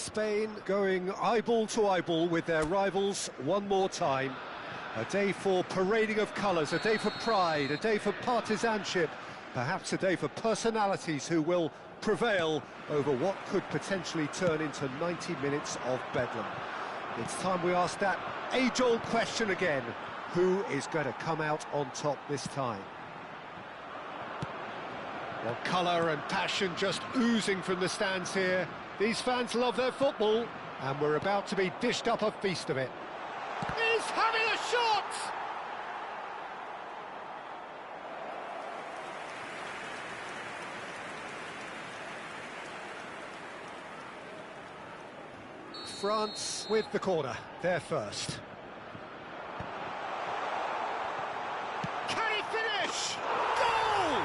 Spain going eyeball to eyeball with their rivals one more time. A day for parading of colours, a day for pride, a day for partisanship, perhaps a day for personalities who will prevail over what could potentially turn into 90 minutes of bedlam. It's time we ask that age-old question again. Who is going to come out on top this time? Well, colour and passion just oozing from the stands here. These fans love their football, and we're about to be dished up a feast of it. He's having a shot! France with the corner, they're first. Can he finish? Goal!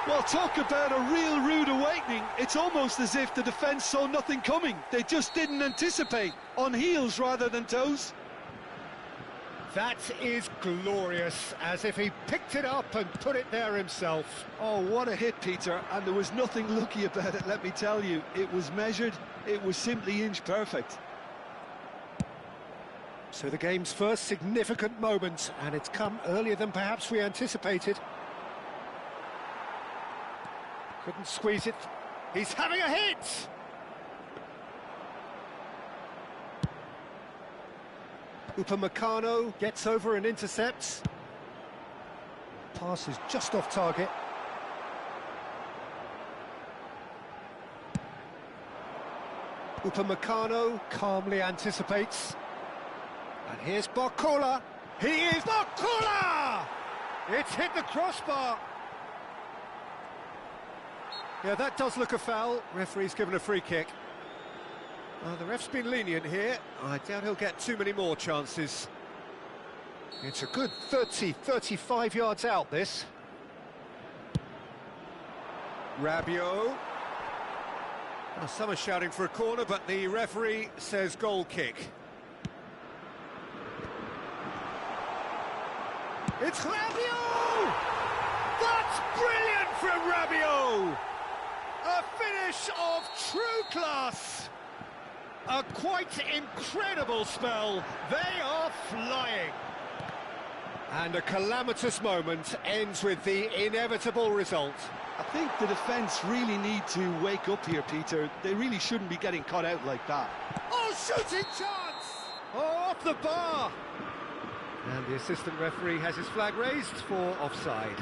Well, talk about a real rude awakening. It's almost as if the defence saw nothing coming. They just didn't anticipate. On heels rather than toes. That is glorious, as if he picked it up and put it there himself. Oh, what a hit, Peter, and there was nothing lucky about it, let me tell you. It was measured, it was simply inch perfect. So the game's first significant moment, and it's come earlier than perhaps we anticipated. Couldn't squeeze it. He's having a hit! Upamecano gets over and intercepts. Pass is just off target. Upamecano calmly anticipates. And here's Barcola. He is Barcola! It's hit the crossbar. Yeah, that does look a foul. Referee's given a free kick. The ref's been lenient here. I doubt he'll get too many more chances. It's a good 35 yards out, this. Rabiot. Well, some are shouting for a corner, but the referee says goal kick. It's Rabiot! That's brilliant from Rabiot! A finish of true class! A quite incredible spell. They are flying. And a calamitous moment ends with the inevitable result. I think the defence really need to wake up here, Peter. They really shouldn't be getting caught out like that. Oh, shooting chance! Oh, off the bar! And the assistant referee has his flag raised for offside.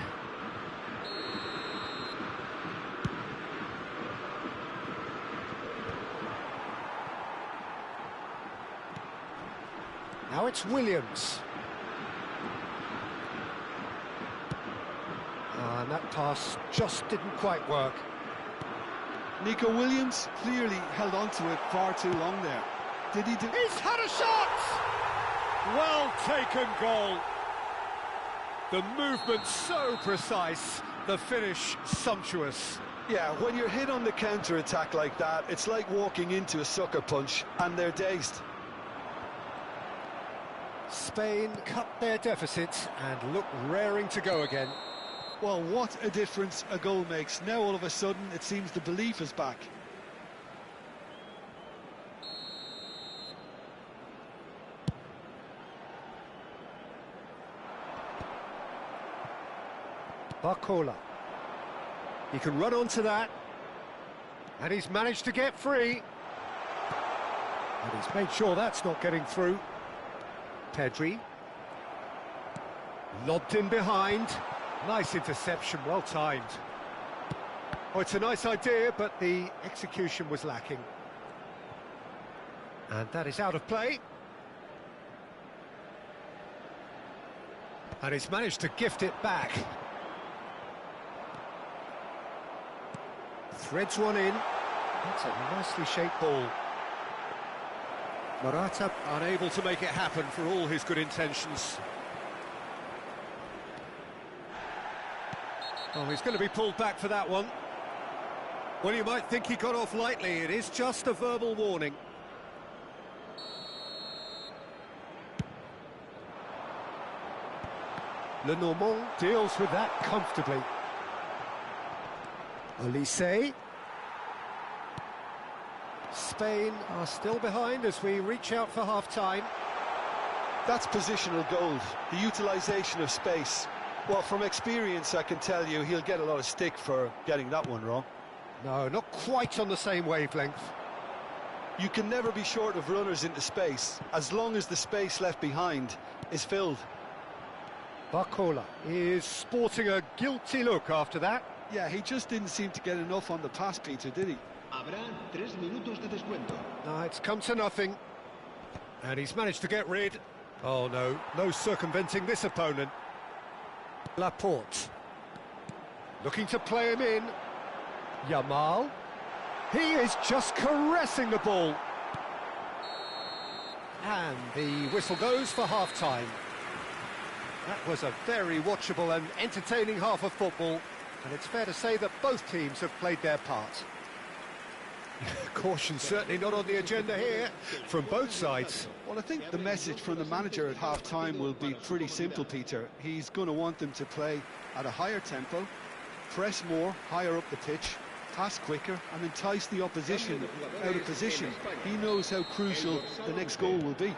Now it's Williams. And that pass just didn't quite work. Nico Williams clearly held on to it far too long there. Did he do... He's had a shot! Well taken goal. The movement so precise, the finish sumptuous. Yeah, when you're hit on the counter-attack like that, it's like walking into a sucker punch, and they're dazed. Spain cut their deficit and look raring to go again. Well, what a difference a goal makes. Now all of a sudden it seems the belief is back. Barcola. He can run onto that. And he's managed to get free. And he's made sure that's not getting through. Pedri. Lobbed in behind. Nice interception, well timed. Oh, it's a nice idea, but the execution was lacking. And that is out of play. And he's managed to gift it back. Threads one in. That's a nicely shaped ball. Morata unable to make it happen for all his good intentions. Oh, he's going to be pulled back for that one. Well, you might think he got off lightly. It is just a verbal warning. Lenormand deals with that comfortably. Olise. Spain are still behind as we reach out for half-time. That's positional gold, the utilisation of space. Well, from experience, I can tell you he'll get a lot of stick for getting that one wrong. No, not quite on the same wavelength. You can never be short of runners into space, as long as the space left behind is filled. Barcola is sporting a guilty look after that. Yeah, he just didn't seem to get enough on the pass, Peter, did he? Habrá 3 minutos de descuento. No, it's come to nothing. And he's managed to get rid. Oh no, no circumventing this opponent. Laporte. Looking to play him in. Yamal. He is just caressing the ball. And the whistle goes for half-time. That was a very watchable and entertaining half of football, and it's fair to say that both teams have played their part. Caution certainly not on the agenda here from both sides. Well, I think the message from the manager at half-time will be pretty simple, Peter. He's going to want them to play at a higher tempo, press more, higher up the pitch, pass quicker, and entice the opposition out of position. He knows how crucial the next goal will be.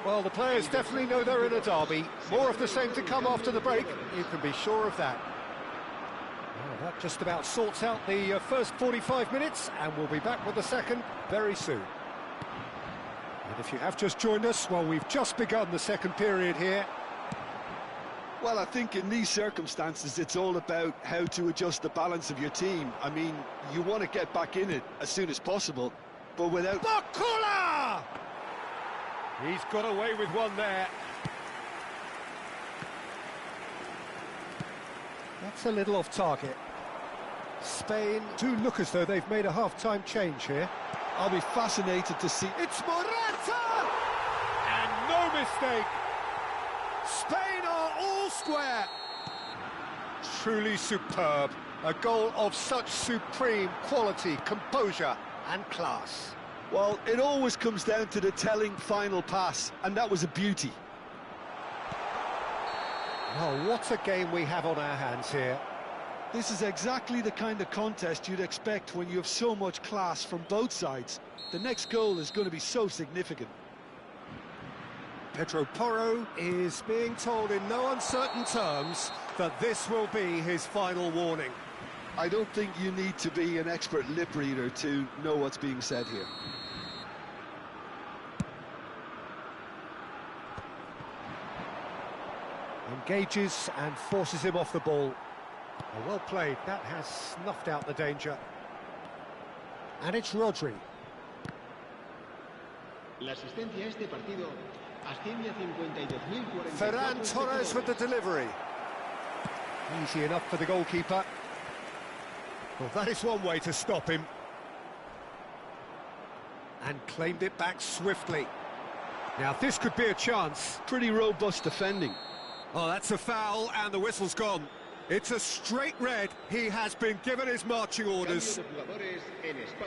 Well, the players definitely know they're in a derby. More of the same to come after the break, you can be sure of that. Well, that just about sorts out the first 45 minutes, and we'll be back with the second very soon. And if you have just joined us, well, we've just begun the second period here. Well, I think in these circumstances, it's all about how to adjust the balance of your team. I mean, you want to get back in it as soon as possible, but without... Barcola! He's got away with one there. That's a little off target. Spain do look as though they've made a half-time change here. I'll be fascinated to see... It's Morata! And no mistake! Spain are all square! Truly superb. A goal of such supreme quality, composure and class. Well, it always comes down to the telling final pass, and that was a beauty. Oh, what a game we have on our hands here. This is exactly the kind of contest you'd expect when you have so much class from both sides. The next goal is going to be so significant. Pedro Porro is being told in no uncertain terms that this will be his final warning. I don't think you need to be an expert lip reader to know what's being said here. Engages and forces him off the ball. Oh, well played, that has snuffed out the danger. And it's Rodri. La asistencia a este partido asciende a 52.044. Ferran Torres with the delivery. Easy enough for the goalkeeper. Well, that is one way to stop him. And claimed it back swiftly. Now, this could be a chance. Pretty robust defending. Oh, that's a foul, and the whistle's gone. It's a straight red. He has been given his marching orders.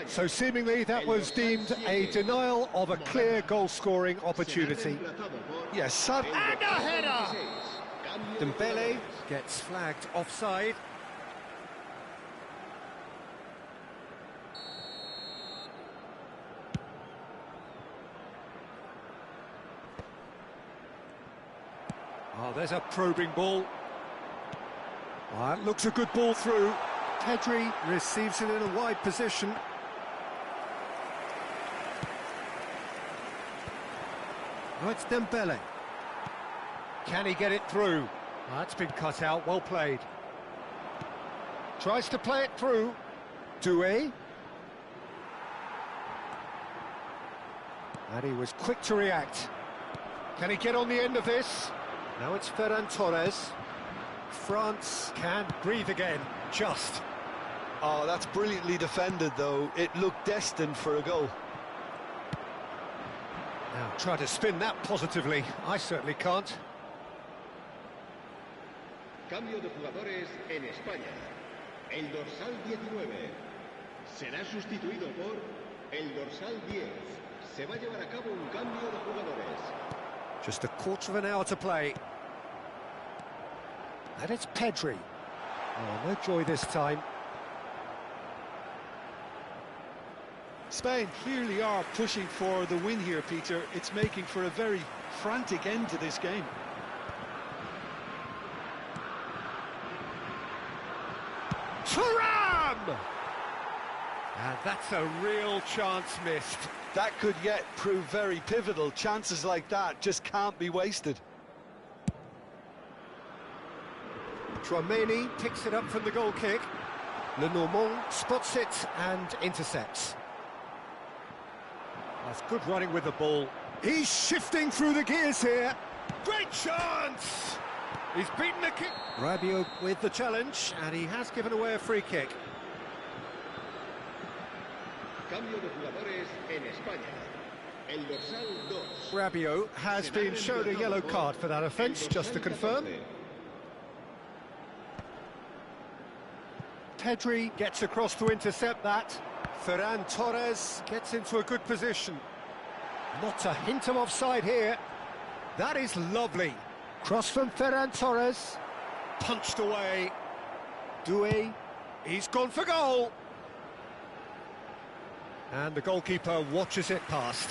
So seemingly that was deemed a denial of a clear goal-scoring opportunity. Yes, sad. And a header! Dembele gets flagged offside. Oh, there's a probing ball. Oh, that looks a good ball through. Pedri receives it in a wide position. Oh, it's Dembele. Can he get it through? Oh, that's been cut out, well played. Tries to play it through. Doué. And he was quick to react. Can he get on the end of this? Now it's Ferran Torres. France can breathe again, just. Oh, that's brilliantly defended, though. It looked destined for a goal. Now, try to spin that positively. I certainly can't. Cambio de jugadores en España. El dorsal 19 será sustituido por el dorsal 10. Se va a llevar a cabo un cambio de jugadores. Just a quarter of an hour to play. And it's Pedri. Oh, no joy this time. Spain clearly are pushing for the win here, Peter. It's making for a very frantic end to this game. Thuram! And that's a real chance missed. That could yet prove very pivotal. Chances like that just can't be wasted. Chouameni picks it up from the goal kick. Lenormand spots it and intercepts. That's good running with the ball. He's shifting through the gears here. Great chance! He's beaten the kick. Rabiot with the challenge, and he has given away a free kick. Cambio de jugadores en España. El dorsal 2. Rabiot has been shown a yellow card for that offence, just to confirm. Pedri gets across to intercept that. Ferran Torres gets into a good position. Not a hint of offside here. That is lovely. Cross from Ferran Torres. Punched away. Doué. He's gone for goal. And the goalkeeper watches it past.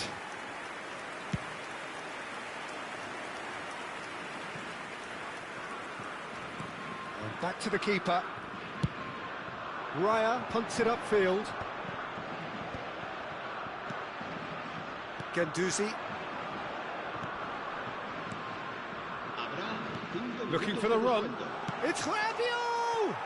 And back to the keeper. Raya punts it upfield. Guendouzi. Looking for the run. It's Rabiot!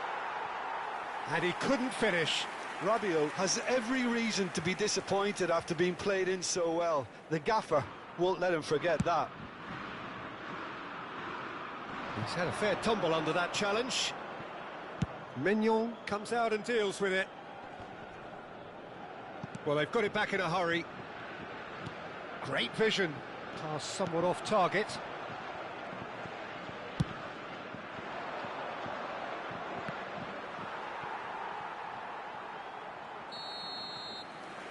And he couldn't finish. Rabiot has every reason to be disappointed after being played in so well. The gaffer won't let him forget that. He's had a fair tumble under that challenge. Mignon comes out and deals with it. Well, they've got it back in a hurry. Great vision. Pass somewhat off target.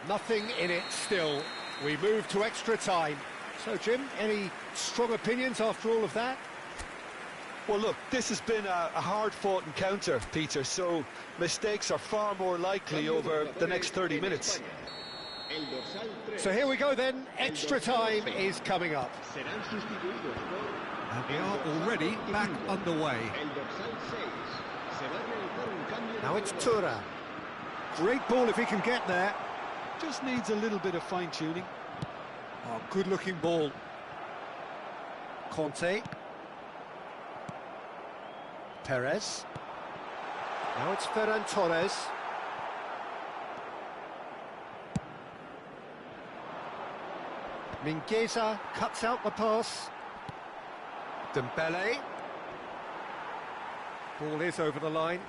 Nothing in it still. We move to extra time. So, Jim, any strong opinions after all of that? Well, look, this has been a hard-fought encounter, Peter, so mistakes are far more likely over the next 30 minutes. So here we go then, extra time is coming up. And we are already back underway. Now it's Thuram. Great ball if he can get there. Just needs a little bit of fine-tuning. Oh, good-looking ball. Conte. Perez. Now it's Ferran Torres. Mingueza cuts out the pass. Dembele. Ball is over the line.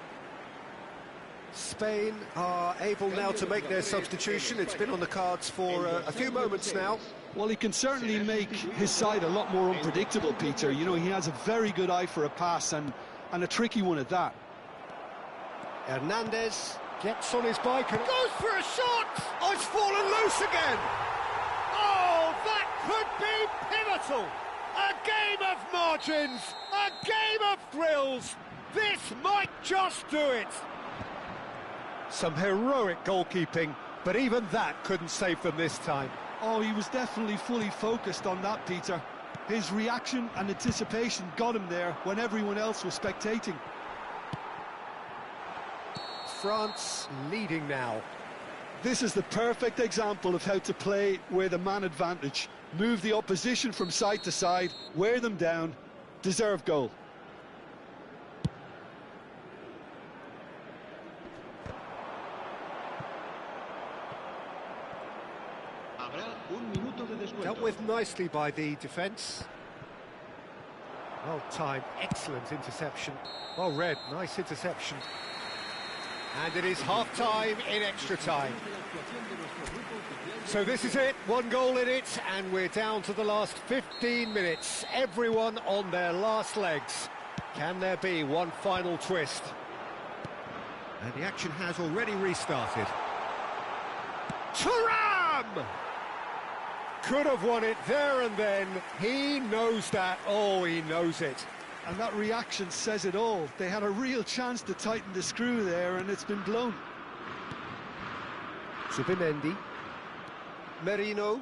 Spain are able now to make their substitution. It's been on the cards for a few moments now. Well, he can certainly make his side a lot more unpredictable, Peter. You know, he has a very good eye for a pass and a tricky one at that. Hernandez gets on his bike and goes for a shot! Oh, it's fallen loose again! Oh, that could be pivotal! A game of margins! A game of thrills! This might just do it! Some heroic goalkeeping, but even that couldn't save them this time. Oh, he was definitely fully focused on that, Peter. His reaction and anticipation got him there when everyone else was spectating. France leading now. This is the perfect example of how to play with a man advantage. Move the opposition from side to side, wear them down, deserve goal. Dealt with nicely by the defence. Well timed, excellent interception. Well read, nice interception. And it is half-time in extra time. So this is it, one goal in it, and we're down to the last 15 minutes. Everyone on their last legs. Can there be one final twist? And the action has already restarted. Thuram! Could have won it there and then. He knows that. Oh, he knows it. And that reaction says it all. They had a real chance to tighten the screw there, and it's been blown. Zubimendi. Merino.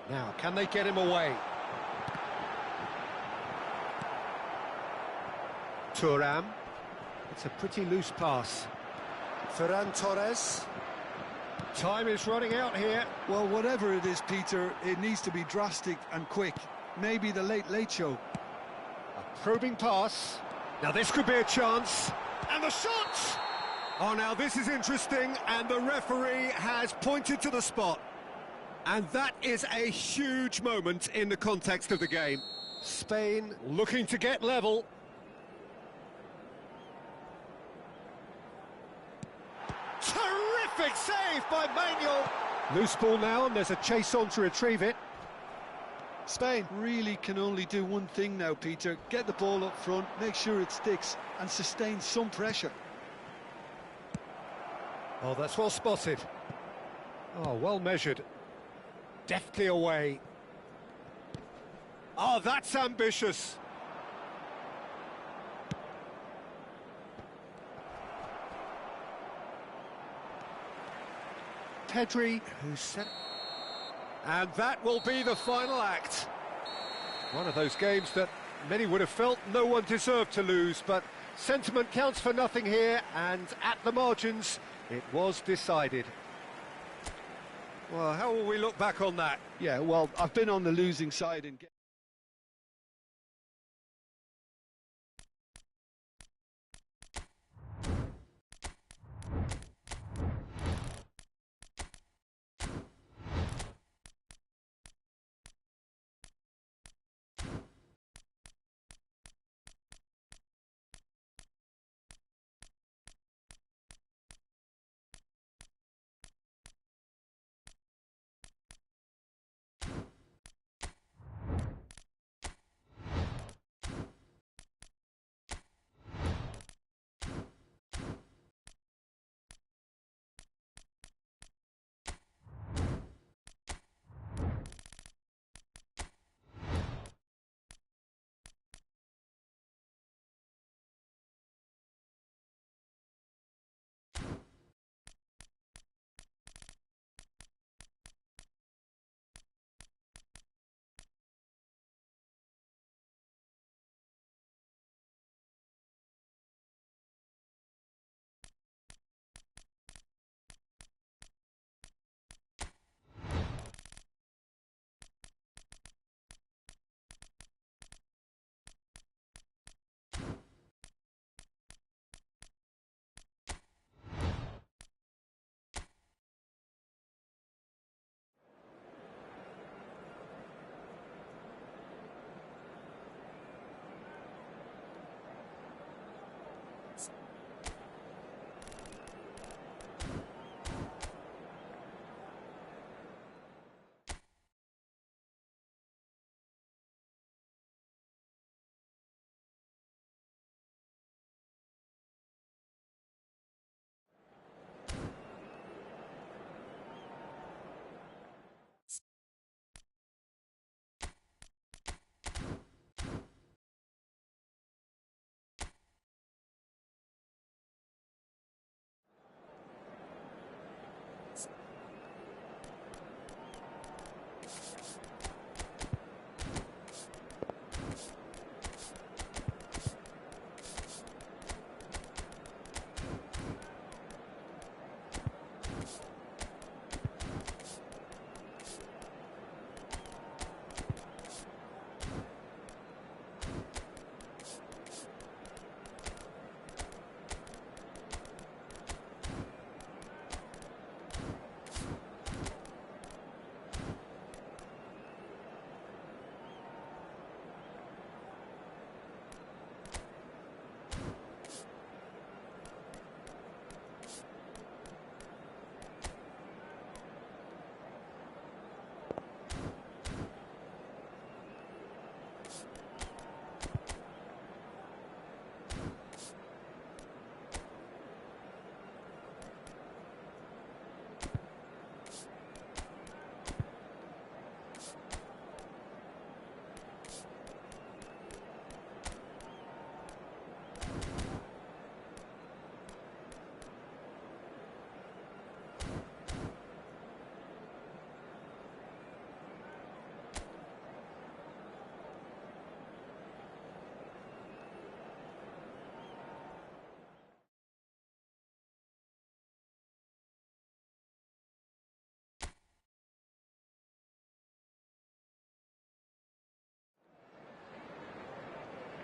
Now, can they get him away? Thuram. It's a pretty loose pass. Ferran Torres. Time is running out here. Well, whatever it is, Peter, it needs to be drastic and quick. Maybe the late show. A probing pass. Now this could be a chance. And the shot! Oh, now this is interesting, and the referee has pointed to the spot. And that is a huge moment in the context of the game. Spain looking to get level. Terrific save by Manuel. Loose ball now, and there's a chase on to retrieve it. Spain really can only do one thing now, Peter. Get the ball up front, make sure it sticks, and sustain some pressure. Oh, that's well spotted. Oh, well measured. Deftly away. Oh, that's ambitious. Pedri, who's set... And that will be the final act. One of those games that many would have felt no one deserved to lose, but sentiment counts for nothing here, and at the margins, it was decided. Well, how will we look back on that? Yeah, well, I've been on the losing side in...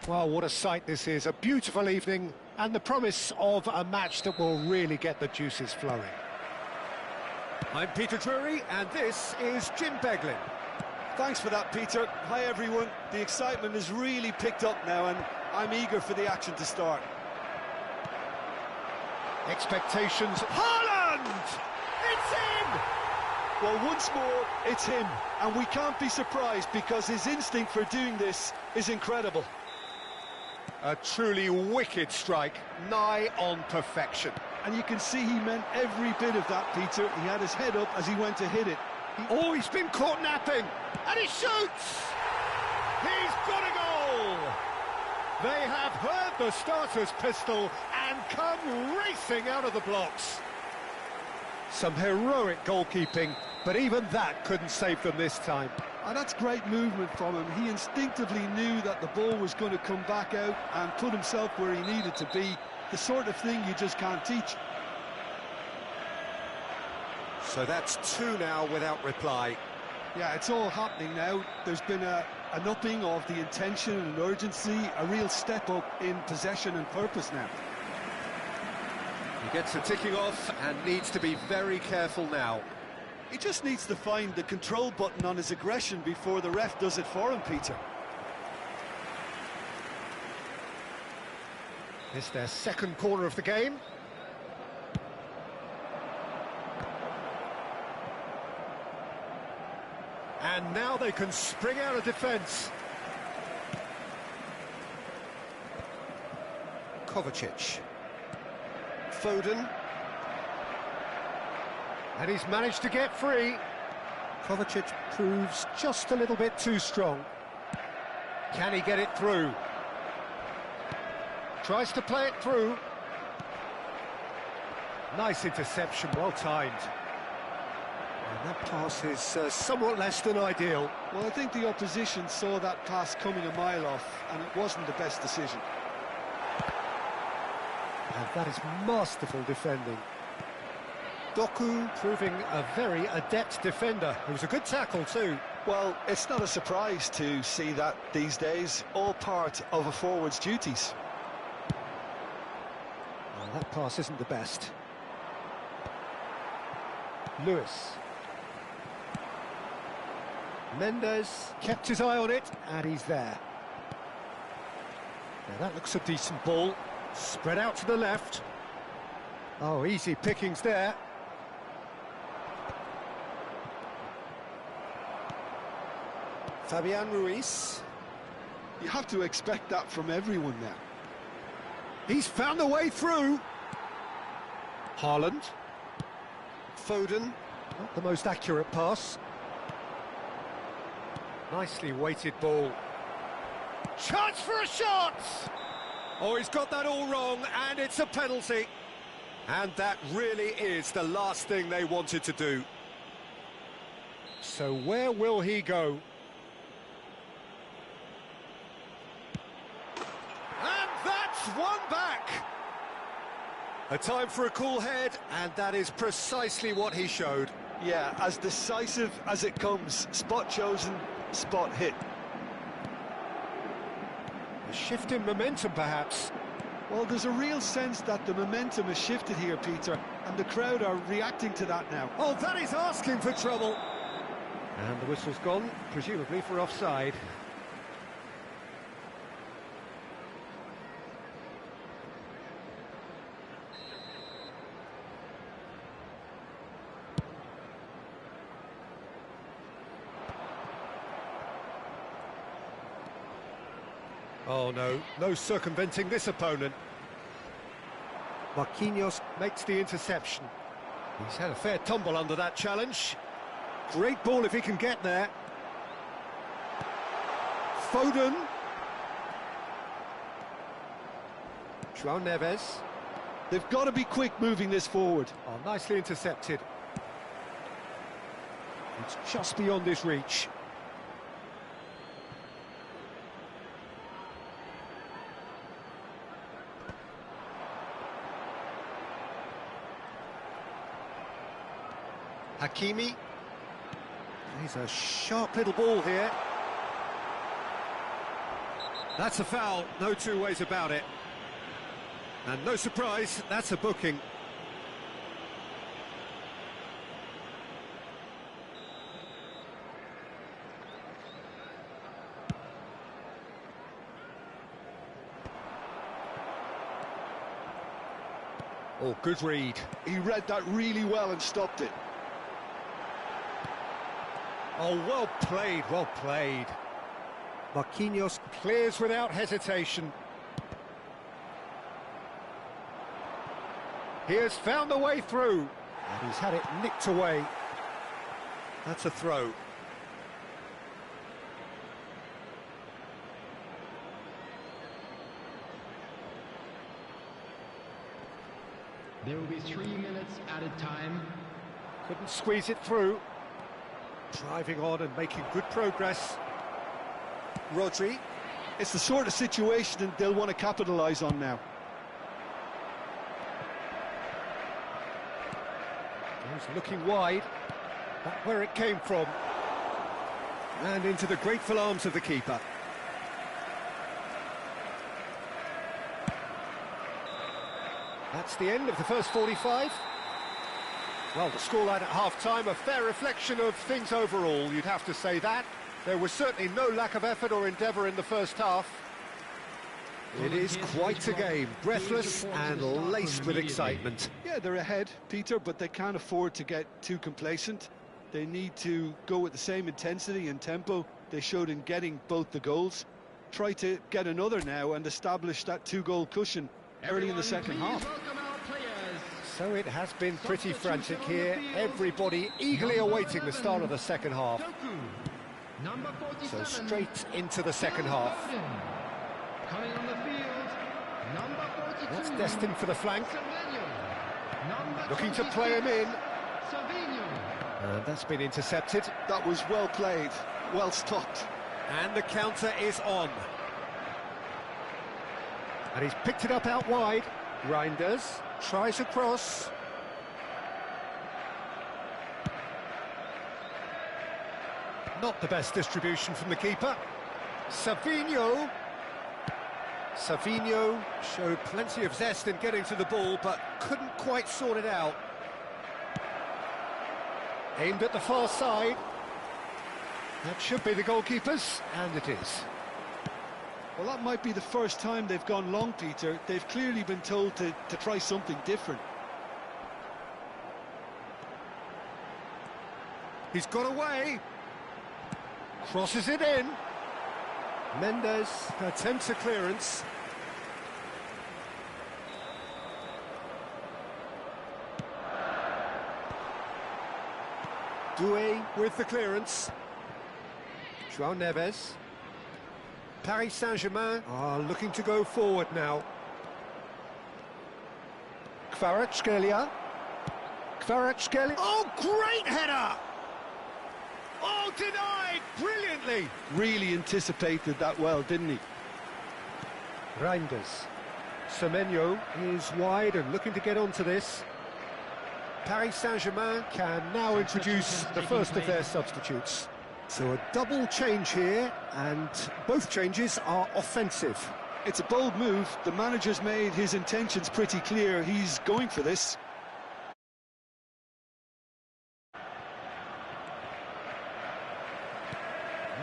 Well, what a sight this is, a beautiful evening, and the promise of a match that will really get the juices flowing. I'm Peter Drury, and this is Jim Beglin. Thanks for that, Peter. Hi, everyone. The excitement has really picked up now, and I'm eager for the action to start. Expectations. Haaland! It's in! Well, once more, it's him, and we can't be surprised because his instinct for doing this is incredible. A truly wicked strike, nigh on perfection. And you can see he meant every bit of that, Peter. He had his head up as he went to hit it. Oh, he's been caught napping, and he shoots! He's got a goal! They have heard the starter's pistol and come racing out of the blocks. Some heroic goalkeeping, but even that couldn't save them this time. And that's great movement from him. He instinctively knew that the ball was going to come back out and put himself where he needed to be. The sort of thing you just can't teach. So that's 2 now without reply. Yeah, it's all happening now. There's been an upping of the intention and urgency, a real step up in possession and purpose now. He gets the ticking off and needs to be very careful now. He just needs to find the control button on his aggression before the ref does it for him, Peter. It's their second corner of the game. And now they can spring out of defence. Kovacic. Foden. And he's managed to get free. Kovacic proves just a little bit too strong. Can he get it through? Tries to play it through. Nice interception, well timed. And that pass is somewhat less than ideal. Well, I think the opposition saw that pass coming a mile off, and it wasn't the best decision. And that is masterful defending. Doku proving a very adept defender. It was a good tackle too. Well, it's not a surprise to see that these days, all part of a forward's duties. Well, that pass isn't the best. Lewis. Mendes kept his eye on it, and he's there. Now that looks a decent ball. Spread out to the left. Oh, easy pickings there. Fabian Ruiz. You have to expect that from everyone now. He's found a way through. Haaland. Foden. Not the most accurate pass. Nicely weighted ball. Chance for a shot! Oh, he's got that all wrong, and it's a penalty. And that really is the last thing they wanted to do. So where will he go? And that's one back! A time for a cool head, and that is precisely what he showed. Yeah, as decisive as it comes. Spot chosen, spot hit. A shift in momentum, perhaps. Well, there's a real sense that the momentum has shifted here, Peter, and the crowd are reacting to that now. Oh, that is asking for trouble. And the whistle's gone, presumably for offside. Oh no, no circumventing this opponent. Marquinhos makes the interception. He's had a fair tumble under that challenge. Great ball if he can get there. Foden. João Neves. They've got to be quick moving this forward. Oh, nicely intercepted. It's just beyond his reach. Hakimi. He's a sharp little ball here. That's a foul, no two ways about it. And no surprise, that's a booking. Oh, good read. He read that really well and stopped it. Oh, well played, well played. Marquinhos clears without hesitation. He has found the way through, and he's had it nicked away. That's a throw. There will be 3 minutes added time. Couldn't squeeze it through. Driving on and making good progress. Rodri. It's the sort of situation that they'll want to capitalise on now. He's looking wide. Back where it came from. And into the grateful arms of the keeper. That's the end of the first 45. Well, the scoreline at half-time, a fair reflection of things overall, you'd have to say that. There was certainly no lack of effort or endeavour in the first half. It is quite a game, breathless and laced with excitement. Yeah, they're ahead, Peter, but they can't afford to get too complacent. They need to go with the same intensity and tempo they showed in getting both the goals. Try to get another now and establish that two-goal cushion early in the second half. So it has been pretty frantic here, everybody eagerly awaiting the start of the second half. So straight into the second half. Coming on the field, number 42. That's destined for the flank. Looking to play him in. And that's been intercepted. That was well played, well stopped. And the counter is on. And he's picked it up out wide. Reinders tries a cross. Not the best distribution from the keeper. Savinho showed plenty of zest in getting to the ball, but couldn't quite sort it out. Aimed at the far side. That should be the goalkeeper's, and it is. Well, that might be the first time they've gone long, Peter. They've clearly been told to try something different. He's got away. Crosses it in. Mendes attempts a clearance. Doué with the clearance. João Neves. Paris Saint-Germain are looking to go forward now. Kvaratskhelia. Oh, great header! Oh, denied brilliantly! Really anticipated that well, didn't he? Reinders. Semenyo is wide and looking to get onto this. Paris Saint-Germain can now introduce the first of their substitutes. So a double change here, and both changes are offensive. It's a bold move. The manager's made his intentions pretty clear. He's going for this.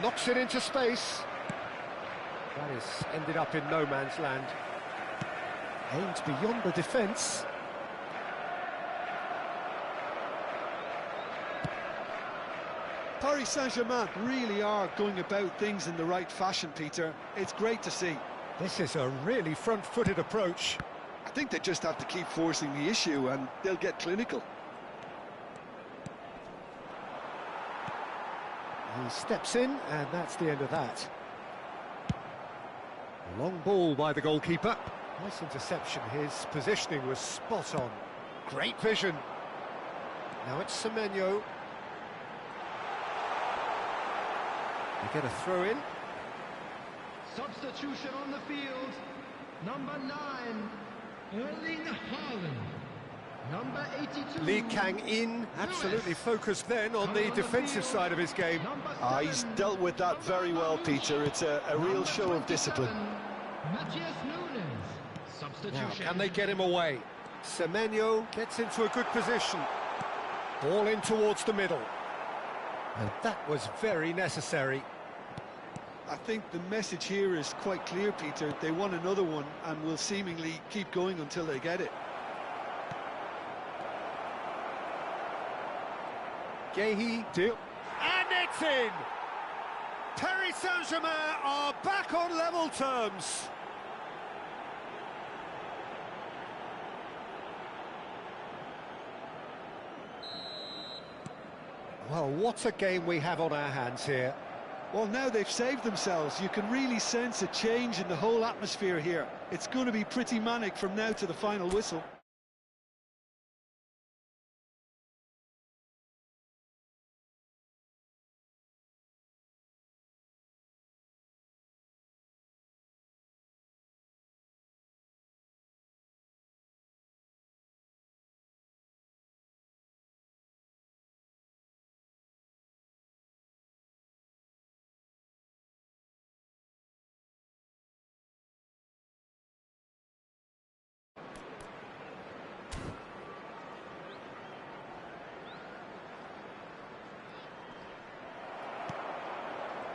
Knocks it into space. That has ended up in no man's land. Aimed beyond the defence. Paris Saint-Germain really are going about things in the right fashion, Peter. It's great to see. This is a really front-footed approach. I think they just have to keep forcing the issue and they'll get clinical. He steps in, and that's the end of that. Long ball by the goalkeeper. Nice interception. His positioning was spot on. Great vision. Now it's Semenyo. They get a throw in. Substitution on the field. Number 9, Erling Haaland. Number 82. Lee Kang-in absolutely focused then on the defensive side of his game. He's dealt with that very well, Peter. It's a real show of discipline. Now, can they get him away? Semenyo gets into a good position. Ball in towards the middle. And that was very necessary. I think the message here is quite clear, Peter. They want another one and will seemingly keep going until they get it. Gehi, and it's in! Paris Saint-Germain are back on level terms. Well, what a game we have on our hands here. Well, now they've saved themselves. You can really sense a change in the whole atmosphere here. It's going to be pretty manic from now to the final whistle.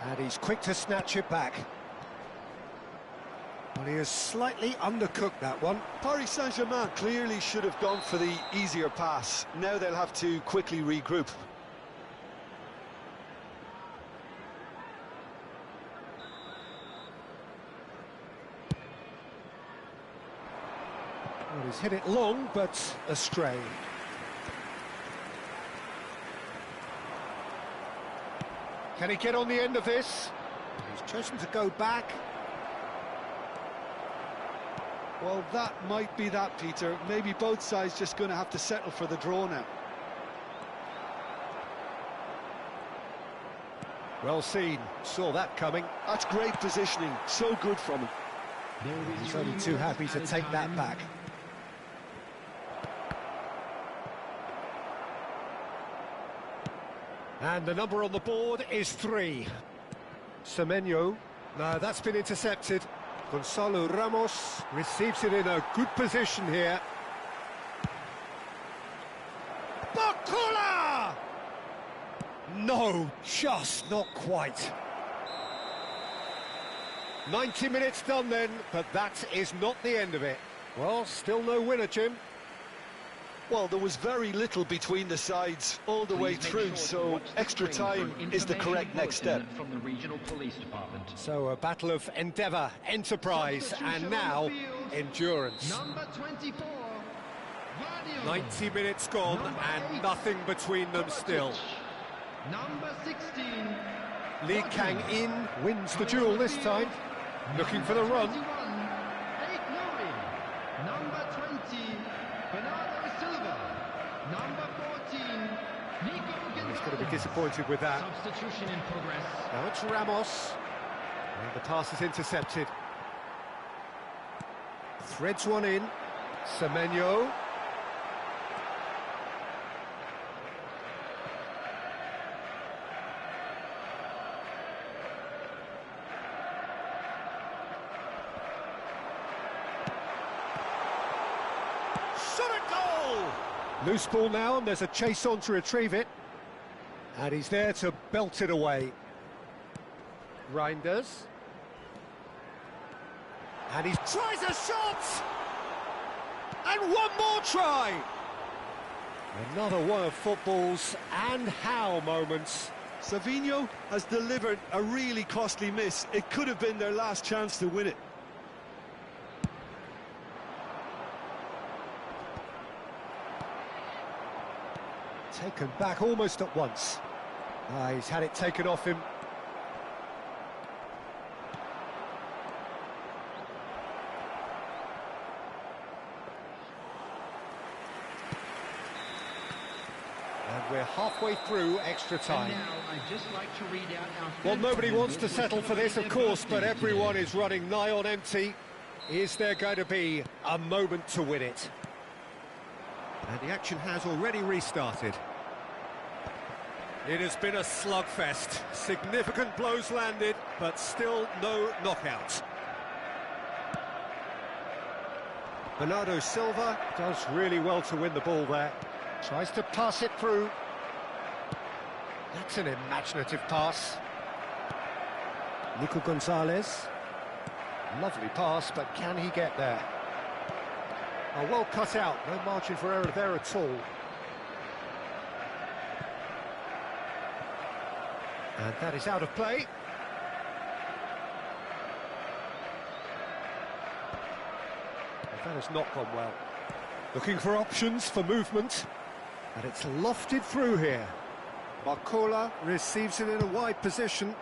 And he's quick to snatch it back. Well, he has slightly undercooked that one. Paris Saint-Germain clearly should have gone for the easier pass. Now they'll have to quickly regroup. Well, he's hit it long, but astray. Can he get on the end of this? He's chosen to go back. Well, that might be that, Peter. Maybe both sides just going to have to settle for the draw now. Well seen, saw that coming. That's great positioning, so good from him. He's only too happy to take that back. And the number on the board is 3. Semenyo. No, that's been intercepted. Gonzalo Ramos receives it in a good position here. Bakula! No, just not quite. 90 minutes done then, but that is not the end of it. Well, still no winner, Jim. Well, there was very little between the sides all the way through, so extra time is the correct next step. From the regional police department. So a battle of endeavour, enterprise, and now endurance. Number 24. 90 minutes gone and nothing between them still. Number 16. Lee Kang-in wins the duel this time, looking for the run. Number 20. Bernardo Silva. Number 14. Nico. He's going to be disappointed with that. Substitution in progress. Now it's Ramos. And the pass is intercepted. Threads one in. Semenyo. Shot at goal! Loose ball now, and there's a chase on to retrieve it. And he's there to belt it away. Reinders. And he tries a shot! And one more try! Another one of football's and how moments. Savinho has delivered a really costly miss. It could have been their last chance to win it. Taken back almost at once. He's had it taken off him. And we're halfway through extra time. Now, I'd just like to read out our Well, nobody wants to settle for this, of course, but everyone is running nigh on empty. Is there going to be a moment to win it? And the action has already restarted. It has been a slugfest. Significant blows landed, but still no knockout. Bernardo Silva does really well to win the ball there. Tries to pass it through. That's an imaginative pass. Nico Gonzalez. Lovely pass, but can he get there? Oh, well cut out. No margin for error there at all. And that is out of play. That has not gone well. Looking for options for movement. And it's lofted through here. Barcola receives it in a wide position.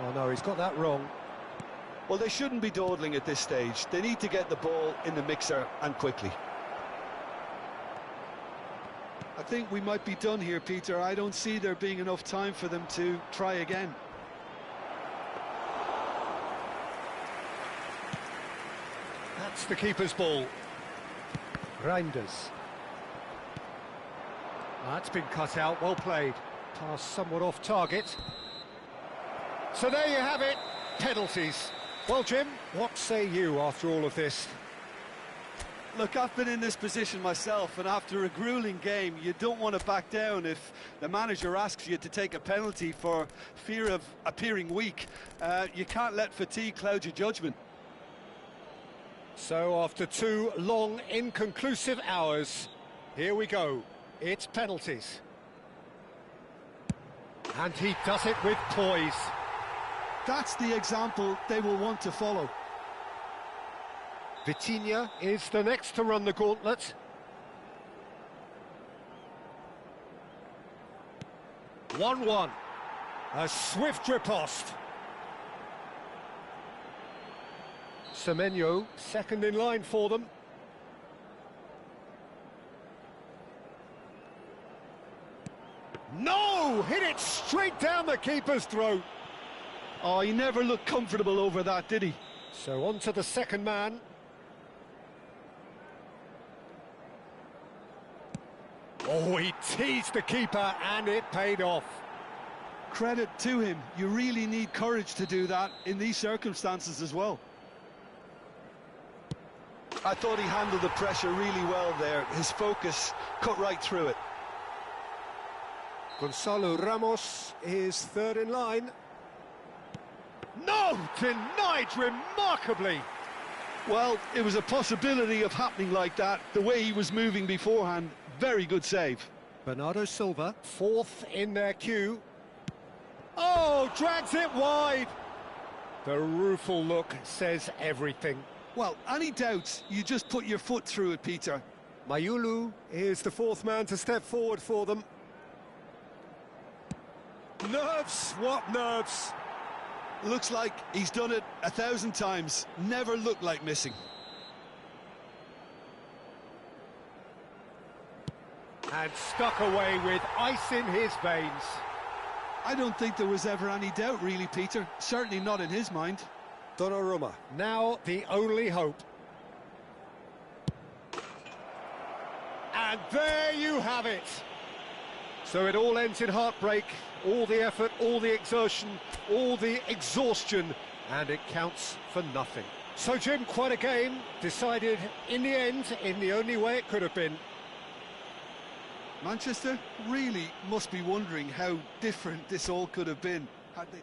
Oh no, he's got that wrong. Well, they shouldn't be dawdling at this stage. They need to get the ball in the mixer and quickly. I think we might be done here, Peter. I don't see there being enough time for them to try again. That's the keeper's ball. Reinders. That's been cut out, well played. Pass somewhat off target. So there you have it, penalties. Well, Jim, what say you after all of this? Look, I've been in this position myself, and after a grueling game, you don't want to back down if the manager asks you to take a penalty for fear of appearing weak. You can't let fatigue cloud your judgment. So after 2 long, inconclusive hours, here we go. It's penalties. And he does it with poise. That's the example they will want to follow. Vitinha is the next to run the gauntlet. (1-1). A swift riposte. Semenyo, second in line for them. No! Hit it straight down the keeper's throat. Oh, he never looked comfortable over that, did he? So on to the second man. Oh, he teased the keeper and it paid off. Credit to him. You really need courage to do that in these circumstances as well. I thought he handled the pressure really well there. His focus cut right through it. Gonzalo Ramos is third in line. No! Denied remarkably! Well, it was a possibility of happening like that. The way he was moving beforehand, very good save. Bernardo Silva, fourth in their queue. Oh, drags it wide! The rueful look says everything. Well, any doubts, you just put your foot through it, Peter. Mayulu is the fourth man to step forward for them. Nerves, what nerves? Looks like he's done it 1,000 times. Never looked like missing. And stuck away with ice in his veins. I don't think there was ever any doubt, really, Peter. Certainly not in his mind. Donnarumma, now the only hope. And there you have it. So it all ends in heartbreak, all the effort, all the exertion, all the exhaustion, and it counts for nothing. So, Jim, quite a game, decided in the end, in the only way it could have been. Manchester really must be wondering how different this all could have been had they...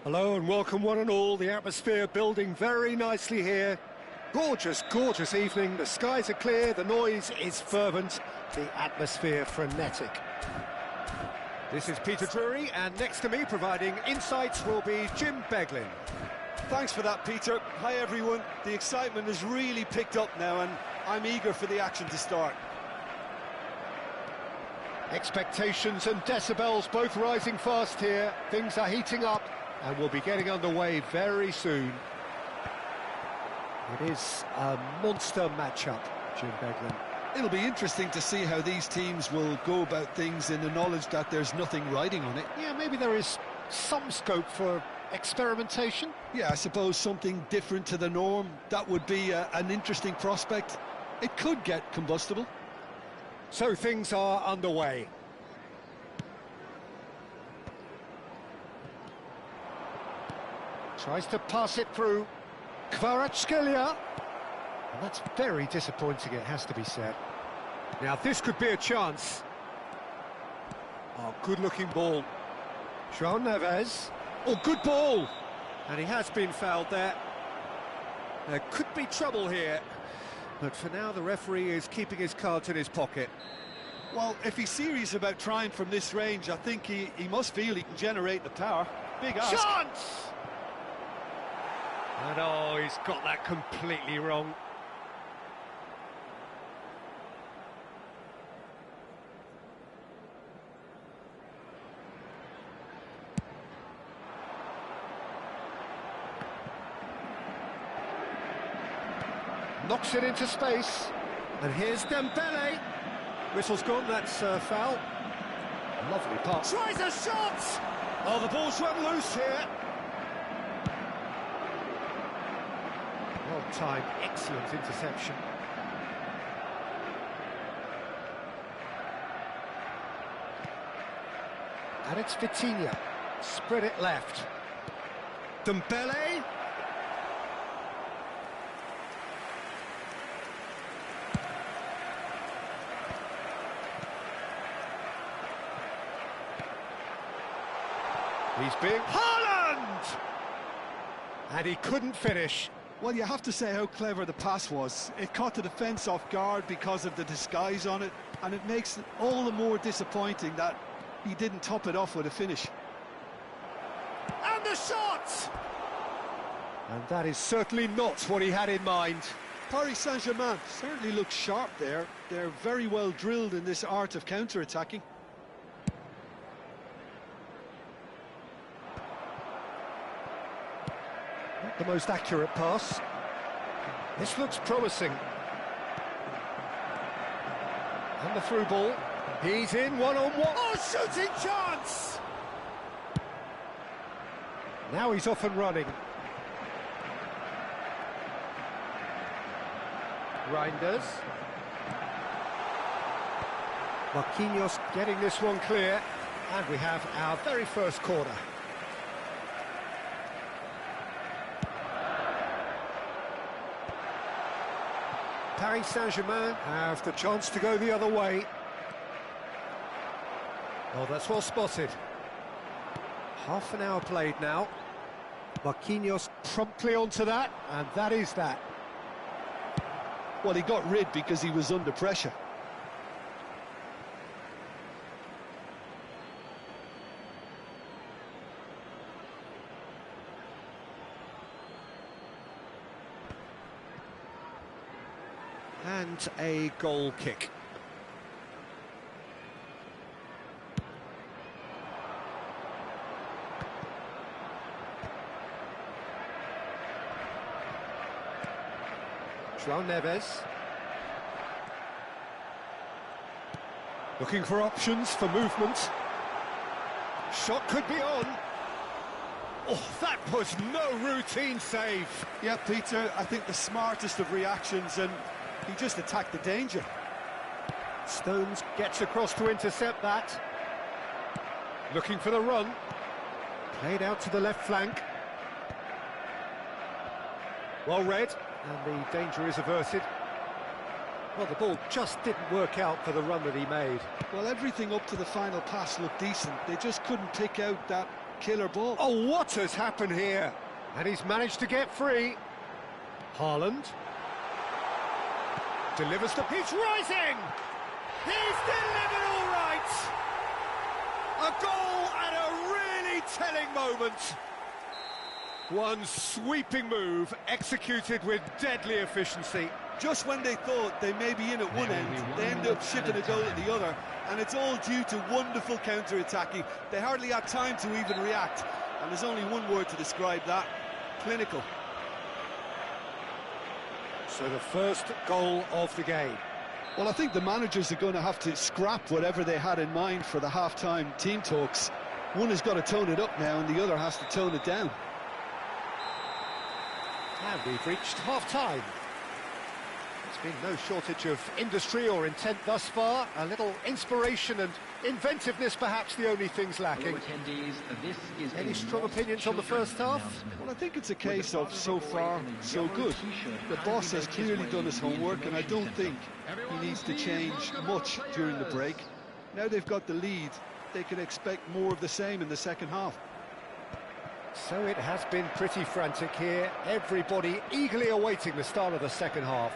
Hello and welcome one and all. The atmosphere building very nicely here. Gorgeous, gorgeous evening. The skies are clear, the noise is fervent, the atmosphere frenetic. This is Peter Drury, and next to me providing insights will be Jim Beglin. Thanks for that, Peter. Hi, everyone. The excitement has really picked up now, and I'm eager for the action to start. Expectations and decibels both rising fast here. Things are heating up, and we'll be getting underway very soon. It is a monster matchup, Jim Beglin. It'll be interesting to see how these teams will go about things in the knowledge that there's nothing riding on it. Yeah, maybe there is some scope for experimentation. Yeah, I suppose something different to the norm. That would be an interesting prospect. It could get combustible. So things are underway. Tries to pass it through. Kvaratskhelia. And that's very disappointing, it has to be said. Now this could be a chance. Oh, good-looking ball. João Neves. Oh, good ball! And he has been fouled there. There could be trouble here. But for now, the referee is keeping his cards in his pocket. Well, if he's serious about trying from this range, I think he must feel he can generate the power. Big ask. Chance! And oh, he's got that completely wrong. Knocks it into space. And here's Dembele. Whistle's gone, that's foul. Lovely pass. Tries a shot! Oh, the ball's run loose here. Well timed, excellent interception. And it's Vitinha. Spread it left. Dembele. He's being Haaland! And he couldn't finish. Well, you have to say how clever the pass was. It caught the defence off guard because of the disguise on it, and it makes it all the more disappointing that he didn't top it off with a finish. And the shot! And that is certainly not what he had in mind. Paris Saint-Germain certainly looks sharp there. They're very well drilled in this art of counter-attacking. Not the most accurate pass. This looks promising. And the through ball. He's in one-on-one. Oh, shooting chance! Now he's off and running. Reinders. Marquinhos getting this one clear. And we have our very first corner. Paris Saint-Germain have the chance to go the other way. Oh, that's well spotted. Half an hour played now. Marquinhos promptly onto that, and that is that. Well, he got rid because he was under pressure. And a goal kick. João Neves. Looking for options for movement. Shot could be on. Oh, that was no routine save. Yeah, Peter, I think the smartest of reactions, and he just attacked the danger. Stones gets across to intercept that. Looking for the run. Played out to the left flank. Well read, and the danger is averted. Well, the ball just didn't work out for the run that he made. Well, everything up to the final pass looked decent. They just couldn't pick out that killer ball. Oh, what has happened here? And he's managed to get free. Haaland delivers the... He's rising! He's delivered all right! A goal at a really telling moment. One sweeping move, executed with deadly efficiency. Just when they thought they may be in at one end, they end up shipping a goal at the other, and it's all due to wonderful counter-attacking. They hardly had time to even react, and there's only one word to describe that: clinical. So the first goal of the game. Well, I think the managers are going to have to scrap whatever they had in mind for the half-time team talks. One has got to tone it up now, and the other has to tone it down. And we've reached half-time. There's been no shortage of industry or intent thus far. A little inspiration and inventiveness, perhaps the only things lacking. Any strong opinions on the first half? Well, I think it's a case of so far, so good. The boss has clearly done his homework, and I don't think he needs to change much during the break. Now they've got the lead, they can expect more of the same in the second half. So it has been pretty frantic here. Everybody eagerly awaiting the start of the second half.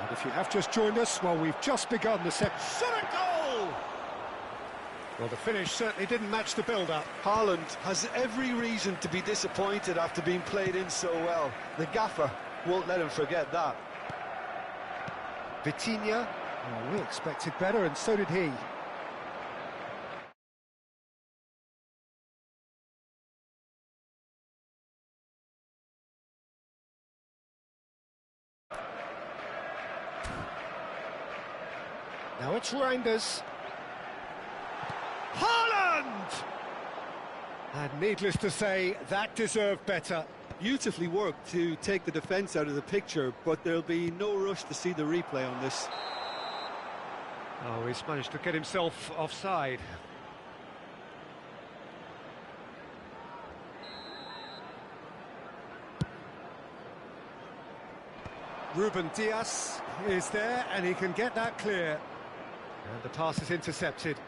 And if you have just joined us, well, we've just begun the second... Shot a goal! Well, the finish certainly didn't match the build-up. Haaland has every reason to be disappointed after being played in so well. The gaffer won't let him forget that. Vitinha, well, we expected better, and so did he. Now it's Reinders. Haaland! And needless to say, that deserved better. Beautifully worked to take the defence out of the picture, but there'll be no rush to see the replay on this. Oh, he's managed to get himself offside. Ruben Dias is there, and he can get that clear. And the pass is intercepted.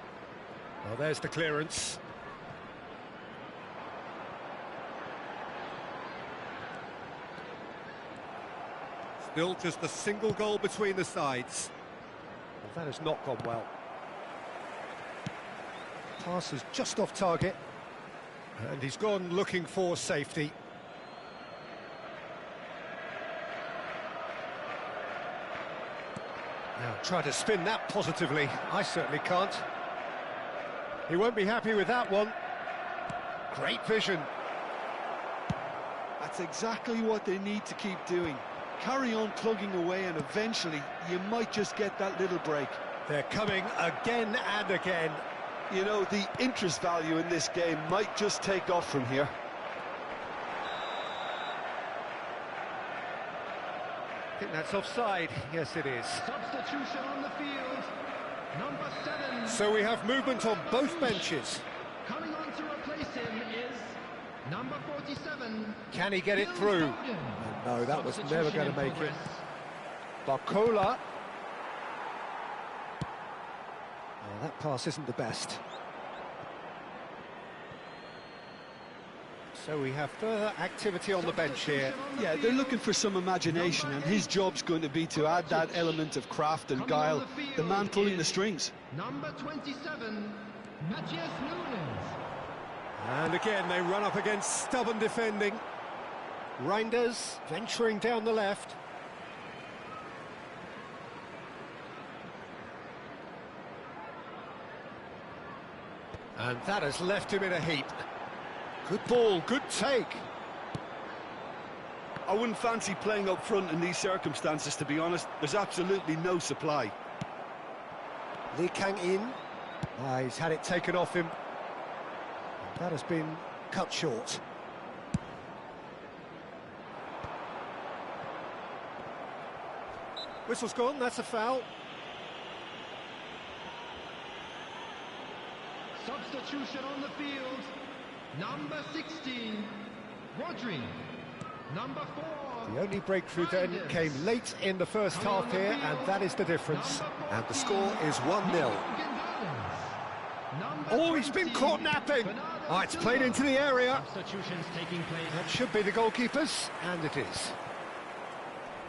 Well, there's the clearance. Still just a single goal between the sides. Well, that has not gone well. Pass is just off target. And he's gone looking for safety. Now, try to spin that positively. I certainly can't. He won't be happy with that one. Great vision. That's exactly what they need to keep doing. Carry on plugging away, and eventually you might just get that little break. They're coming again and again. You know, the interest value in this game might just take off from here. I think that's offside. Yes, it is. Substitution on the field. Number 7. So we have movement on both benches. Coming on to replace him is number 47. Can he get it through? No, that was never going to make it. Barcola. Oh, that pass isn't the best. So we have further activity on the bench here. Yeah, they're looking for some imagination, and his job's going to be to add that element of craft and guile, the man pulling the strings. Number 27, Matthias Nunes. And again, they run up against stubborn defending. Reinders venturing down the left. And that has left him in a heap. Good ball, good take. I wouldn't fancy playing up front in these circumstances, to be honest. There's absolutely no supply. Lee Kang-in. He's had it taken off him. That has been cut short. Whistle's gone, that's a foul. Substitution on the field. Number 16, Rodri. Number 4. The only breakthrough then came late in the first half here, and that is the difference. And the score is 1-0. Oh, he's been caught napping. Oh, it's played into the area. Substitutions taking place. That should be the goalkeepers, and it is.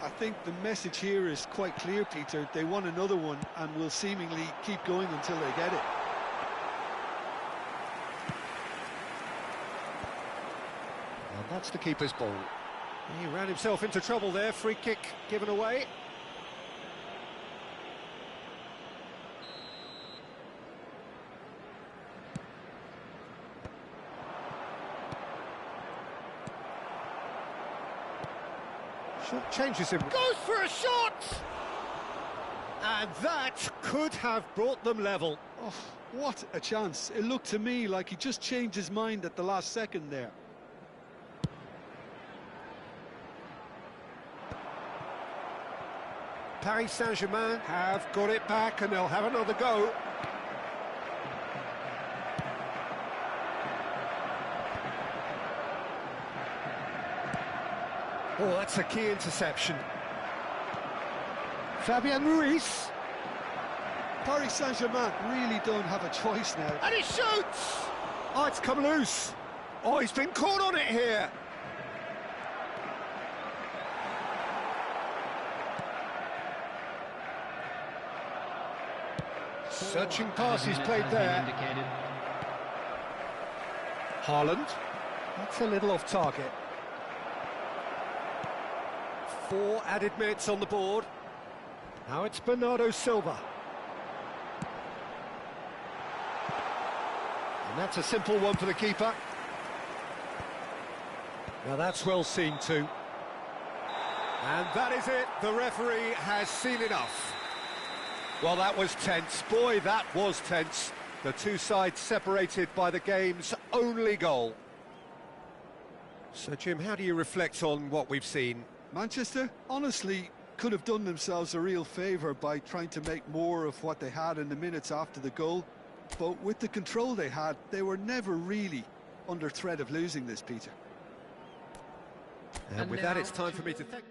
I think the message here is quite clear, Peter. They want another one and will seemingly keep going until they get it. And that's the keeper's ball. He ran himself into trouble there. Free kick given away. Changes him, goes for a shot! And that could have brought them level. Oh, what a chance. It looked to me like he just changed his mind at the last second there. Paris Saint-Germain have got it back and they'll have another go. Oh, that's a key interception. Fabian Ruiz. Paris Saint-Germain really don't have a choice now. And he shoots! Oh, it's come loose. Oh, he's been caught on it here. Searching pass he's played there. Haaland. That's a little off target. 4 added minutes on the board. Now it's Bernardo Silva. And that's a simple one for the keeper. Now that's well seen too. And that is it. The referee has seen enough. Well, that was tense. Boy, that was tense. The two sides separated by the game's only goal. So, Jim, how do you reflect on what we've seen? Manchester, honestly, could have done themselves a real favour by trying to make more of what they had in the minutes after the goal. But with the control they had, they were never really under threat of losing this, Peter. And with that, it's time for me to thank...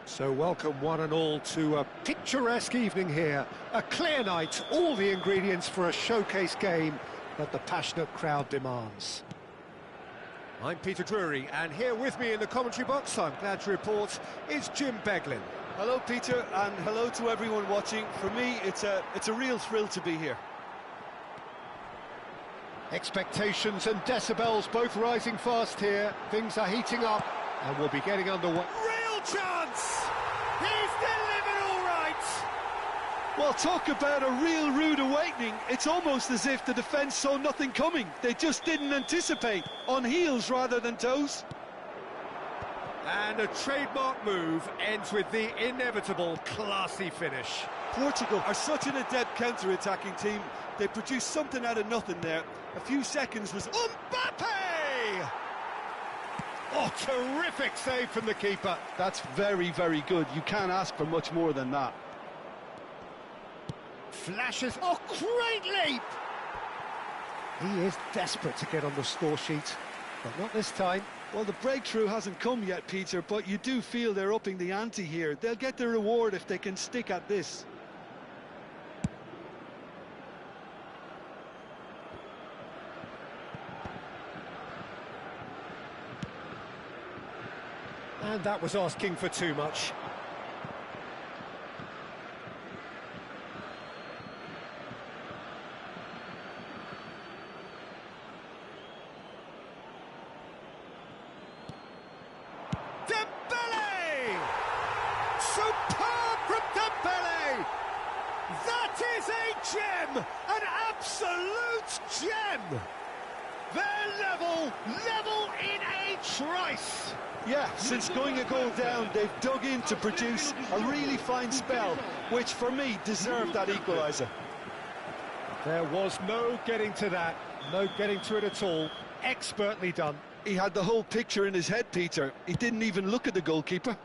So welcome one and all to a picturesque evening here. A clear night, all the ingredients for a showcase game that the passionate crowd demands. I'm Peter Drury, and here with me in the commentary box, I'm glad to report, is Jim Beglin. Hello, Peter, and hello to everyone watching. For me, it's a real thrill to be here. Expectations and decibels both rising fast here. Things are heating up, and we'll be getting underway. Real chance! He's delivered all right! Well, talk about a real rude awakening. It's almost as if the defence saw nothing coming. They just didn't anticipate. On heels rather than toes. And a trademark move ends with the inevitable classy finish. Portugal are such an adept counter-attacking team. They produced something out of nothing there. A few seconds was Mbappe! Oh, terrific save from the keeper. That's very, very good. You can't ask for much more than that. Flashes. Oh, great leap! He is desperate to get on the score sheet, but not this time. Well, the breakthrough hasn't come yet, Peter, but you do feel they're upping the ante here. They'll get the reward if they can stick at this. And that was asking for too much. Superb from Dembele! That is a gem! An absolute gem! They're level in a trice! Yeah, since going a goal down, they've dug in to produce a really fine spell, which for me deserved that equaliser. There was no getting to that, no getting to it at all. Expertly done. He had the whole picture in his head, Peter. He didn't even look at the goalkeeper.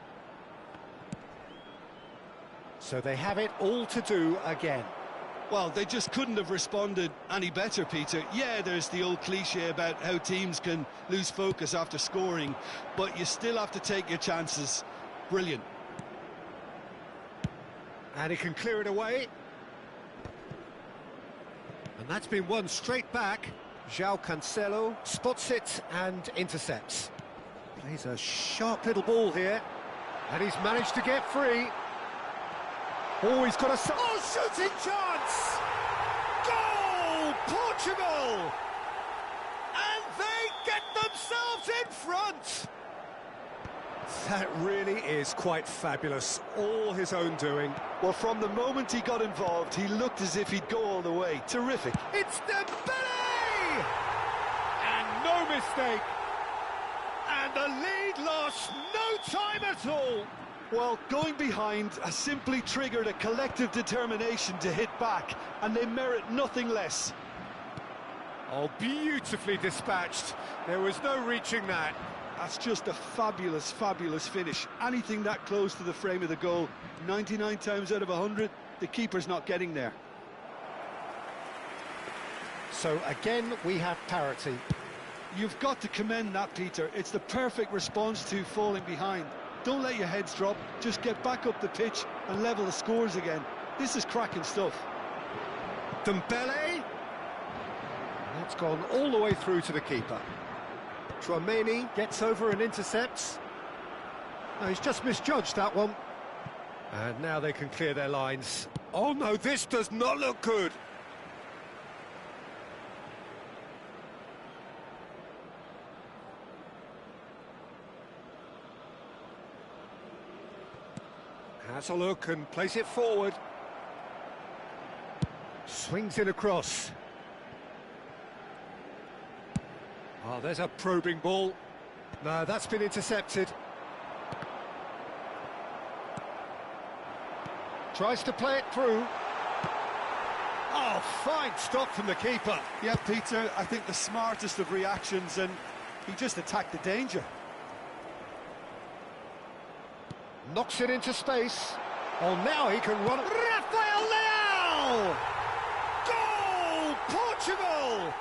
So they have it all to do again. Well, they just couldn't have responded any better, Peter. Yeah, there's the old cliche about how teams can lose focus after scoring, but you still have to take your chances. Brilliant. And he can clear it away. And that's been won straight back. João Cancelo spots it and intercepts. Plays a sharp little ball here. And he's managed to get free. Oh, he's got a shooting chance! Goal! Portugal! And they get themselves in front! That really is quite fabulous. All his own doing. Well, from the moment he got involved, he looked as if he'd go all the way. Terrific. It's Dembele! And no mistake. And the lead lost no time at all. Well, going behind has simply triggered a collective determination to hit back, and they merit nothing less. Oh, beautifully dispatched. There was no reaching that. That's just a fabulous, fabulous finish. Anything that close to the frame of the goal, 99 times out of 100, the keeper's not getting there. So again, we have parity. You've got to commend that, Peter. It's the perfect response to falling behind. Don't let your heads drop, just get back up the pitch and level the scores again. This is cracking stuff. Dembele. That's gone all the way through to the keeper. Tchouaméni gets over and intercepts. No, he's just misjudged that one. And now they can clear their lines. Oh no, this does not look good. Has a look and plays it forward. Swings in across. Oh, there's a probing ball. No, that's been intercepted. Tries to play it through. Oh, fine stop from the keeper. Yeah, Peter, I think the smartest of reactions, and he just attacked the danger. Knocks it into space. Oh, now he can run. Rafael Leão! Goal! Portugal!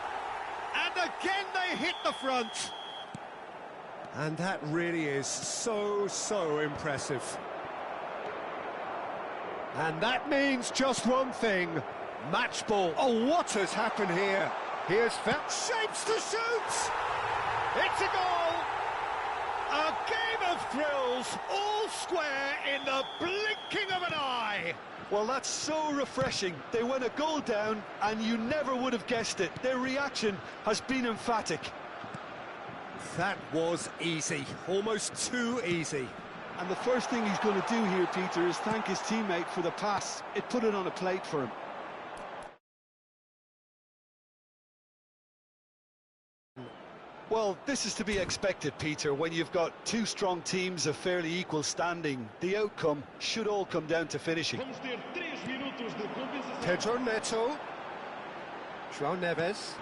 And again they hit the front. And that really is so impressive. And that means just one thing. Match ball. Oh, what has happened here? Here's shapes to shoot! It's a goal! A game of thrills, all square in the blinking of an eye. Well, that's so refreshing. They went a goal down, and you never would have guessed it. Their reaction has been emphatic. That was easy, almost too easy. And the first thing he's going to do here, Peter, is thank his teammate for the pass. It put it on a plate for him. Well, this is to be expected, Peter, when you've got two strong teams of fairly equal standing. The outcome should all come down to finishing. Pedro Neto. João Neves.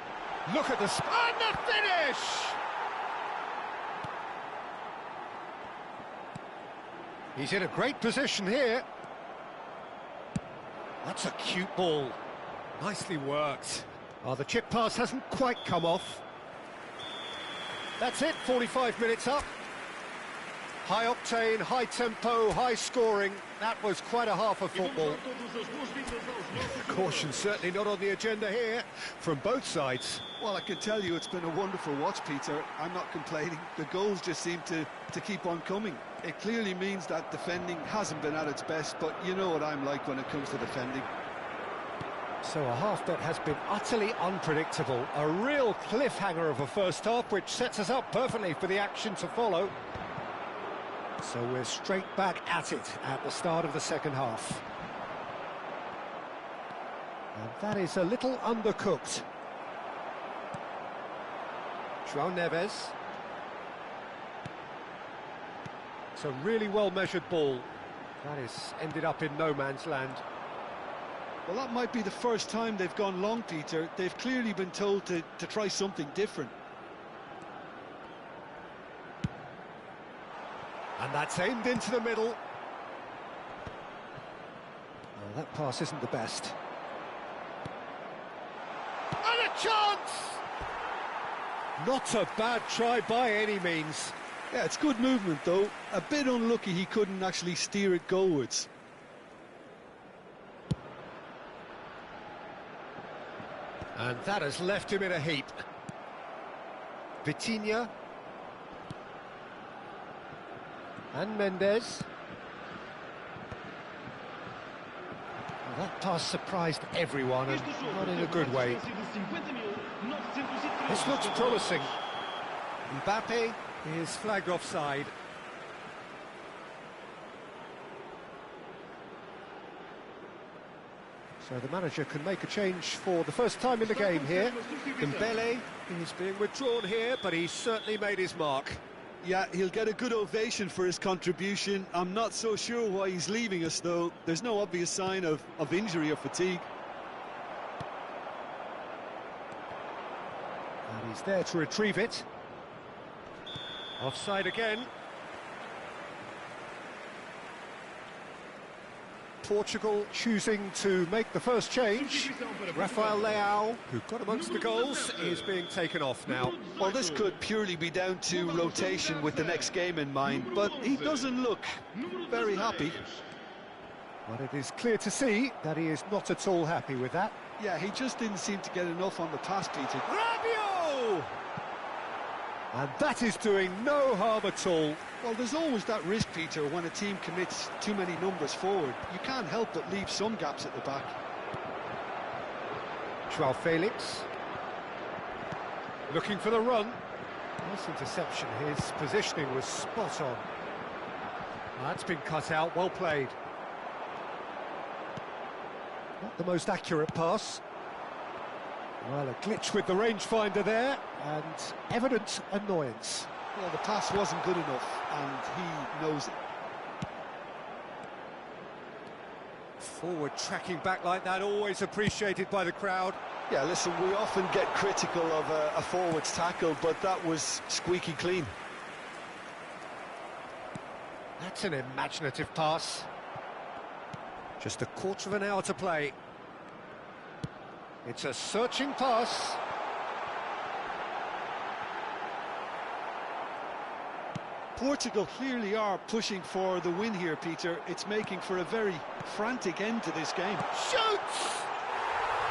Look at the... And the finish! He's in a great position here. That's a cute ball. Nicely worked. Oh, the chip pass hasn't quite come off. That's it, 45 minutes up. High octane, high tempo, high scoring. That was quite a half of football. Caution certainly not on the agenda here from both sides. Well, I can tell you it's been a wonderful watch, Peter. I'm not complaining. The goals just seem to keep on coming. It clearly means that defending hasn't been at its best, but you know what I'm like when it comes to defending. So a half that has been utterly unpredictable. A real cliffhanger of a first half, which sets us up perfectly for the action to follow. So we're straight back at it at the start of the second half. And that is a little undercooked. João Neves. It's a really well-measured ball. That is ended up in no man's land. Well, that might be the first time they've gone long, Peter. They've clearly been told to try something different. And that's aimed into the middle. Well, that pass isn't the best. And a chance! Not a bad try by any means. Yeah, it's good movement, though. A bit unlucky he couldn't actually steer it goalwards. And that has left him in a heap. Vitinha. And Mendes. Well, that pass surprised everyone, and not in a good way. This looks promising. Mbappe is flagged offside. So the manager can make a change for the first time in the game here. Dembele is being withdrawn here, but he's certainly made his mark. Yeah, he'll get a good ovation for his contribution. I'm not so sure why he's leaving us, though. There's no obvious sign of injury or fatigue. And he's there to retrieve it. Offside again. Portugal choosing to make the first change. Rafael Leao, who got amongst the goals, is being taken off now. Well, this could purely be down to rotation with the next game in mind, but he doesn't look very happy. But it is clear to see that he is not at all happy with that. Yeah, he just didn't seem to get enough on the pass, Peter. Rabiot! And that is doing no harm at all. Well, there's always that risk, Peter, when a team commits too many numbers forward. You can't help but leave some gaps at the back. João Felix. Looking for the run. Nice interception. His positioning was spot on. That's been cut out. Well played. Not the most accurate pass. Well, a glitch with the rangefinder there, and evident annoyance. Well, the pass wasn't good enough, and he knows it. Forward tracking back like that, always appreciated by the crowd. Yeah, listen, we often get critical of a forward's tackle, but that was squeaky clean. That's an imaginative pass. Just a quarter of an hour to play. It's a searching pass. Portugal clearly are pushing for the win here, Peter. It's making for a very frantic end to this game. Shoots!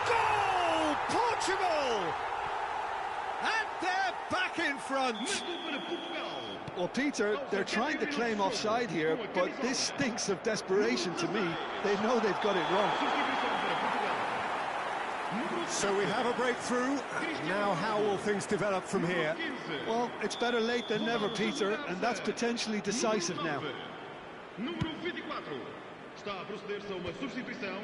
Goal! Portugal! And they're back in front. Well, Peter, they're trying to claim offside here, but this stinks of desperation to me. They know they've got it wrong. So we have a breakthrough. Now how will things develop from here? Well, it's better late than never, Peter, and that's potentially decisive now. Número 24. Está a proceder-se a uma substituição.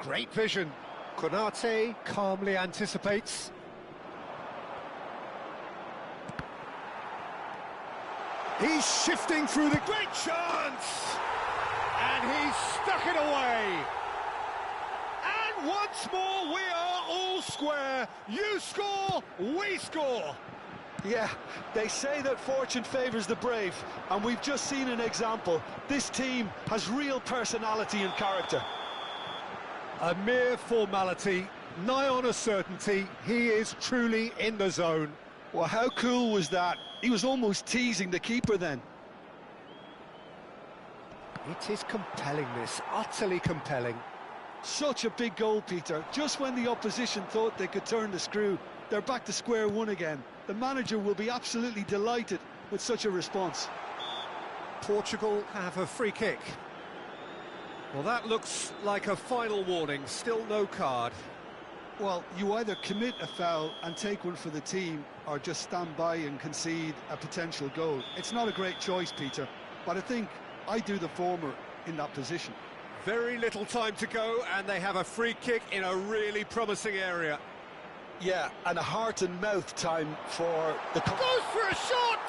Great vision. Konate calmly anticipates. He's shifting through the great chance! And he's stuck it away! And once more we are all square. You score, we score! Yeah, they say that fortune favours the brave, and we've just seen an example. This team has real personality and character. A mere formality, nigh on a certainty. He is truly in the zone. Well, how cool was that? He was almost teasing the keeper then. It is compelling, this, utterly compelling. Such a big goal, Peter. Just when the opposition thought they could turn the screw, they're back to square one again. The manager will be absolutely delighted with such a response. Portugal have a free kick. Well, that looks like a final warning, still no card. Well, you either commit a foul and take one for the team, or just stand by and concede a potential goal. It's not a great choice, Peter, but I think I do the former in that position. Very little time to go, and they have a free kick in a really promising area. Yeah, and a heart and mouth time for the... Goes for a shot!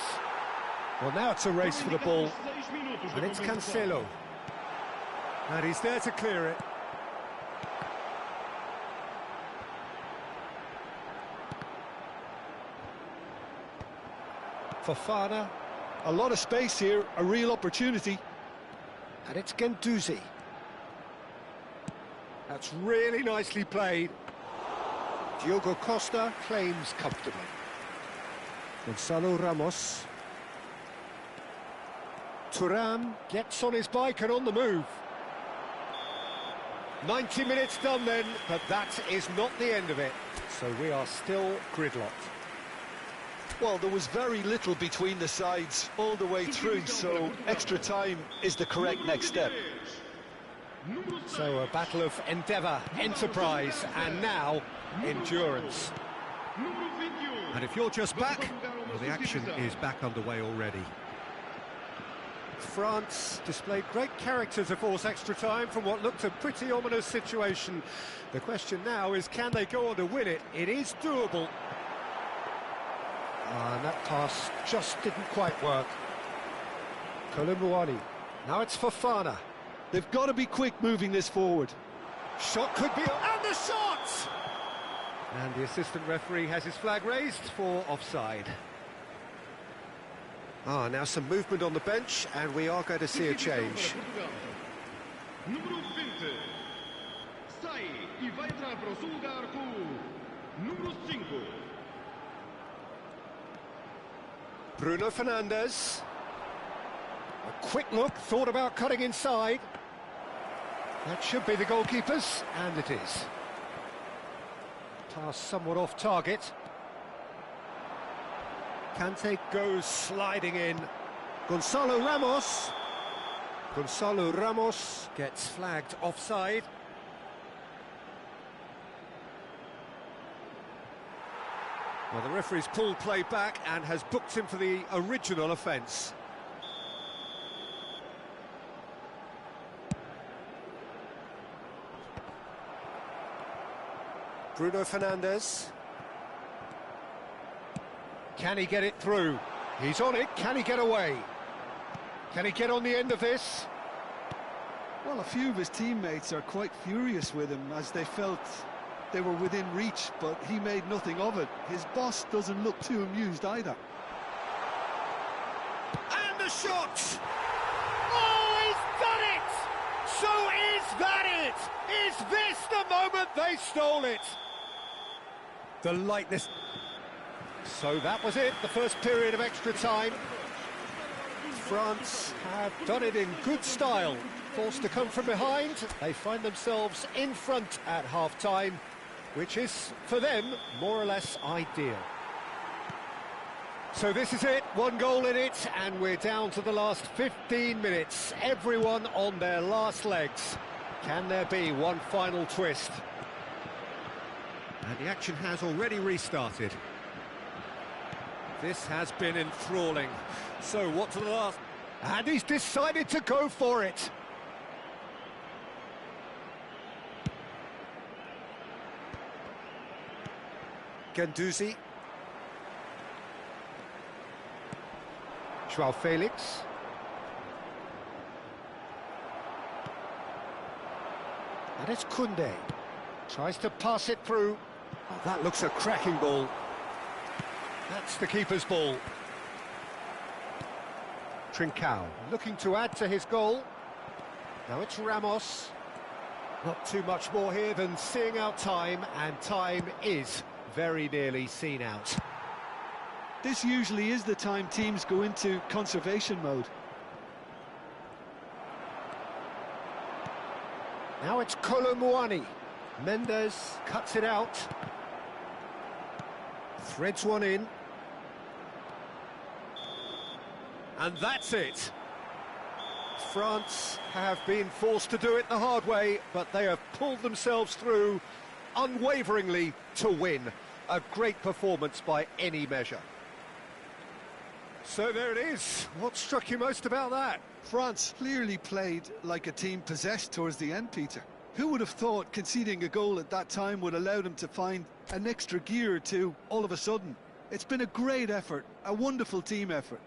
Well, now it's a race for the ball, and it's Cancelo. And he's there to clear it. Fofana. A lot of space here, a real opportunity. And it's Guendouzi. That's really nicely played. Diogo Costa claims comfortably. Gonzalo Ramos. Thuram gets on his bike and on the move. 90 minutes done then, but that is not the end of it. So we are still gridlocked. Well, there was very little between the sides all the way through, so extra time is the correct next step. So a battle of endeavour, enterprise, and now endurance. And if you're just back, well, the action is back underway already. France displayed great character to force extra time from what looked a pretty ominous situation. The question now is, can they go on to win it? It is doable. And that pass just didn't quite work. Kolumbuani. Now it's Fofana. They've got to be quick moving this forward. Shot could be... And the shot! And the assistant referee has his flag raised for offside. Now some movement on the bench, and we are going to see a change. Número 20. Sai e vai entrar para o seu lugar com número 5. Bruno Fernandes. A quick look, thought about cutting inside. That should be the goalkeeper's, and it is. Pass somewhat off target. Kante goes sliding in. Gonzalo Ramos. Gonzalo Ramos gets flagged offside. Well, the referee's pulled play back and has booked him for the original offence. Bruno Fernandes. Can he get it through? He's on it. Can he get away? Can he get on the end of this? Well, a few of his teammates are quite furious with him as they felt they were within reach, but he made nothing of it. His boss doesn't look too amused either. And the shot! Oh, he's done it! So is that it? Is this the moment they stole it? The lightness... So that was it, the first period of extra time. France have done it in good style. Forced to come from behind, they find themselves in front at half-time, which is, for them, more or less ideal. So this is it, one goal in it, and we're down to the last 15 minutes. Everyone on their last legs. Can there be one final twist? And the action has already restarted. This has been enthralling. So what to the last? And he's decided to go for it. Guendouzi. Joao Felix. And it's Koundé. Tries to pass it through. Oh, that looks a cracking ball. That's the keeper's ball. Trincao looking to add to his goal. Now it's Ramos. Not too much more here than seeing out time, and time is very nearly seen out. This usually is the time teams go into conservation mode. Now it's Kolomuani. Mendes cuts it out. Threads one in. And that's it. France have been forced to do it the hard way, but they have pulled themselves through unwaveringly to win. A great performance by any measure. So there it is. What struck you most about that? France clearly played like a team possessed towards the end, Peter. Who would have thought conceding a goal at that time would allow them to find an extra gear or two all of a sudden? It's been a great effort, a wonderful team effort.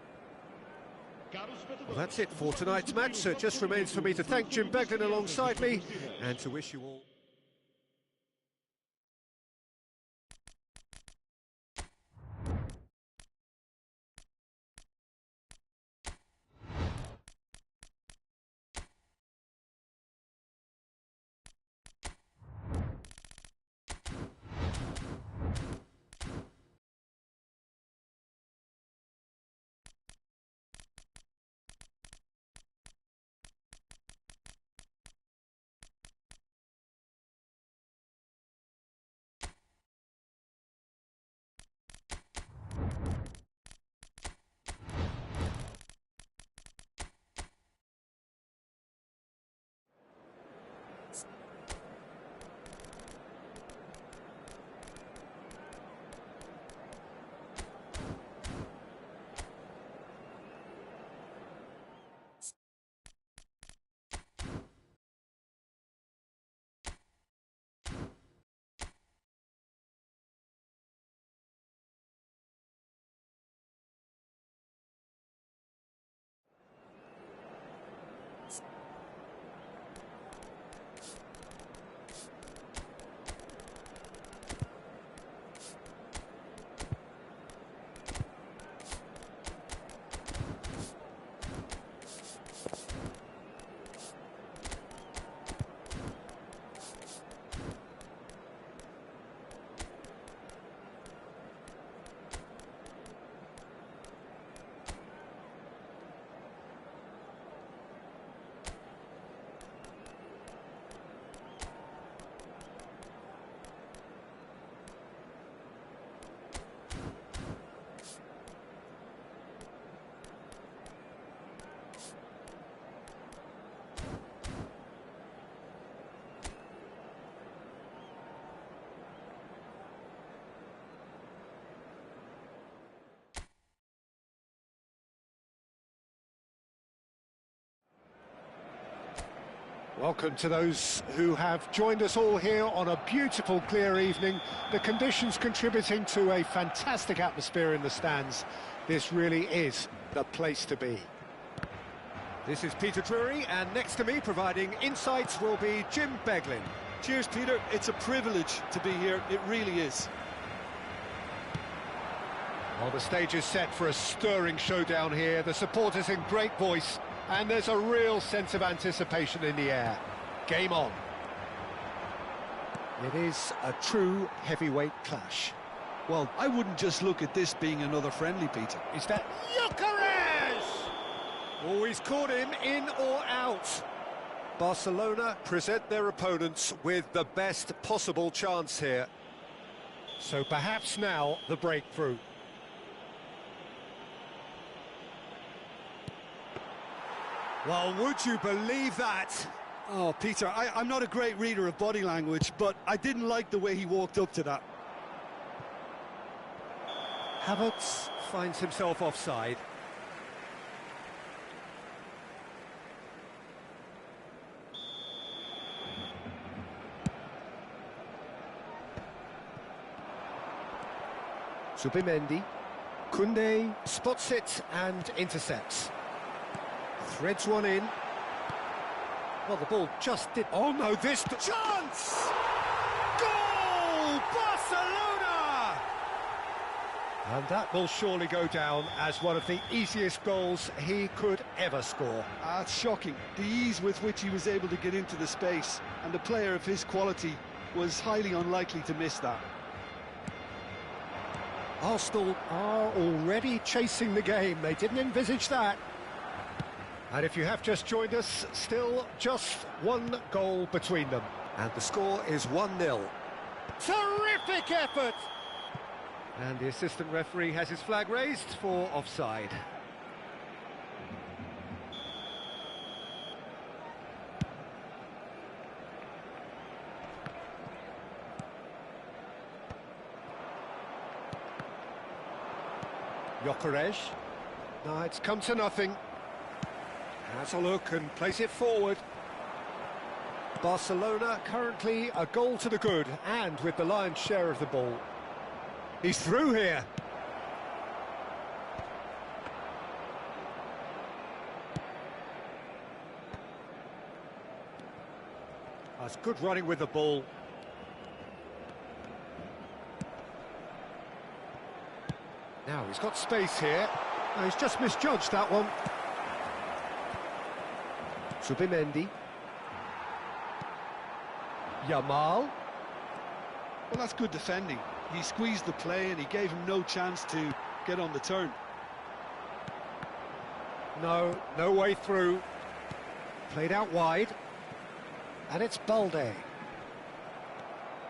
Well, that's it for tonight's match, so it just remains for me to thank Jim Beglin alongside me and to wish you all... Welcome to those who have joined us all here on a beautiful, clear evening. The conditions contributing to a fantastic atmosphere in the stands. This really is the place to be. This is Peter Drury, and next to me, providing insights, will be Jim Beglin. Cheers, Peter. It's a privilege to be here. It really is. Well, the stage is set for a stirring showdown here. The supporters in great voice, and there's a real sense of anticipation in the air. Game on. It is a true heavyweight clash. Well, I wouldn't just look at this being another friendly, Peter. Is that Gyökeres? Oh, he's caught him in or out. Barcelona present their opponents with the best possible chance here. So perhaps now the breakthrough. Well, would you believe that? Oh, Peter, I'm not a great reader of body language, but I didn't like the way he walked up to that. Havertz finds himself offside. Zubimendi. Koundé spots it and intercepts. Threads one in. Well, the ball just did... Oh, no, this... Chance! Goal! Barcelona! And that will surely go down as one of the easiest goals he could ever score. It's shocking, the ease with which he was able to get into the space, and a player of his quality was highly unlikely to miss that. Arsenal are already chasing the game. They didn't envisage that. And if you have just joined us, still just one goal between them. And the score is 1-0. Terrific effort! And the assistant referee has his flag raised for offside. Gyökeres. No, it's come to nothing. Has a look and plays it forward. Barcelona currently a goal to the good and with the lion's share of the ball. He's through here. That's good running with the ball. Now he's got space here. Oh, he's just misjudged that one. Zubimendi. Yamal. Well, that's good defending. He squeezed the play and he gave him no chance to get on the turn. No way through. Played out wide. And it's Balde.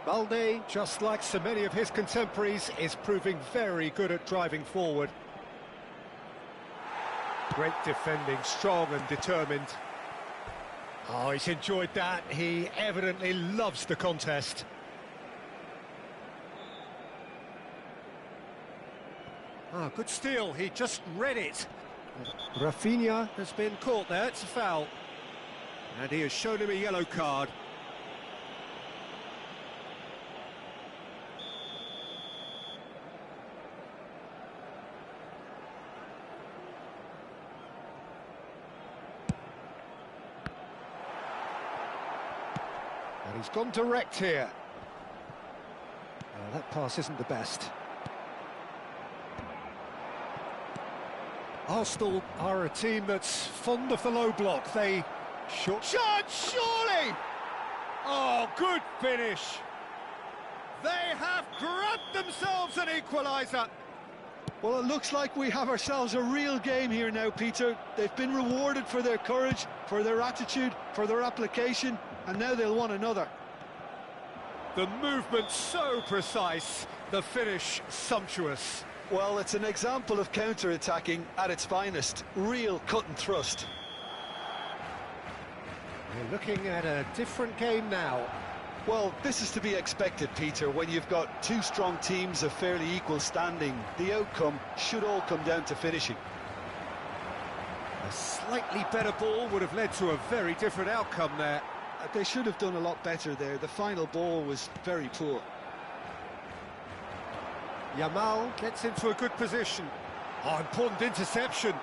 Balde, just like so many of his contemporaries, is proving very good at driving forward. Great defending, strong and determined. Oh, he's enjoyed that. He evidently loves the contest. Ah, good steal. He just read it. Rafinha has been caught there. It's a foul. And he has shown him a yellow card. And he's gone direct here. That pass isn't the best. Arsenal are a team that's fond of the low block. They... Shot, surely! Oh, good finish. They have grabbed themselves an equaliser. Well, it looks like we have ourselves a real game here now, Peter. They've been rewarded for their courage, for their attitude, for their application, and now they'll want another. The movement so precise, the finish sumptuous. Well, it's an example of counter-attacking at its finest. Real cut and thrust. We're looking at a different game now. Well, this is to be expected, Peter, when you've got two strong teams of fairly equal standing. The outcome should all come down to finishing. A slightly better ball would have led to a very different outcome there. They should have done a lot better there. The final ball was very poor. Yamal gets into a good position. Oh, important interception.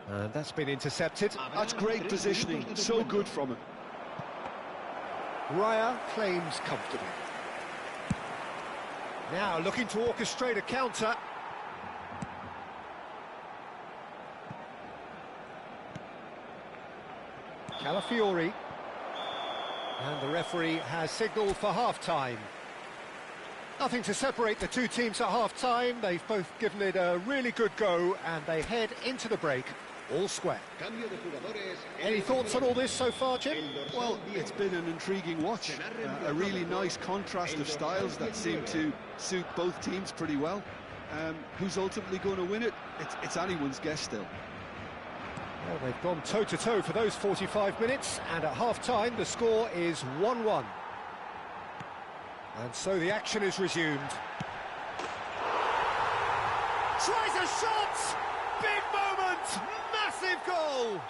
And that's been intercepted. That's great positioning, so good from him. Raya claims comfortably. Now looking to orchestrate a counter. Calafiori. And the referee has signalled for half-time. Nothing to separate the two teams at half-time. They've both given it a really good go and they head into the break. all square. Cambio de jugadores en Any el thoughts on all this so far, Jim? El dorsal Well, 10. it's been an intriguing watch. A really nice contrast of styles that seem to suit both teams pretty well. Who's ultimately going to win it? It's anyone's guess still. Well, they've gone toe-to-toe for those 45 minutes, and at half-time the score is 1-1. And so the action is resumed. Tries a shot! Big moment! Massive goal!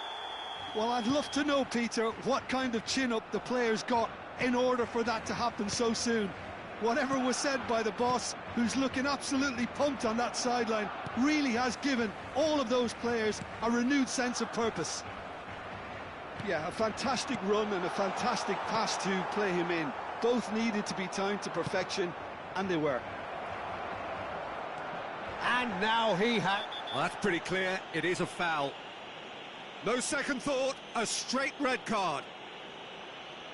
Well, I'd love to know, Peter, what kind of chin-up the players got in order for that to happen so soon. Whatever was said by the boss, who's looking absolutely pumped on that sideline, really has given all of those players a renewed sense of purpose. Yeah, a fantastic run and a fantastic pass to play him in. Both needed to be timed to perfection, and they were. And now he has... Well, that's pretty clear, it is a foul. No second thought, a straight red card.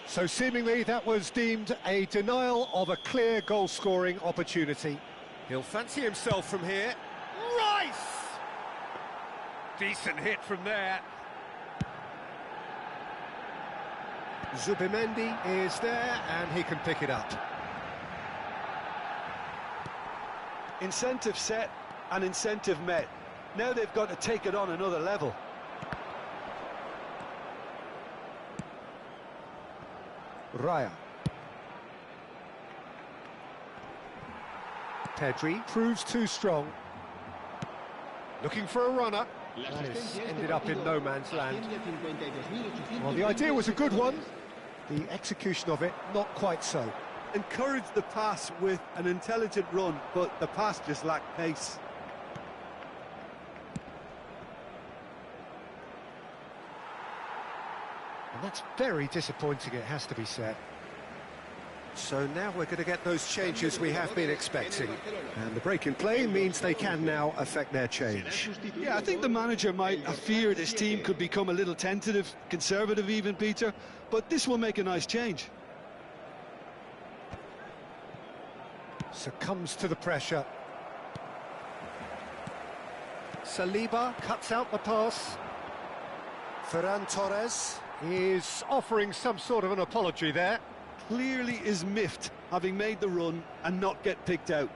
So seemingly that was deemed a denial of a clear goal-scoring opportunity. He'll fancy himself from here. Rice! Decent hit from there. Zubimendi is there, and he can pick it up. Incentive set and incentive met. Now they've got to take it on another level. Raya. Pedri proves too strong. Looking for a runner. That has ended up in no man's land. Well, the idea was a good one. The execution of it, not quite so. Encouraged the pass with an intelligent run, but the pass just lacked pace. And that's very disappointing, it has to be said. So now we're going to get those changes we have been expecting. And the break in play means they can now affect their change. Yeah, I think the manager might have feared his team could become a little tentative, conservative even, Peter, but this will make a nice change. Succumbs to the pressure. Saliba cuts out the pass. Ferran Torres is offering some sort of an apology there. Clearly is miffed, having made the run and not get picked out.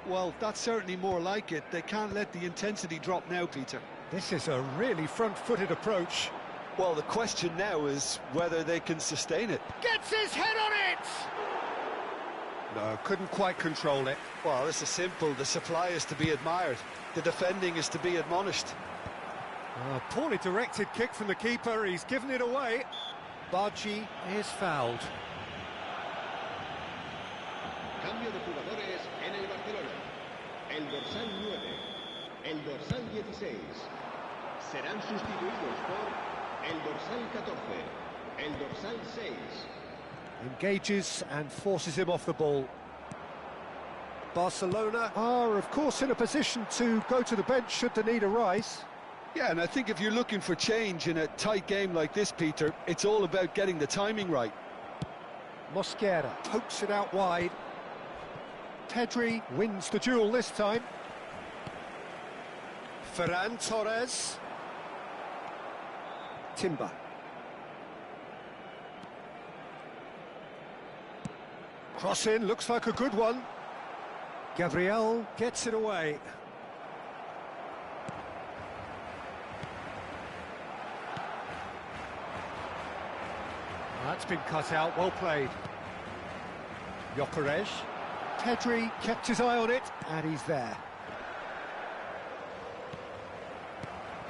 Well, that's certainly more like it. They can't let the intensity drop now, Peter. This is a really front-footed approach. Well, the question now is whether they can sustain it. Gets his head on it! No, couldn't quite control it. Well, this is simple. The supply is to be admired. The defending is to be admonished. A poorly directed kick from the keeper, he's given it away. Bargi is fouled. Cambio de jugadores en el Barcelona. El dorsal 9, el dorsal 16. Serán sustituidos por el dorsal 14, el dorsal 6. Engages and forces him off the ball. Barcelona are, of course, in a position to go to the bench should the need arise. Yeah, and I think if you're looking for change in a tight game like this, Peter, it's all about getting the timing right. Mosquera pokes it out wide. Pedri wins the duel this time. Ferran Torres. Timber. Cross in, looks like a good one. Gabriel gets it away. That's been cut out, well played. Gyökeres. Pedri kept his eye on it, and he's there.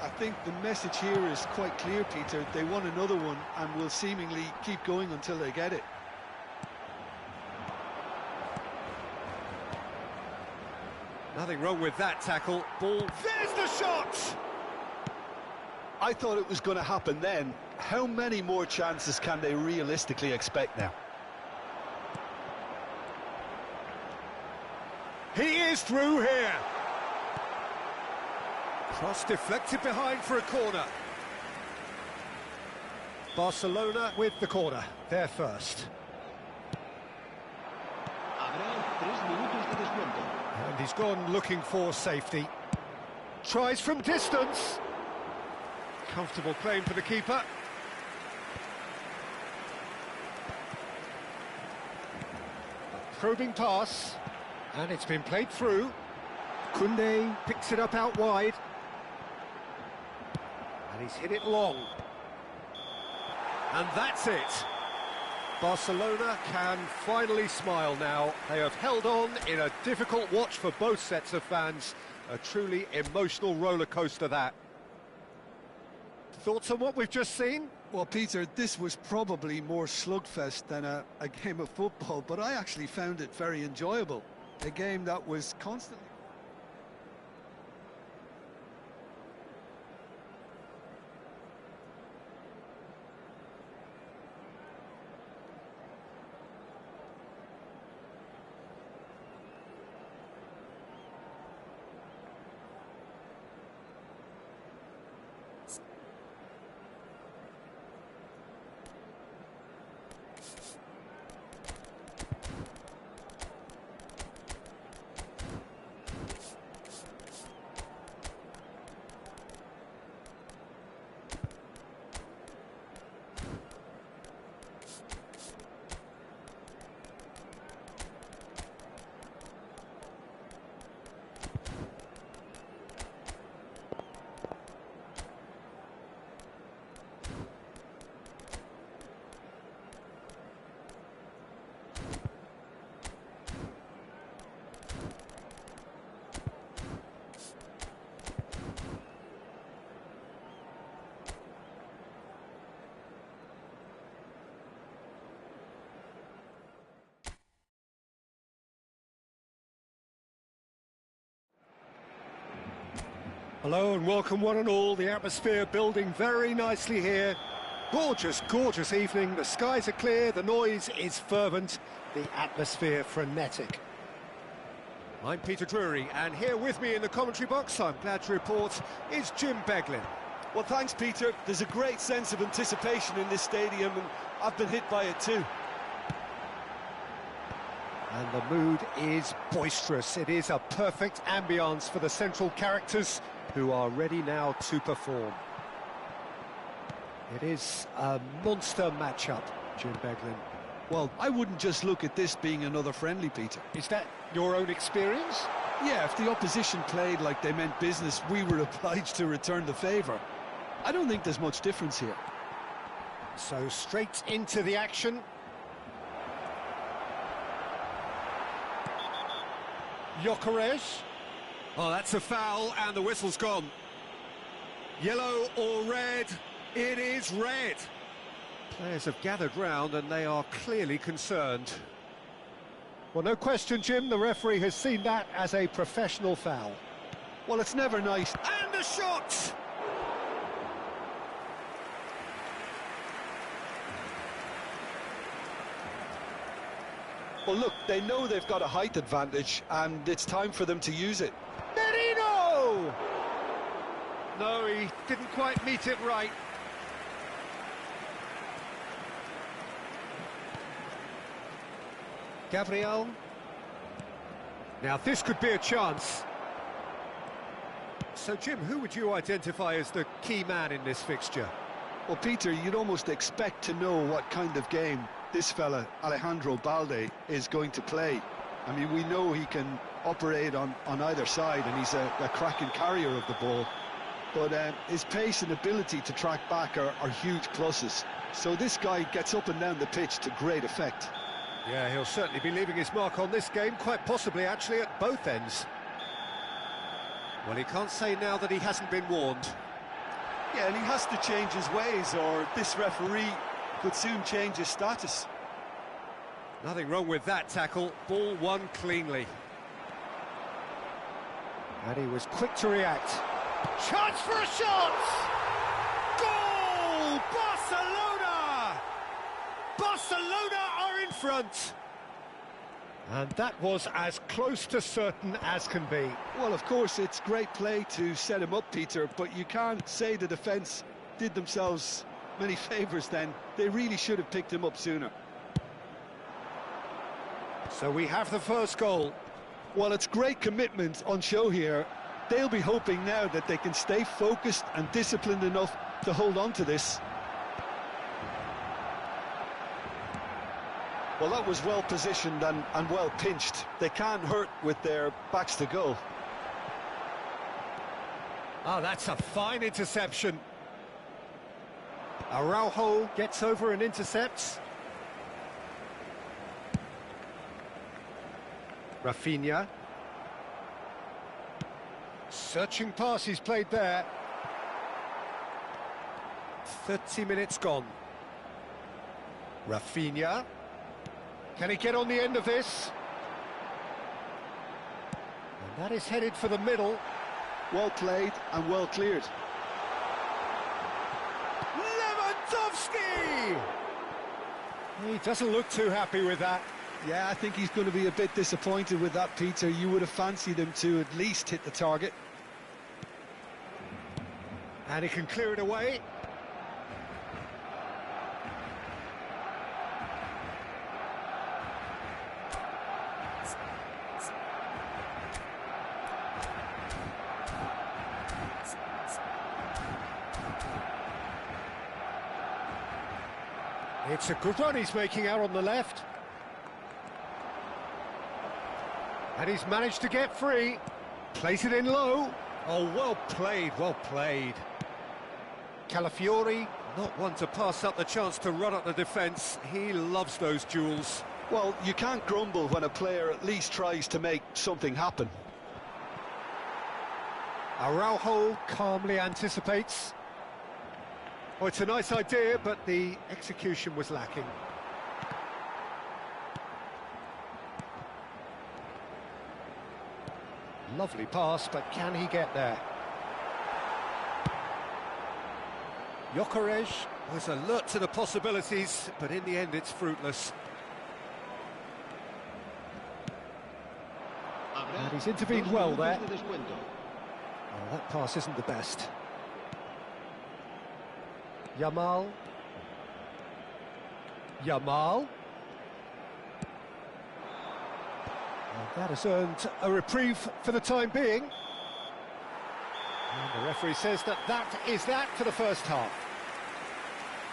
I think the message here is quite clear, Peter. They want another one and will seemingly keep going until they get it. Nothing wrong with that tackle. Ball, there's the shot! I thought it was going to happen then. How many more chances can they realistically expect now? He is through here. Cross deflected behind for a corner. Barcelona with the corner. They're first. Habrá 3 minutos de descuento. And he's gone looking for safety. Tries from distance. Comfortable claim for the keeper. A probing pass, and it's been played through. Koundé picks it up out wide. And he's hit it long. And that's it. Barcelona can finally smile now. They have held on in a difficult watch for both sets of fans. A truly emotional roller coaster, that. Thoughts on what we've just seen? Well, Peter, this was probably more slugfest than a game of football, but I actually found it very enjoyable. A game that was constantly... Hello and welcome one and all. The atmosphere building very nicely here. Gorgeous, gorgeous evening. The skies are clear, the noise is fervent, the atmosphere frenetic. I'm Peter Drury, and here with me in the commentary box, I'm glad to report, is Jim Beglin. Well, thanks, Peter. There's a great sense of anticipation in this stadium, and I've been hit by it too. And the mood is boisterous. It is a perfect ambience for the central characters, who are ready now to perform. It is a monster matchup, Jim Beglin. Well, I wouldn't just look at this being another friendly, Peter. Is that your own experience? Yeah, if the opposition played like they meant business, we were obliged to return the favour. I don't think there's much difference here. So straight into the action. Gyökeres. Oh, that's a foul, and the whistle's gone. Yellow or red? It is red. Players have gathered round, and they are clearly concerned. Well, no question, Jim, the referee has seen that as a professional foul. Well, it's never nice. And a shot! Well, look, they know they've got a height advantage, and it's time for them to use it. Merino! No, he didn't quite meet it right. Gabriel. Now this could be a chance. So, Jim, who would you identify as the key man in this fixture? Well, Peter, you'd almost expect to know what kind of game this fella, Alejandro Balde, is going to play. I mean, we know he can operate on either side, and he's a cracking carrier of the ball. But his pace and ability to track back are huge pluses. So this guy gets up and down the pitch to great effect. Yeah, he'll certainly be leaving his mark on this game, quite possibly actually at both ends. Well, he can't say now that he hasn't been warned. Yeah, and he has to change his ways, or this referee could soon change his status. Nothing wrong with that tackle, ball won cleanly. And he was quick to react. Chance for a shot! Goal! Barcelona! Barcelona are in front! And that was as close to certain as can be. Well, of course, it's great play to set him up, Peter, but you can't say the defence did themselves many favours then. They really should have picked him up sooner. So we have the first goal. Well, it's great commitment on show here. they'll be hoping now that they can stay focused and disciplined enough to hold on to this. Well, that was well positioned and well pinched. They can't hurt with their backs to goal. Oh, that's a fine interception. Araujo gets over and intercepts. Rafinha. Searching pass he's played there. 30 minutes gone. Rafinha. Can he get on the end of this? And that is headed for the middle. Well played and well cleared. Lewandowski! He doesn't look too happy with that. Yeah, I think he's going to be a bit disappointed with that, Peter. You would have fancied him to at least hit the target. And he can clear it away. It's a good run he's making out on the left. And he's managed to get free. Plays it in low. Oh, well played, well played. Calafiori, not one to pass up the chance to run up the defence. He loves those duels. Well, you can't grumble when a player at least tries to make something happen. Araujo calmly anticipates. Oh, it's a nice idea, but the execution was lacking. Lovely pass, but can he get there? Gyökeres was alert to the possibilities, but in the end it's fruitless. And he's intervened well there. Oh, that pass isn't the best. Yamal. And that has earned a reprieve for the time being. And the referee says that is that for the first half.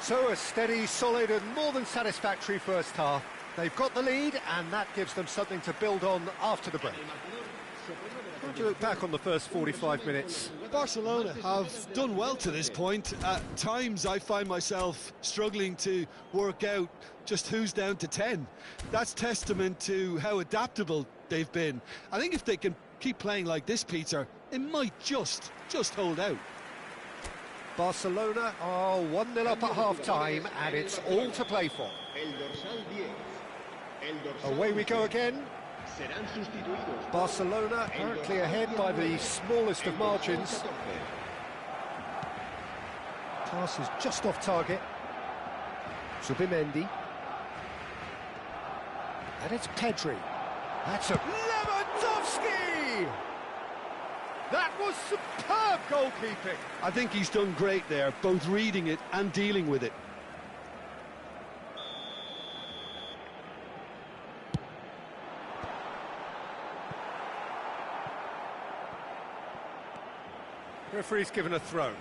So a steady, solid and more than satisfactory first half. They've got the lead and that gives them something to build on after the break. How do you look back on the first 45 minutes? Barcelona have done well to this point. At times I find myself struggling to work out just who's down to 10. That's testament to how adaptable they've been. I think if they can keep playing like this, Peter, it might just hold out. Barcelona are 1-0 up at half-time and it's all to play for. Away we go again. Barcelona currently ahead by the smallest of margins. Pass is just off target. Zubimendi. And it's Pedri. That's a Lewandowski! That was superb goalkeeping. I think he's done great there, both reading it and dealing with it. Referee's given a throw.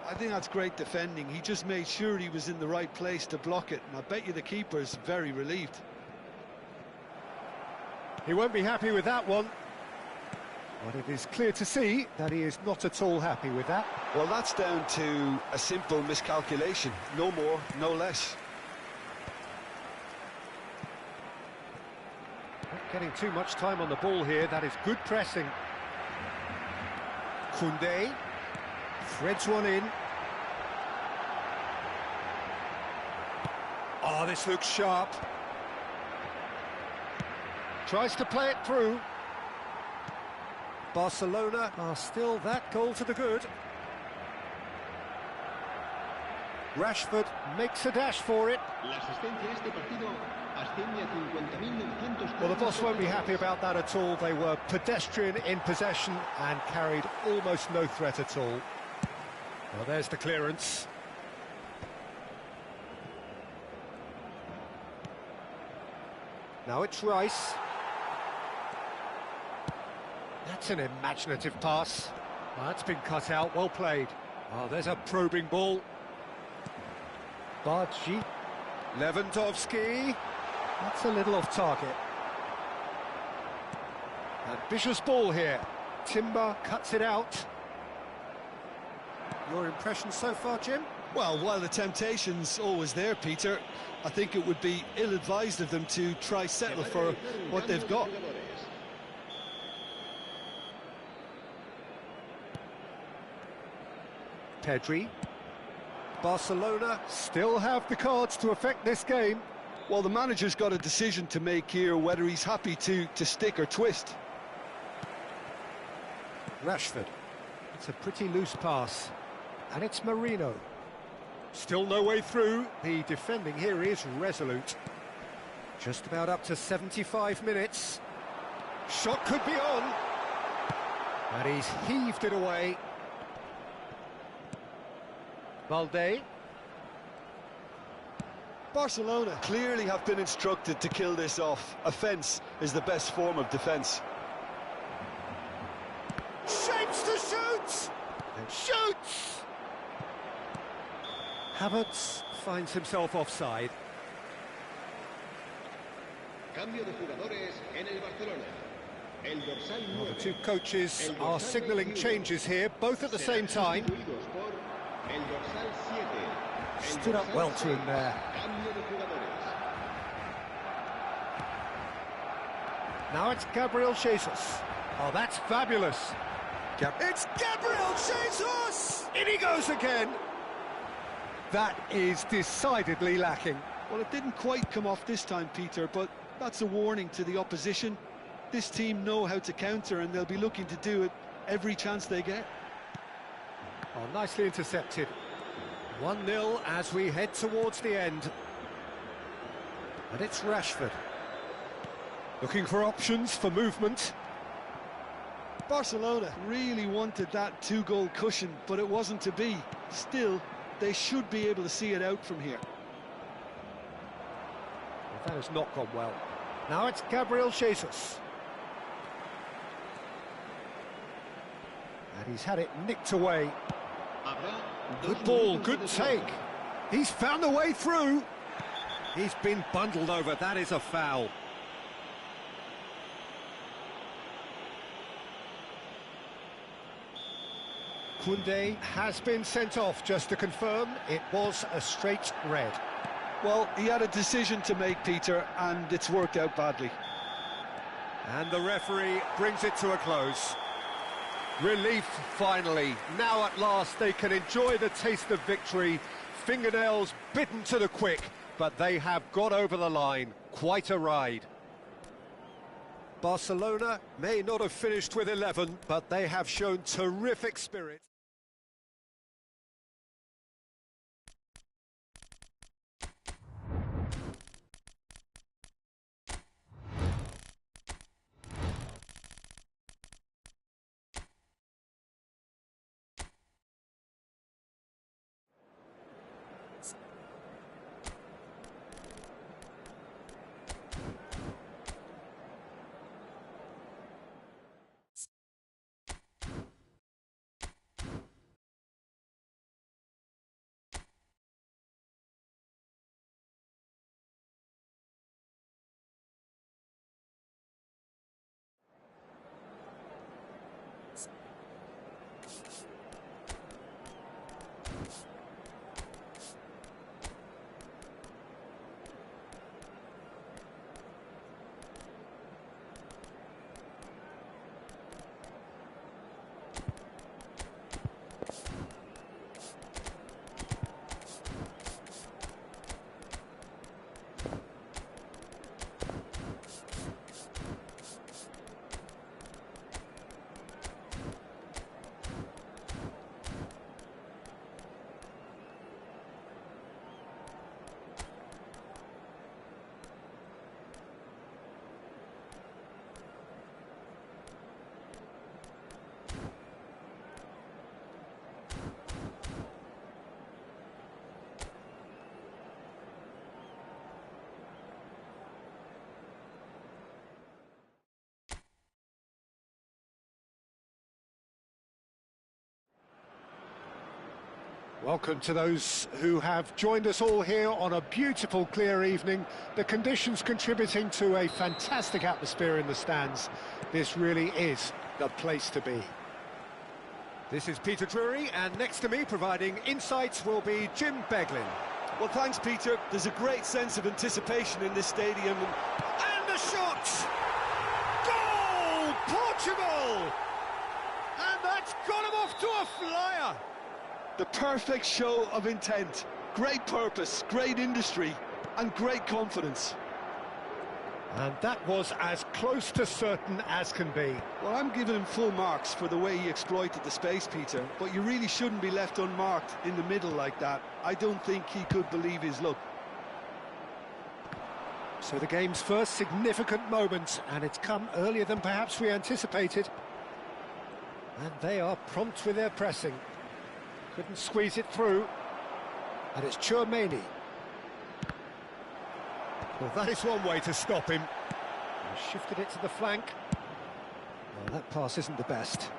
I think that's great defending. He just made sure he was in the right place to block it, and I bet you the keeper's very relieved. He won't be happy with that one. But it is clear to see that he is not at all happy with that. Well, that's down to a simple miscalculation. No more, no less. Not getting too much time on the ball here. That is good pressing. Koundé threads one in. Oh, this looks sharp. Tries to play it through. Barcelona are still that goal to the good. Rashford makes a dash for it. Well, the boss won't be happy about that at all. They were pedestrian in possession and carried almost no threat at all. Well, there's the clearance. Now it's Rice. That's an imaginative pass. Well, that's been cut out, well played. Oh, there's a probing ball. Bargi. Lewandowski. That's a little off target. Ambitious ball here. Timber cuts it out. Your impression so far, Jim? Well, while the temptation's always there, Peter, I think it would be ill-advised of them to try settle for what they've got. Pedri. Barcelona still have the cards to affect this game. Well, the manager's got a decision to make here, whether he's happy to stick or twist. Rashford. It's a pretty loose pass. And it's Marino. Still no way through. The defending here is resolute. Just about up to 75 minutes. Shot could be on. And he's heaved it away. Valde. Barcelona clearly have been instructed to kill this off. Offence is the best form of defence. Shapes to shoot! And shoots! Havertz finds himself offside. Cambio de jugadores en el Barcelona. El dorsal Well, the 9. two coaches El are dorsal signalling 21 changes here, both at the same time. Sustituidos por el dorsal 7. El Stood up dorsal well to him 6. there. Cambio de jugadores. Now it's Gabriel Jesus. Oh, that's fabulous. It's Gabriel Jesus! In he goes again. That is decidedly lacking. Well, it didn't quite come off this time, Peter, but that's a warning to the opposition. This team know how to counter, and they'll be looking to do it every chance they get. Oh, nicely intercepted. 1-0 as we head towards the end. And it's Rashford. Looking for options for movement. Barcelona really wanted that two-goal cushion, but it wasn't to be. Still, they should be able to see it out from here. Well, that has not gone well. Now it's Gabriel Jesus. And he's had it nicked away. Good ball, good take. He's found a way through. He's been bundled over. That is a foul. Koundé has been sent off, just to confirm. It was a straight red. Well, he had a decision to make, Peter, and it's worked out badly. And the referee brings it to a close. Relief, finally. Now at last they can enjoy the taste of victory. Fingernails bitten to the quick, but they have got over the line. Quite a ride. Barcelona may not have finished with 11, but they have shown terrific spirit. Welcome to those who have joined us all here on a beautiful, clear evening. The conditions contributing to a fantastic atmosphere in the stands. This really is the place to be. This is Peter Drury, and next to me, providing insights, will be Jim Beglin. Well, thanks, Peter. There's a great sense of anticipation in this stadium. And the shot! Goal! Portugal! And that's got him off to a flyer! The perfect show of intent, great purpose, great industry, and great confidence. And that was as close to certain as can be. Well, I'm giving him full marks for the way he exploited the space, Peter, but you really shouldn't be left unmarked in the middle like that. I don't think he could believe his luck. So the game's first significant moment, and it's come earlier than perhaps we anticipated. And they are prompt with their pressing. Couldn't squeeze it through. And it's Chouameni. Well, that is one way to stop him. He shifted it to the flank. Well, that pass isn't the best.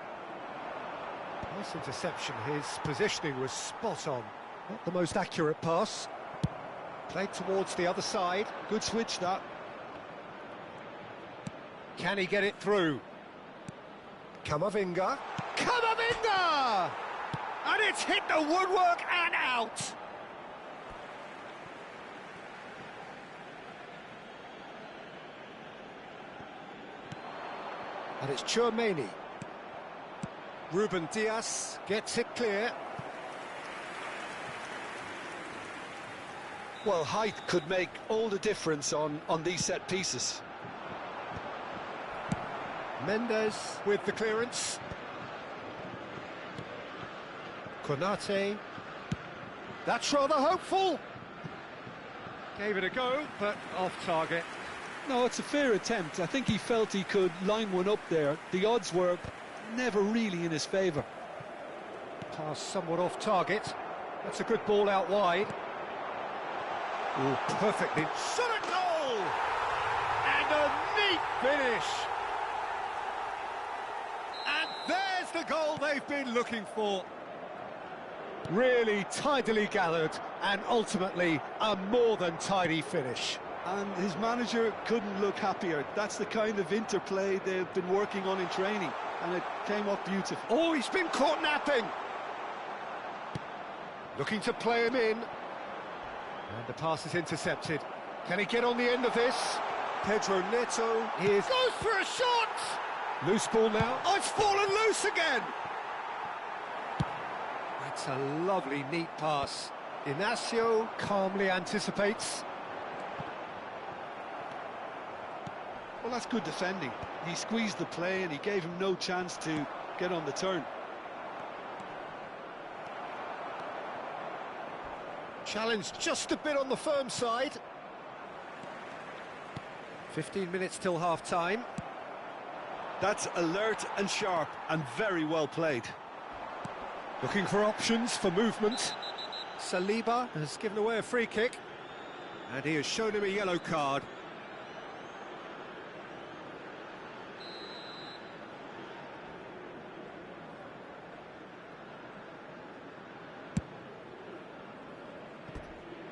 Nice interception. His positioning was spot on. Not the most accurate pass. Played towards the other side. Good switch, that. Can he get it through? Camavinga. Camavinga! And it's hit the woodwork and out! And it's Chouameni. Ruben Dias gets it clear. Well, height could make all the difference on these set pieces. Mendes with the clearance. Konate. That's rather hopeful. Gave it a go, but off target. No, it's a fair attempt. I think he felt he could line one up there. The odds were never really in his favour. Pass somewhat off target. That's a good ball out wide. Oh, perfectly. Shot at goal! And a neat finish. And there's the goal they've been looking for. Really tidily gathered, and ultimately a more than tidy finish. And his manager couldn't look happier. That's the kind of interplay they've been working on in training, and it came off beautiful. Oh, he's been caught napping. Looking to play him in. And the pass is intercepted. Can he get on the end of this? Pedro Neto goes for a shot! Loose ball now. Oh, it's fallen loose again! That's a lovely, neat pass. Inacio calmly anticipates. Well, that's good defending. He squeezed the play and he gave him no chance to get on the turn. Challenged just a bit on the firm side. 15 minutes till half-time. That's alert and sharp and very well played. Looking for options for movement. Saliba has given away a free kick. And he has shown him a yellow card.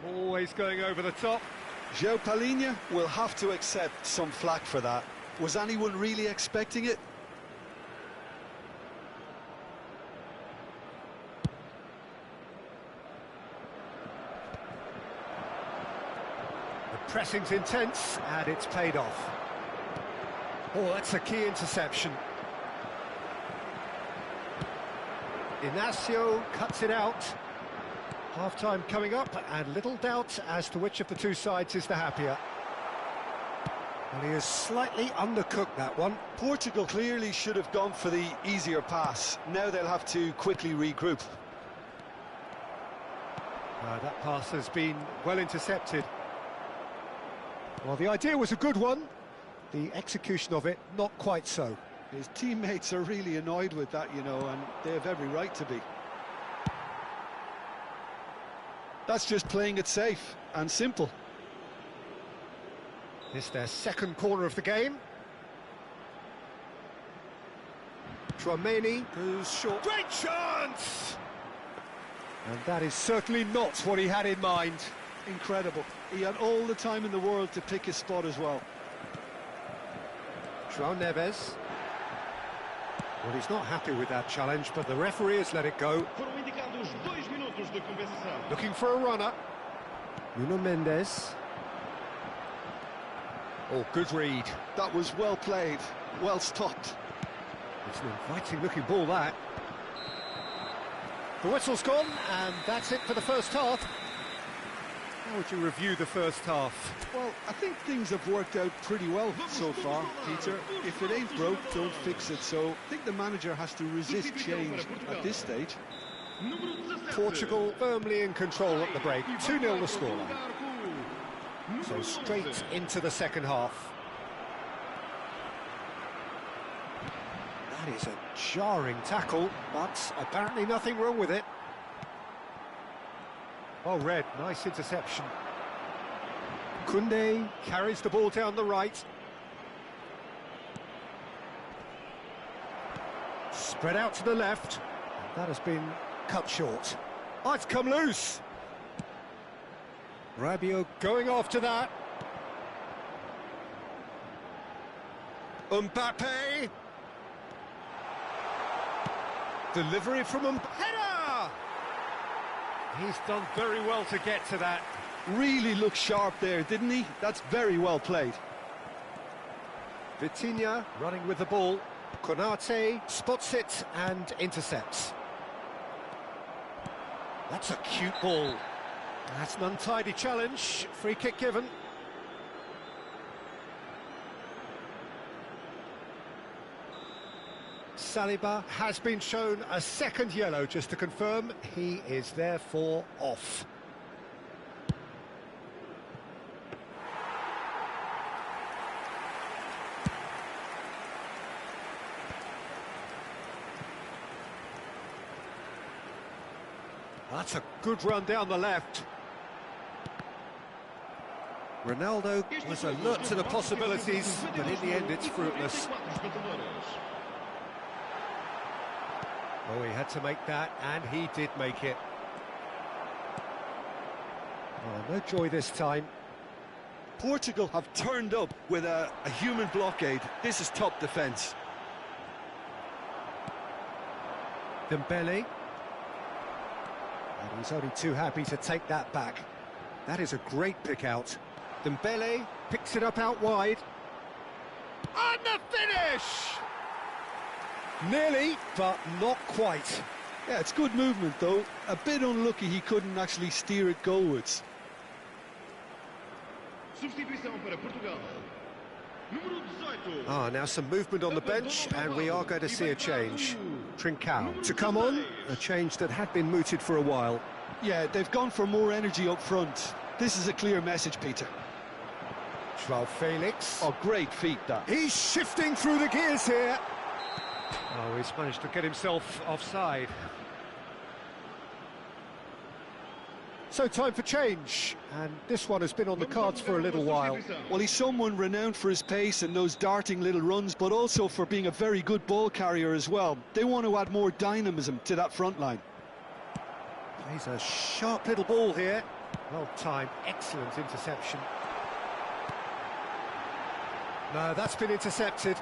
Always going over the top. João Palhinha will have to accept some flack for that. Was anyone really expecting it? The pressing's intense, and it's paid off. Oh, that's a key interception. Inacio cuts it out. Half-time coming up, and little doubt as to which of the two sides is the happier. Well, he has slightly undercooked that one. Portugal clearly should have gone for the easier pass. Now they'll have to quickly regroup. That pass has been well intercepted. Well, the idea was a good one. The execution of it, not quite so. His teammates are really annoyed with that, you know, and they have every right to be. That's just playing it safe and simple. This their second corner of the game. Chouameni goes short. Great chance! And that is certainly not what he had in mind. Incredible. He had all the time in the world to pick his spot as well. João Neves. Well, he's not happy with that challenge, but the referee has let it go. Foram indicados 2 minutos de compensação. Looking for a runner. Nuno Mendes. Oh, good read. That was well played, well stopped. It's an inviting-looking ball, that. The whistle's gone, and that's it for the first half. How would you review the first half? Well, I think things have worked out pretty well so far, Peter. If it ain't broke, don't fix it. So I think the manager has to resist change at this stage. Portugal firmly in control at the break. 2-0 the scoreline. So straight into the second half. That is a jarring tackle, but apparently nothing wrong with it. Oh, Red, nice interception. Koundé carries the ball down the right. Spread out to the left. That has been cut short. Oh, it's come loose. Rabiot going after that. Mbappe. Delivery from Mbappe. Header! He's done very well to get to that. Really looked sharp there, didn't he? That's very well played. Vitinha running with the ball. Konate spots it and intercepts. That's a cute ball. That's an untidy challenge. Free kick given. Saliba has been shown a second yellow, just to confirm he is therefore off. That's a good run down the left. Ronaldo was alert to the possibilities, but in the end it's fruitless. Oh, he had to make that, and he did make it. Oh, no joy this time. Portugal have turned up with a human blockade. This is top defence. Dembele. And he's only too happy to take that back. That is a great pick out. Dembele picks it up out wide. And the finish! Nearly, but not quite. Yeah, it's good movement, though. A bit unlucky he couldn't actually steer it goalwards. Substituição para Portugal. Número 18. Ah, now some movement on the bench, and we are going to see a change. Trincao to come on, a change that had been mooted for a while. Yeah, they've gone for more energy up front. This is a clear message, Peter. João Felix. Oh, great feat, that. He's shifting through the gears here. Oh, he's managed to get himself offside. So time for change, and this one has been on the cards for a little while. Well, he's someone renowned for his pace and those darting little runs, but also for being a very good ball carrier as well. They want to add more dynamism to that front line. Plays a sharp little ball here. Well timed, excellent interception. No, that's been intercepted.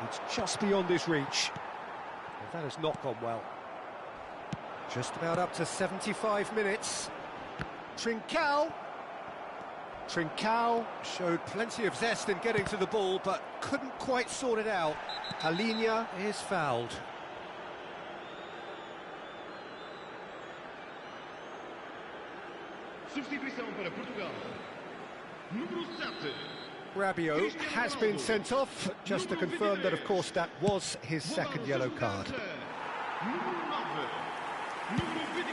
It's just beyond his reach. And that has not gone well. Just about up to 75 minutes. Trincao showed plenty of zest in getting to the ball, but couldn't quite sort it out. Alinha is fouled. Substituição para Portugal. Número 7. Rabiot has been sent off, just to confirm that, of course, that was his second yellow card. Número 9. Número 24.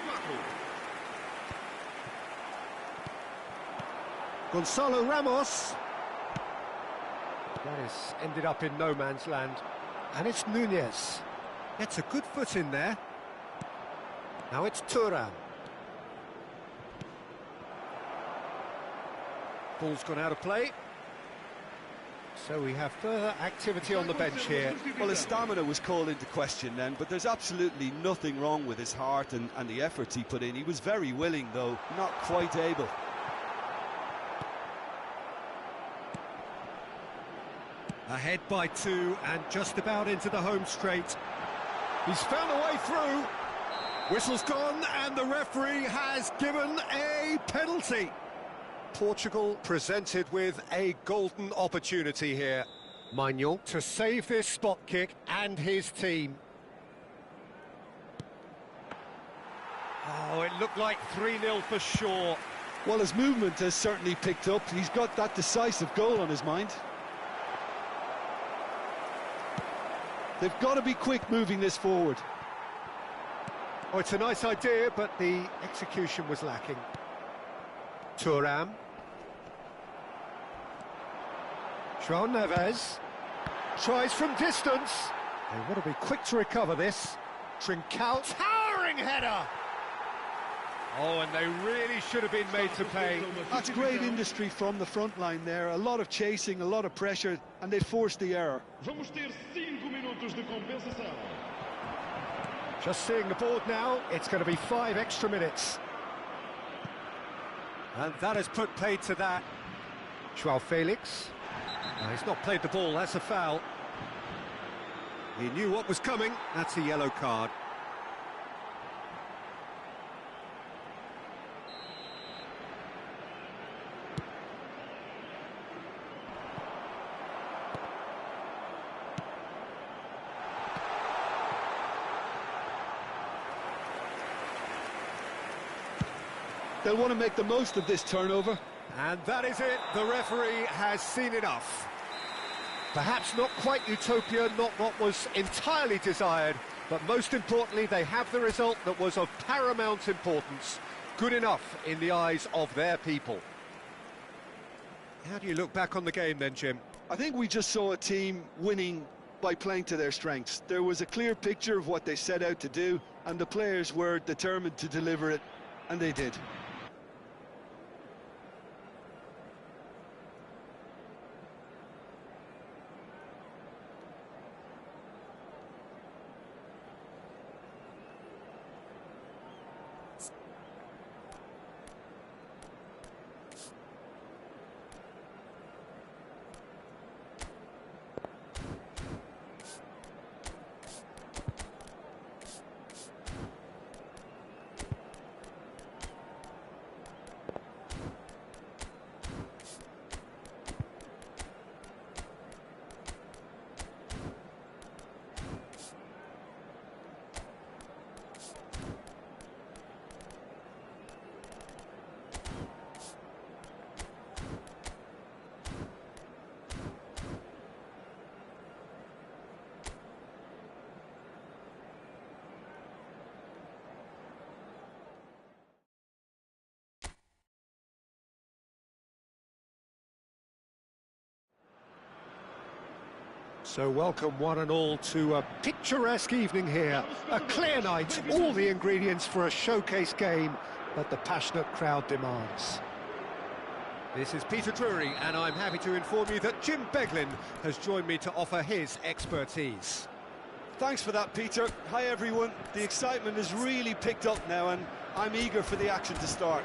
Gonzalo Ramos. That has ended up in no man's land. And it's Nunez. Gets a good foot in there. Now it's Thuram. Ball's gone out of play. So we have further activity on the bench here. Well, his stamina was called into question then, but there's absolutely nothing wrong with his heart and the efforts he put in. He was very willing, though not quite able. Ahead by 2 and just about into the home straight. He's found a way through. Whistle's gone and the referee has given a penalty. Portugal presented with a golden opportunity here. Manuel to save this spot kick and his team. Oh, it looked like 3-0 for sure. Well, his movement has certainly picked up. He's got that decisive goal on his mind. They've got to be quick moving this forward. Oh, it's a nice idea, but the execution was lacking. Thuram. João Neves tries from distance. They want to be quick to recover this. Trincao, towering header! Oh, and they really should have been made to pay. That's great industry from the front line there. A lot of chasing, a lot of pressure, and they forced the error. Vamos ter 5 minutos de compensação. Just seeing the board now, it's going to be 5 extra minutes. And that has put paid to that. João Felix. No, he's not played the ball, that's a foul. He knew what was coming, that's a yellow card. They'll want to make the most of this turnover. And that is it, the referee has seen enough. Perhaps not quite utopia, not what was entirely desired, but most importantly, they have the result that was of paramount importance. Good enough in the eyes of their people. How do you look back on the game then, Jim? I think we just saw a team winning by playing to their strengths. There was a clear picture of what they set out to do, and the players were determined to deliver it, and they did. So welcome one and all to a picturesque evening here. A clear night, all the ingredients for a showcase game that the passionate crowd demands. This is Peter Drury, and I'm happy to inform you that Jim Beglin has joined me to offer his expertise. Thanks for that, Peter. Hi, everyone. The excitement has really picked up now, and I'm eager for the action to start.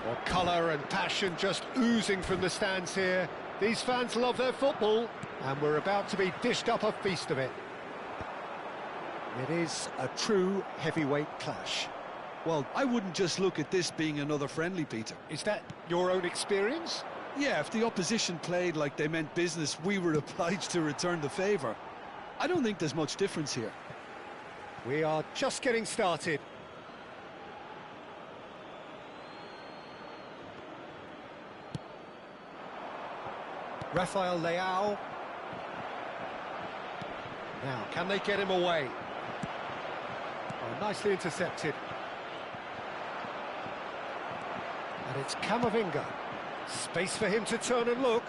Well, colour and passion just oozing from the stands here. These fans love their football, and we're about to be dished up a feast of it. It is a true heavyweight clash. Well, I wouldn't just look at this being another friendly, Peter. Is that your own experience? Yeah, if the opposition played like they meant business, we were obliged to return the favour. I don't think there's much difference here. We are just getting started. Rafael Leao. Now, can they get him away? Oh, nicely intercepted. And it's Camavinga. Space for him to turn and look.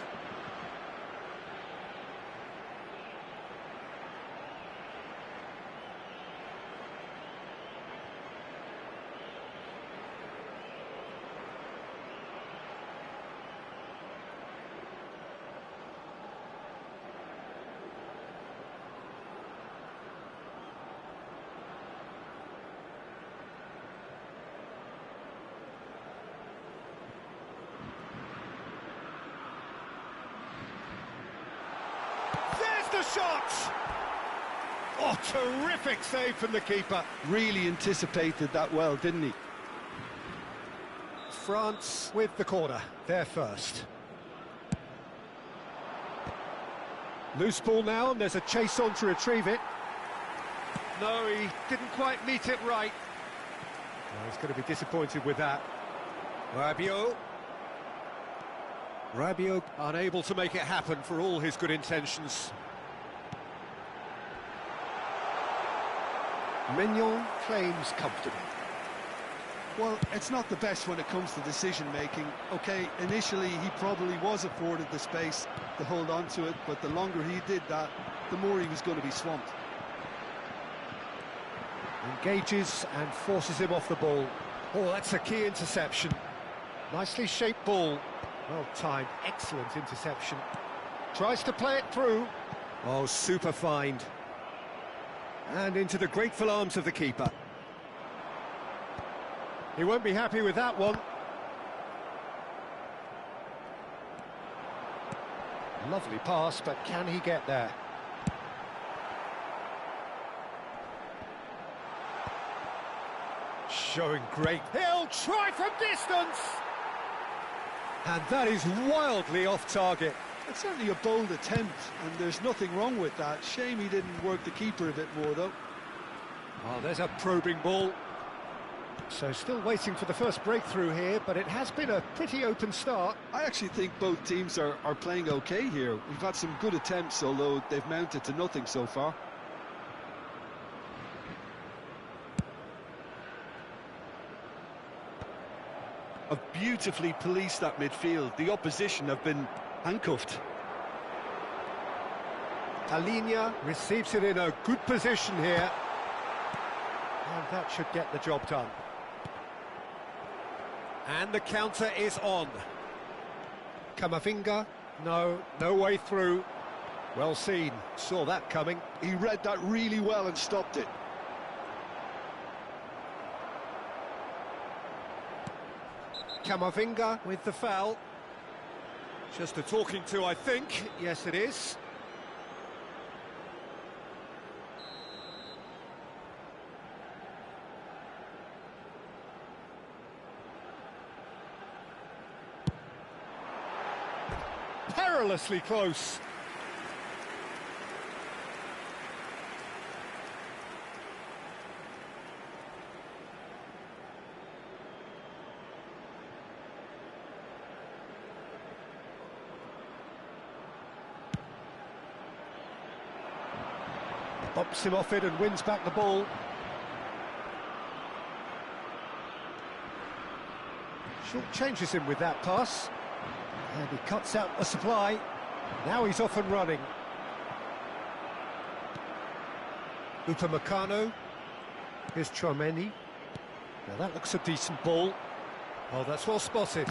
a shot! Oh, terrific save from the keeper. Really anticipated that well, didn't he? France with the corner, they're first. Loose ball now, and there's a chase on to retrieve it. No, he didn't quite meet it right. Well, he's going to be disappointed with that. Rabiot unable to make it happen for all his good intentions. Mignon claims comfortably. Well, it's not the best when it comes to decision-making. OK, initially he probably was afforded the space to hold on to it, but the longer he did that, the more he was going to be swamped. Engages and forces him off the ball. Oh, that's a key interception. Nicely shaped ball. Well timed, excellent interception. Tries to play it through. Oh, super find. And into the grateful arms of the keeper. He won't be happy with that one. Lovely pass, but can he get there? Showing great... He'll try from distance! And that is wildly off target. It's certainly a bold attempt, and there's nothing wrong with that. Shame he didn't work the keeper a bit more, though. Oh, there's a probing ball. So still waiting for the first breakthrough here, but it has been a pretty open start. I actually think both teams are playing okay here. We've had some good attempts, although they've mounted to nothing so far. Have beautifully policed that midfield. The opposition have been handcuffed. Alinea receives it in a good position here. And that should get the job done. And the counter is on. Camavinga, no way through. Well seen, saw that coming. He read that really well and stopped it. Camavinga with the foul. Just a talking to, I think. Yes, it is. Perilously close. Bops him off it and wins back the ball. Short changes him with that pass. And he cuts out the supply. Now he's off and running. Upamecano. Here's Tchouaméni. Now that looks a decent ball. Oh, that's well spotted.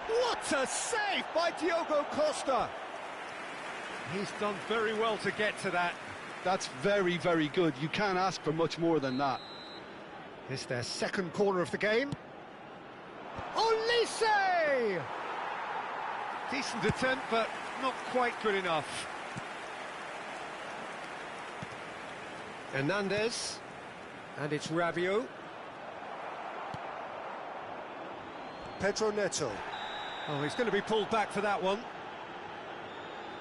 What a save by Diogo Costa! He's done very well to get to that. That's very, very good. You can't ask for much more than that. It's their second corner of the game. Olise! Decent attempt, but not quite good enough. Hernandez. And it's Rabiot. Pedro Neto. Oh, he's going to be pulled back for that one.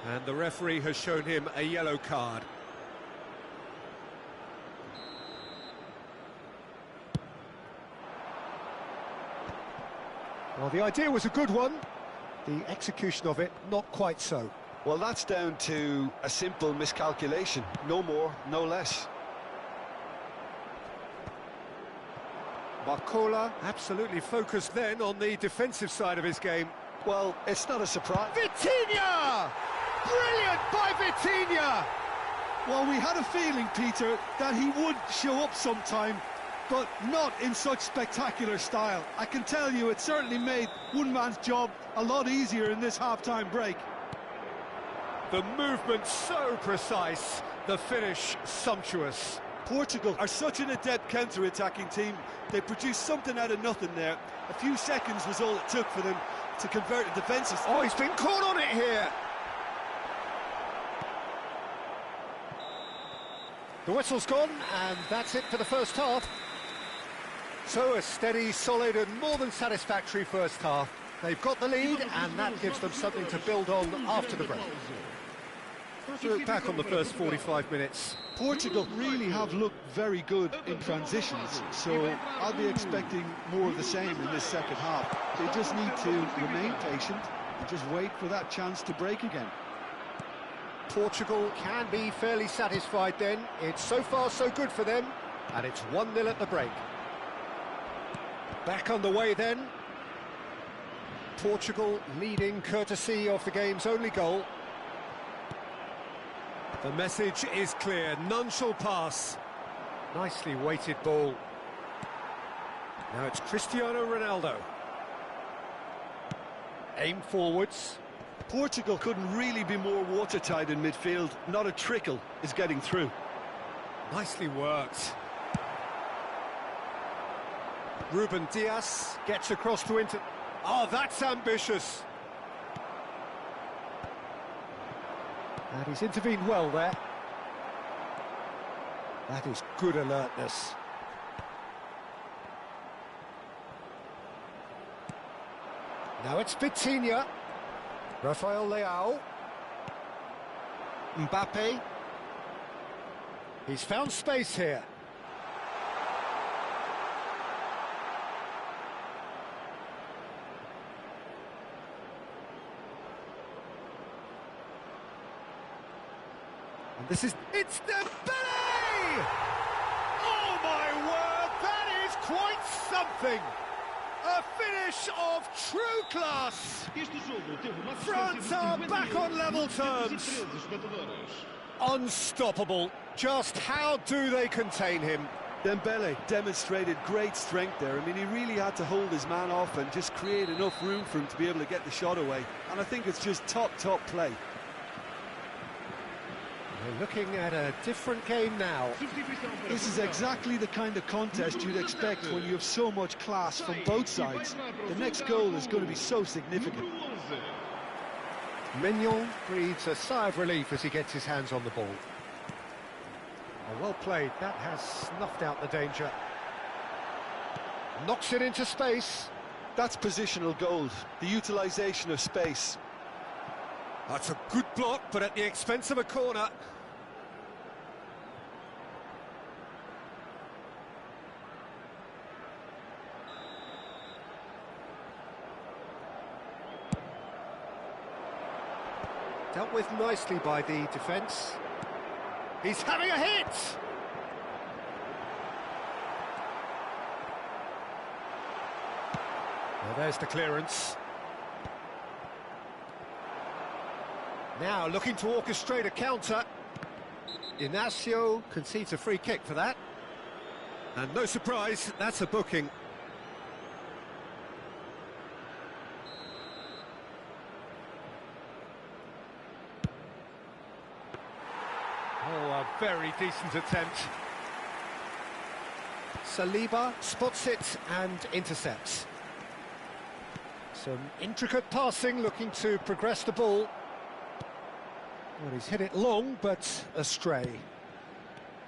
And the referee has shown him a yellow card. Well, the idea was a good one. The execution of it, not quite so. Well, that's down to a simple miscalculation. No more, no less. Barcola absolutely focused then on the defensive side of his game. Well, it's not a surprise. Vitinha! Brilliant by Vitinha! Well, we had a feeling, Peter, that he would show up sometime, but not in such spectacular style. I can tell you it certainly made one man's job a lot easier in this half-time break. The movement so precise, the finish sumptuous. Portugal are such an adept counter-attacking team. They produced something out of nothing there. A few seconds was all it took for them to convert a defensive... Oh, he's been caught on it here! The whistle's gone, and that's it for the first half. So a steady, solid and more than satisfactory first half. They've got the lead, and that gives them something to build on after the break. Look back on the first 45 minutes. Portugal really have looked very good in transitions, so I'll be expecting more of the same in this second half. They just need to remain patient and just wait for that chance to break again. Portugal can be fairly satisfied then. It's so far so good for them, and it's 1-0 at the break. Back on the way then. Portugal leading courtesy of the game's only goal. The message is clear, none shall pass. Nicely weighted ball. Now it's Cristiano Ronaldo. Aim forwards. Portugal couldn't really be more watertight in midfield. Not a trickle is getting through. Nicely worked. Ruben Dias gets across to Inter. Oh, that's ambitious. And he's intervened well there. That is good alertness. Now it's Vitinha. Rafael Leao. Mbappe. He's found space here. And this is... It's Dembele! Oh my word, that is quite something! A finish of true class! France are back on level terms. Unstoppable. Just how do they contain him? Dembele demonstrated great strength there. I mean, he really had to hold his man off and just create enough room for him to be able to get the shot away. And I think it's just top play. We're looking at a different game now. This is exactly the kind of contest you'd expect when you have so much class from both sides. The next goal is going to be so significant. Mignon breathes a sigh of relief as he gets his hands on the ball. Oh, well played, that has snuffed out the danger. Knocks it into space. That's positional gold, the utilisation of space. That's a good block, but at the expense of a corner. Dealt with nicely by the defence. He's having a hit! Well, there's the clearance. Now looking to orchestrate a counter. Inacio concedes a free kick for that. And no surprise, that's a booking. Oh, a very decent attempt. Saliba spots it and intercepts. Some intricate passing, looking to progress the ball. Well, he's hit it long, but astray.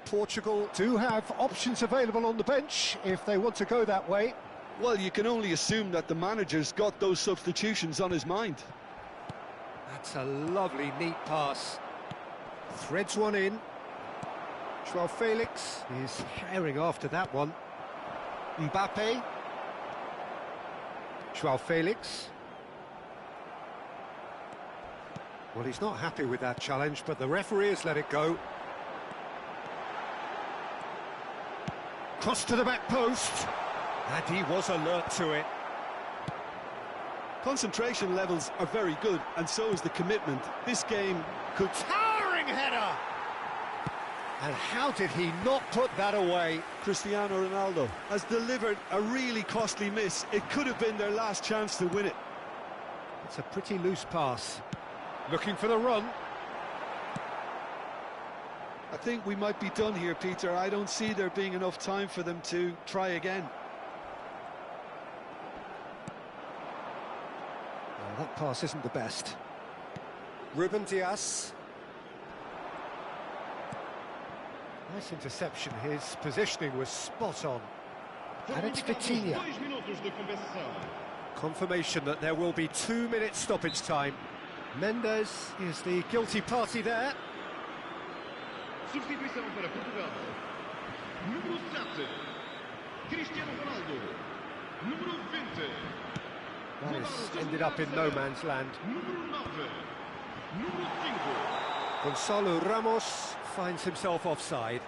Portugal do have options available on the bench if they want to go that way. Well, you can only assume that the manager's got those substitutions on his mind. That's a lovely, neat pass. Threads one in. Joao Felix is herring after that one. Mbappe. Joao Felix. Well, he's not happy with that challenge, but the referee has let it go. Cross to the back post. And he was alert to it. Concentration levels are very good, and so is the commitment. This game could... Towering header! And how did he not put that away? Cristiano Ronaldo has delivered a really costly miss. It could have been their last chance to win it. It's a pretty loose pass. Looking for the run. I think we might be done here, Peter. I don't see there being enough time for them to try again. Well, that pass isn't the best. Ruben Dias. Nice interception, his positioning was spot on. And it's Vitinha. Confirmation that there will be 2 minutes stoppage time. Mendes is the guilty party there. Substituição para Portugal. Número 7, Cristiano Ronaldo. Número 20. That has ended up in no man's land. Número 9. Número 5. Gonzalo Ramos finds himself offside.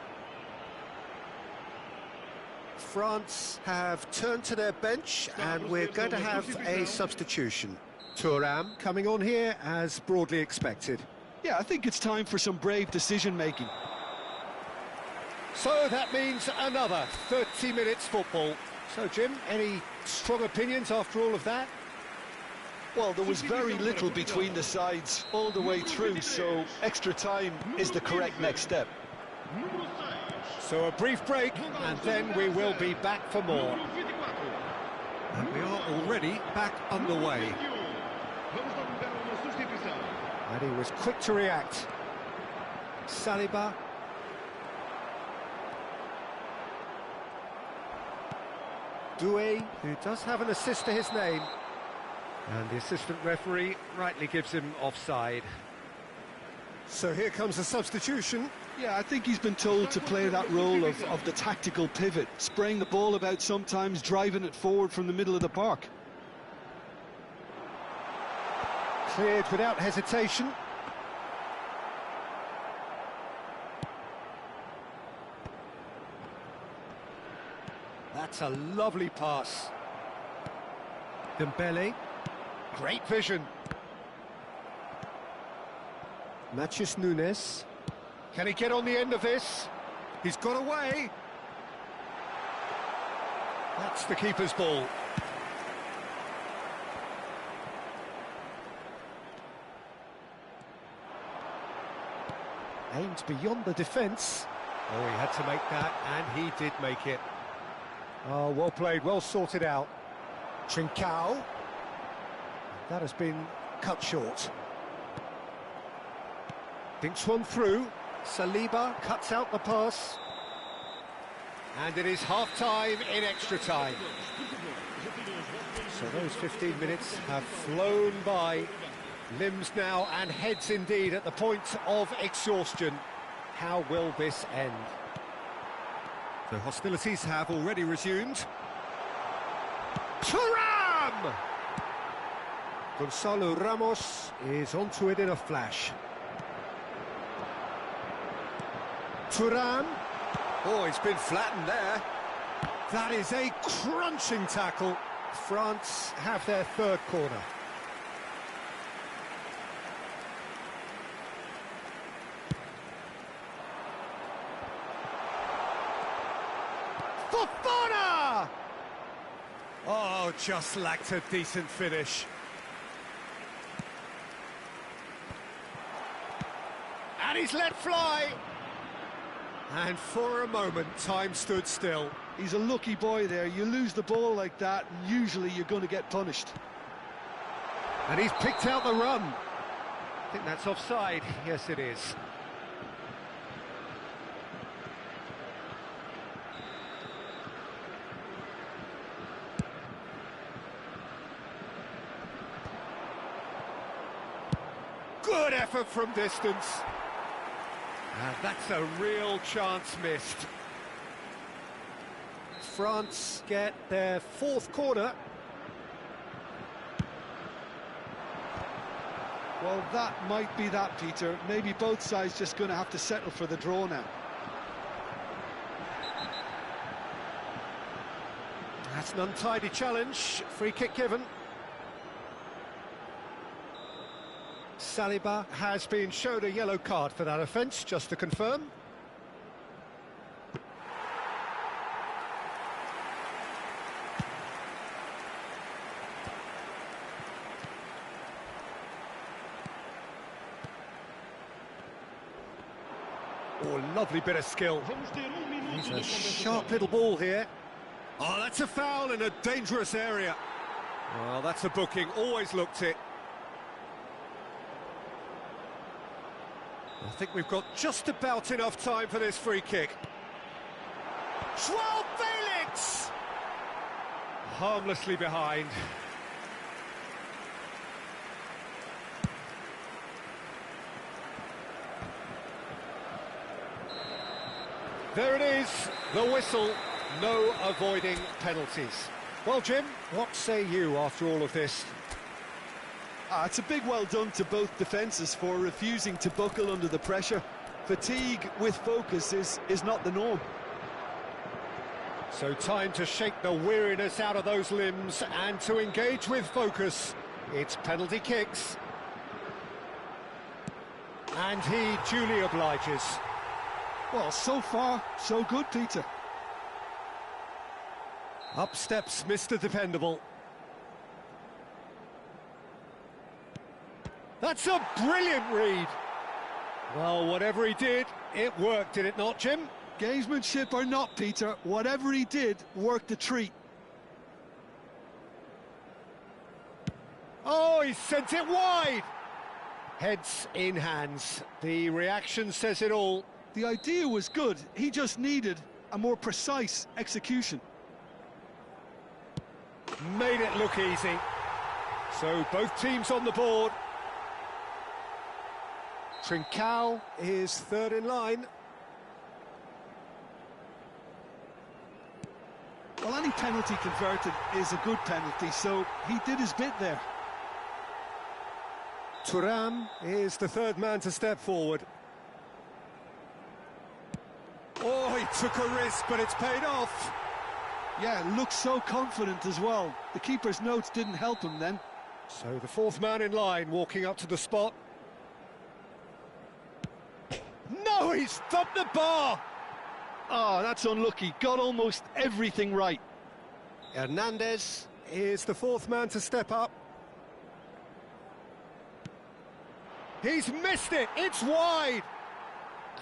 France have turned to their bench and we're going to have a substitution. Thuram coming on here as broadly expected. Yeah, I think it's time for some brave decision-making. So that means another 30 minutes football. So, Jim, any strong opinions after all of that? Well, there was very little between the sides all the way through, so extra time is the correct next step. So a brief break, and then we will be back for more. And we are already back underway. And he was quick to react. Saliba. Doué, who does have an assist to his name. And the assistant referee rightly gives him offside. So here comes a substitution. Yeah, I think he's been told to play that role of the tactical pivot, spraying the ball about sometimes, driving it forward from the middle of the park. Cleared without hesitation. That's a lovely pass. Dembele. Great vision. Matheus Nunes. Can he get on the end of this? He's got away. That's the keeper's ball. Aimed beyond the defence. Oh, he had to make that, and he did make it. Oh, well played, well sorted out. Trincao. That has been cut short. Dinks one through. Saliba cuts out the pass. And it is half-time in extra time. So those 15 minutes have flown by. Limbs now and heads indeed at the point of exhaustion. How will this end? The hostilities have already resumed. Thuram! Gonzalo Ramos is onto it in a flash. Thuram. Oh, he's been flattened there. That is a crunching tackle. France have their third corner. Fofana! Oh, just lacked a decent finish. And he's let fly. And for a moment, time stood still. He's a lucky boy there. You lose the ball like that, and usually you're going to get punished. And he's picked out the run. I think that's offside. Yes, it is. Good effort from distance. And that's a real chance missed. France get their fourth corner. Well, that might be that, Peter. Maybe both sides just going to have to settle for the draw now. That's an untidy challenge. Free kick given. Saliba has been shown a yellow card for that offence, just to confirm. Oh, lovely bit of skill. He's a sharp little ball here. Oh, that's a foul in a dangerous area. Well, that's a booking, always looked it. I think we've got just about enough time for this free kick. Joao Felix! Harmlessly behind. There it is, the whistle. No avoiding penalties. Well, Jim, what say you after all of this? It's a big well done to both defences for refusing to buckle under the pressure. Fatigue with focus is not the norm. So time to shake the weariness out of those limbs and to engage with focus. It's penalty kicks. And he duly obliges. Well, so far, so good, Peter. Up steps Mr. Dependable. That's a brilliant read. Well, whatever he did, it worked, did it not, Jim? Gamesmanship or not, Peter, whatever he did worked a treat. Oh, he sent it wide! Heads in hands. The reaction says it all. The idea was good, he just needed a more precise execution. Made it look easy. So both teams on the board. Trincao is third in line. Well, any penalty converted is a good penalty, so he did his bit there. Thuram is the third man to step forward. Oh, he took a risk, but it's paid off. Yeah, looks so confident as well. The keeper's notes didn't help him then. So the fourth man in line walking up to the spot. No, he's thumped the bar! Oh, that's unlucky. Got almost everything right. Hernandez is the fourth man to step up. He's missed it, it's wide!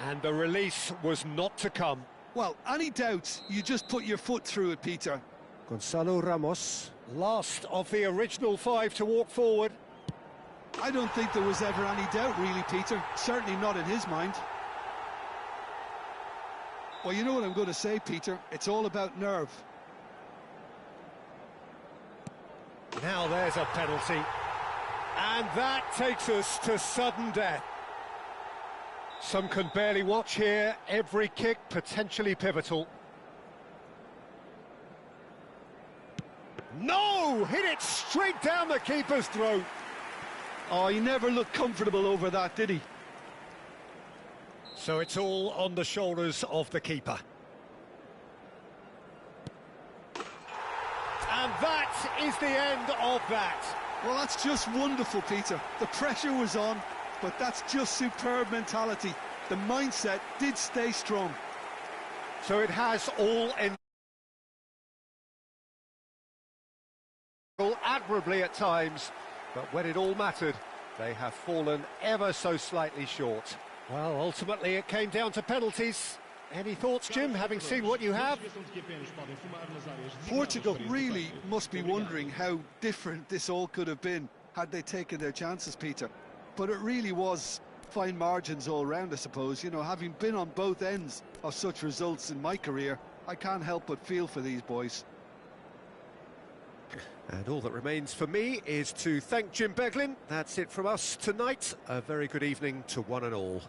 And the release was not to come. Well, any doubts, you just put your foot through it, Peter. Gonzalo Ramos, last of the original five to walk forward. I don't think there was ever any doubt, really, Peter. Certainly not in his mind. Well, you know what I'm going to say, Peter. It's all about nerve. Now there's a penalty. And that takes us to sudden death. Some can barely watch here. Every kick potentially pivotal. No! Hit it straight down the keeper's throat. Oh, he never looked comfortable over that, did he? So it's all on the shoulders of the keeper. And that is the end of that. Well, that's just wonderful, Peter. The pressure was on, but that's just superb mentality. The mindset did stay strong. So it has all admirably at times, but when it all mattered, they have fallen ever so slightly short. Well, ultimately it came down to penalties. Any thoughts, Jim, having seen what you have? Portugal really must be wondering how different this all could have been had they taken their chances, Peter. But it really was fine margins all round, I suppose. You know, having been on both ends of such results in my career, I can't help but feel for these boys. And all that remains for me is to thank Jim Beglin. That's it from us tonight. A very good evening to one and all.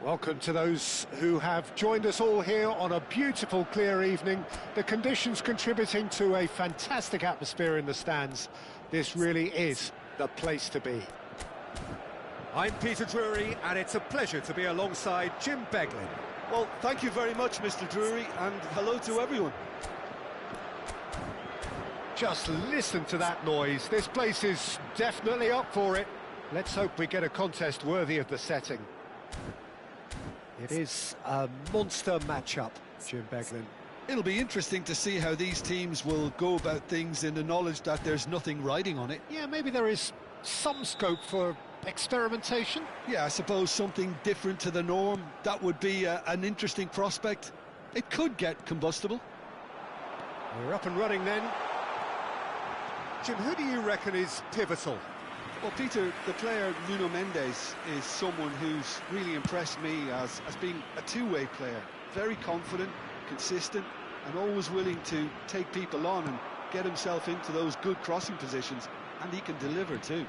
Welcome to those who have joined us all here on a beautiful, clear evening. The conditions contributing to a fantastic atmosphere in the stands. This really is the place to be. I'm Peter Drury, and it's a pleasure to be alongside Jim Beglin. Well, thank you very much, Mr. Drury, and hello to everyone. Just listen to that noise. This place is definitely up for it. Let's hope we get a contest worthy of the setting. It is a monster matchup, Jim Beglin. It'll be interesting to see how these teams will go about things in the knowledge that there's nothing riding on it. Yeah, maybe there is some scope for experimentation. Yeah, I suppose something different to the norm. That would be an interesting prospect. It could get combustible. We're up and running then. Jim, who do you reckon is pivotal? Well, Peter, the player Nuno Mendes is someone who's really impressed me as being a two-way player. Very confident, consistent, and always willing to take people on and get himself into those good crossing positions, and he can deliver too.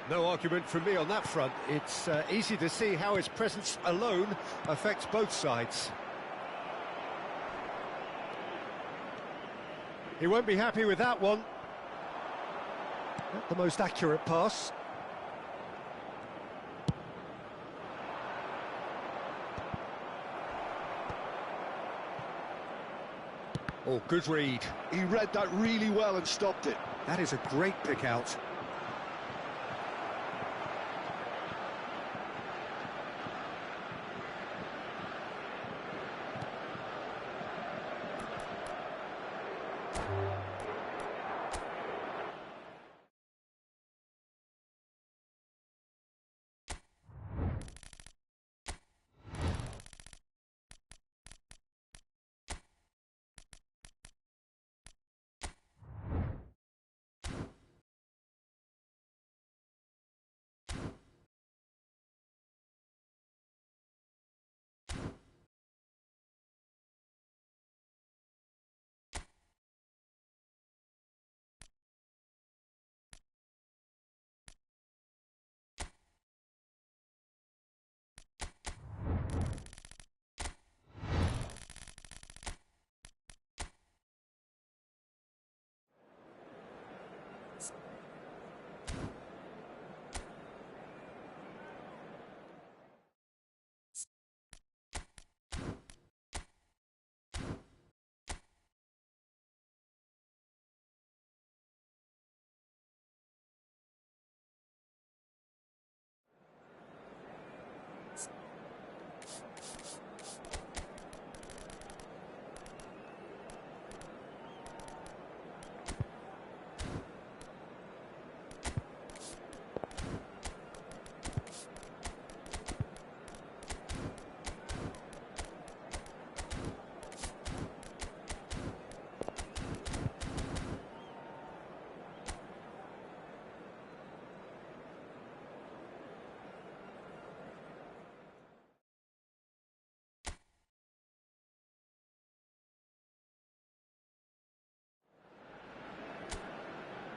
No argument from me on that front. It's easy to see how his presence alone affects both sides. He won't be happy with that one. Not the most accurate pass. Oh, good read. He read that really well and stopped it. That is a great pick out.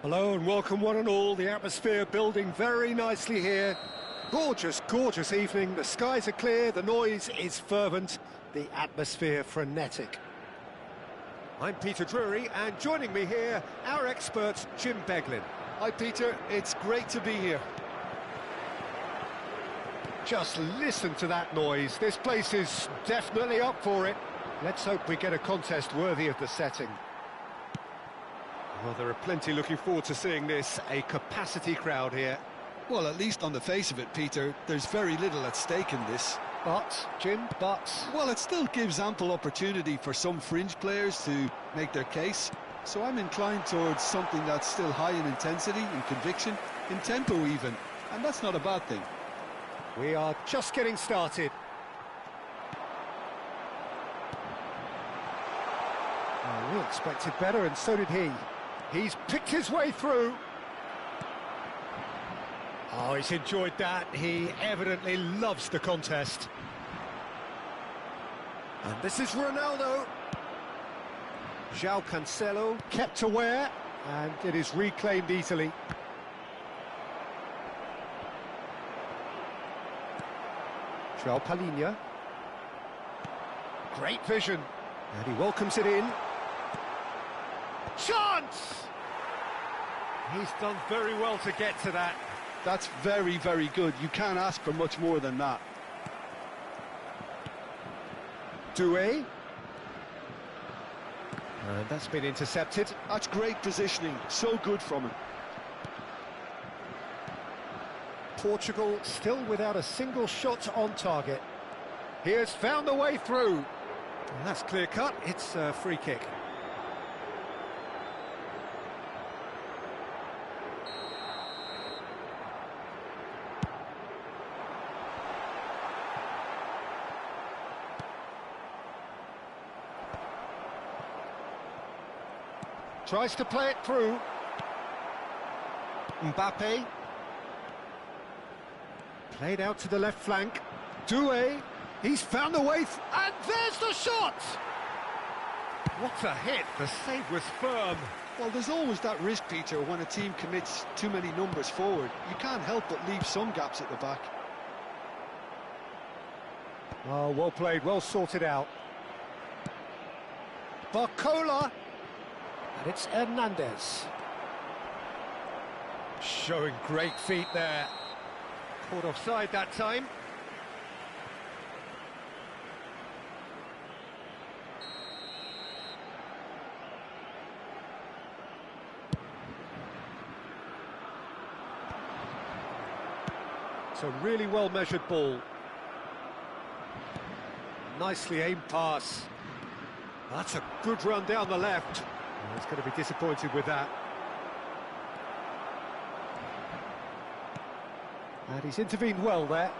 Hello and welcome one and all. The atmosphere building very nicely here. Gorgeous, gorgeous evening. The skies are clear, the noise is fervent, the atmosphere frenetic. I'm Peter Drury, and joining me here, our expert Jim Beglin. Hi, Peter. It's great to be here. Just listen to that noise. This place is definitely up for it. Let's hope we get a contest worthy of the setting. Well, there are plenty looking forward to seeing this. A capacity crowd here. Well, at least on the face of it, Peter, there's very little at stake in this. But, Jim, but... Well, it still gives ample opportunity for some fringe players to make their case. So I'm inclined towards something that's still high in intensity, in conviction, in tempo even. And that's not a bad thing. We are just getting started. Oh, we expected better, and so did he. He's picked his way through. Oh, he's enjoyed that. He evidently loves the contest. And this is Ronaldo. João Cancelo kept aware, and it is reclaimed easily. João Palhinha. Great vision. And he welcomes it in. Chance! He's done very well to get to that. That's very, very good. You can't ask for much more than that. Doué. And that's been intercepted. That's great positioning. So good from him. Portugal still without a single shot on target. He has found the way through. And that's clear cut. It's a free kick. Tries to play it through. Mbappe. Played out to the left flank. Doué. He's found a way. And there's the shot! What a hit. The save was firm. Well, there's always that risk, Peter, when a team commits too many numbers forward. You can't help but leave some gaps at the back. Oh, well played, well sorted out. Barcola. And it's Hernandez. Showing great feet there. Caught offside that time. It's a really well-measured ball. Nicely aimed pass. That's a good run down the left. He's going to be disappointed with that. And he's intervened well there.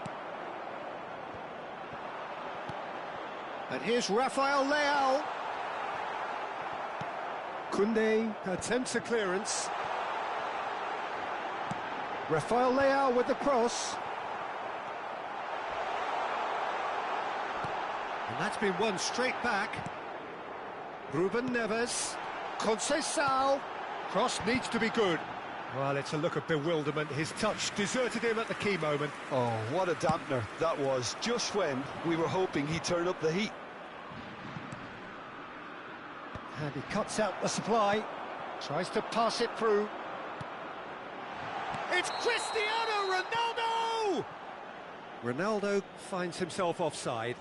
And here's Rafael Leao. Koundé attempts a clearance. Rafael Leao with the cross. And that's been won straight back. Ruben Neves. Conceição. Cross needs to be good. Well, it's a look of bewilderment. His touch deserted him at the key moment. Oh, what a dampener that was, just when we were hoping he'd turn up the heat. And he cuts out the supply. Tries to pass it through. It's Cristiano Ronaldo! Ronaldo finds himself offside.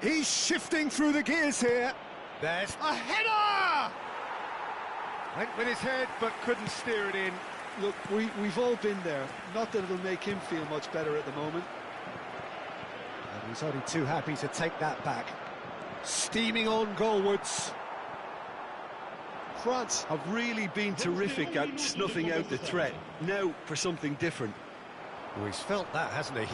He's shifting through the gears here. There's a header! Went with his head, but couldn't steer it in. Look, we've all been there. Not that it'll make him feel much better at the moment. And he's only too happy to take that back. Steaming on goalwards. France have really been terrific at snuffing out the threat. Now for something different. Well, he's felt that, hasn't he?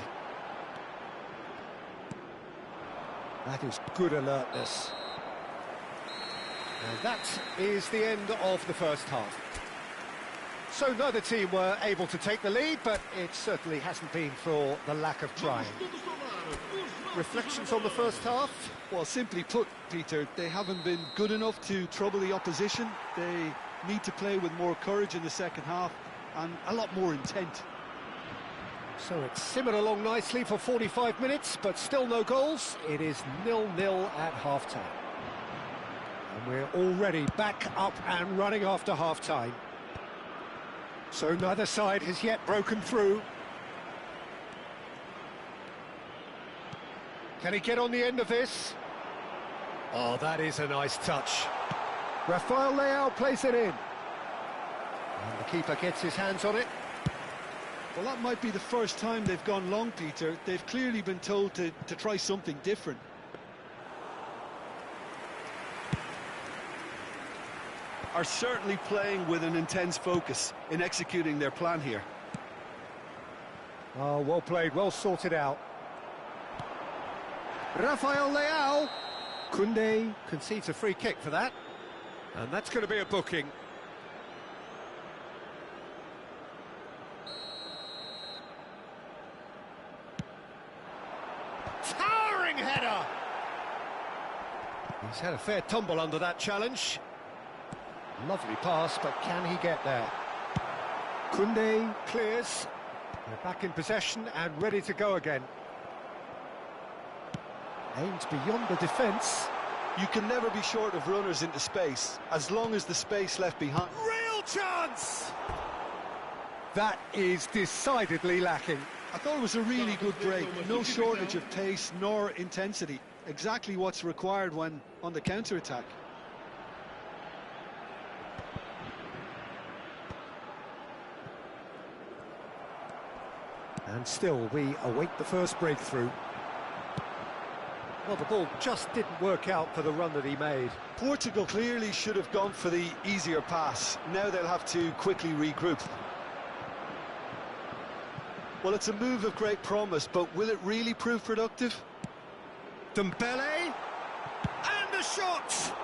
That is good alertness. And that is the end of the first half. So neither team were able to take the lead, but it certainly hasn't been for the lack of trying. Reflections on the first half? Well, simply put, Peter, they haven't been good enough to trouble the opposition. They need to play with more courage in the second half and a lot more intent. So it's simmered along nicely for 45 minutes, but still no goals. It is 0-0 at half-time. And we're already back up and running after half-time. So neither side has yet broken through. Can he get on the end of this? Oh, that is a nice touch. Rafael Leao plays it in. And the keeper gets his hands on it. Well, that might be the first time they've gone long, Peter. They've clearly been told to try something different. Are certainly playing with an intense focus in executing their plan here. Oh, well played, well sorted out. Rafael Leao. Koundé concedes a free kick for that. And that's going to be a booking. Towering header! He's had a fair tumble under that challenge. Lovely pass, but can he get there? Koundé clears. They're back in possession and ready to go again. Aims beyond the defence. You can never be short of runners into space, as long as the space left behind. Real chance! That is decidedly lacking. I thought it was a really good break. No shortage of pace nor intensity. Exactly what's required when on the counter-attack. And still, we await the first breakthrough. Well, the ball just didn't work out for the run that he made. Portugal clearly should have gone for the easier pass. Now they'll have to quickly regroup. Well, it's a move of great promise, but will it really prove productive? Dembele, and a shot!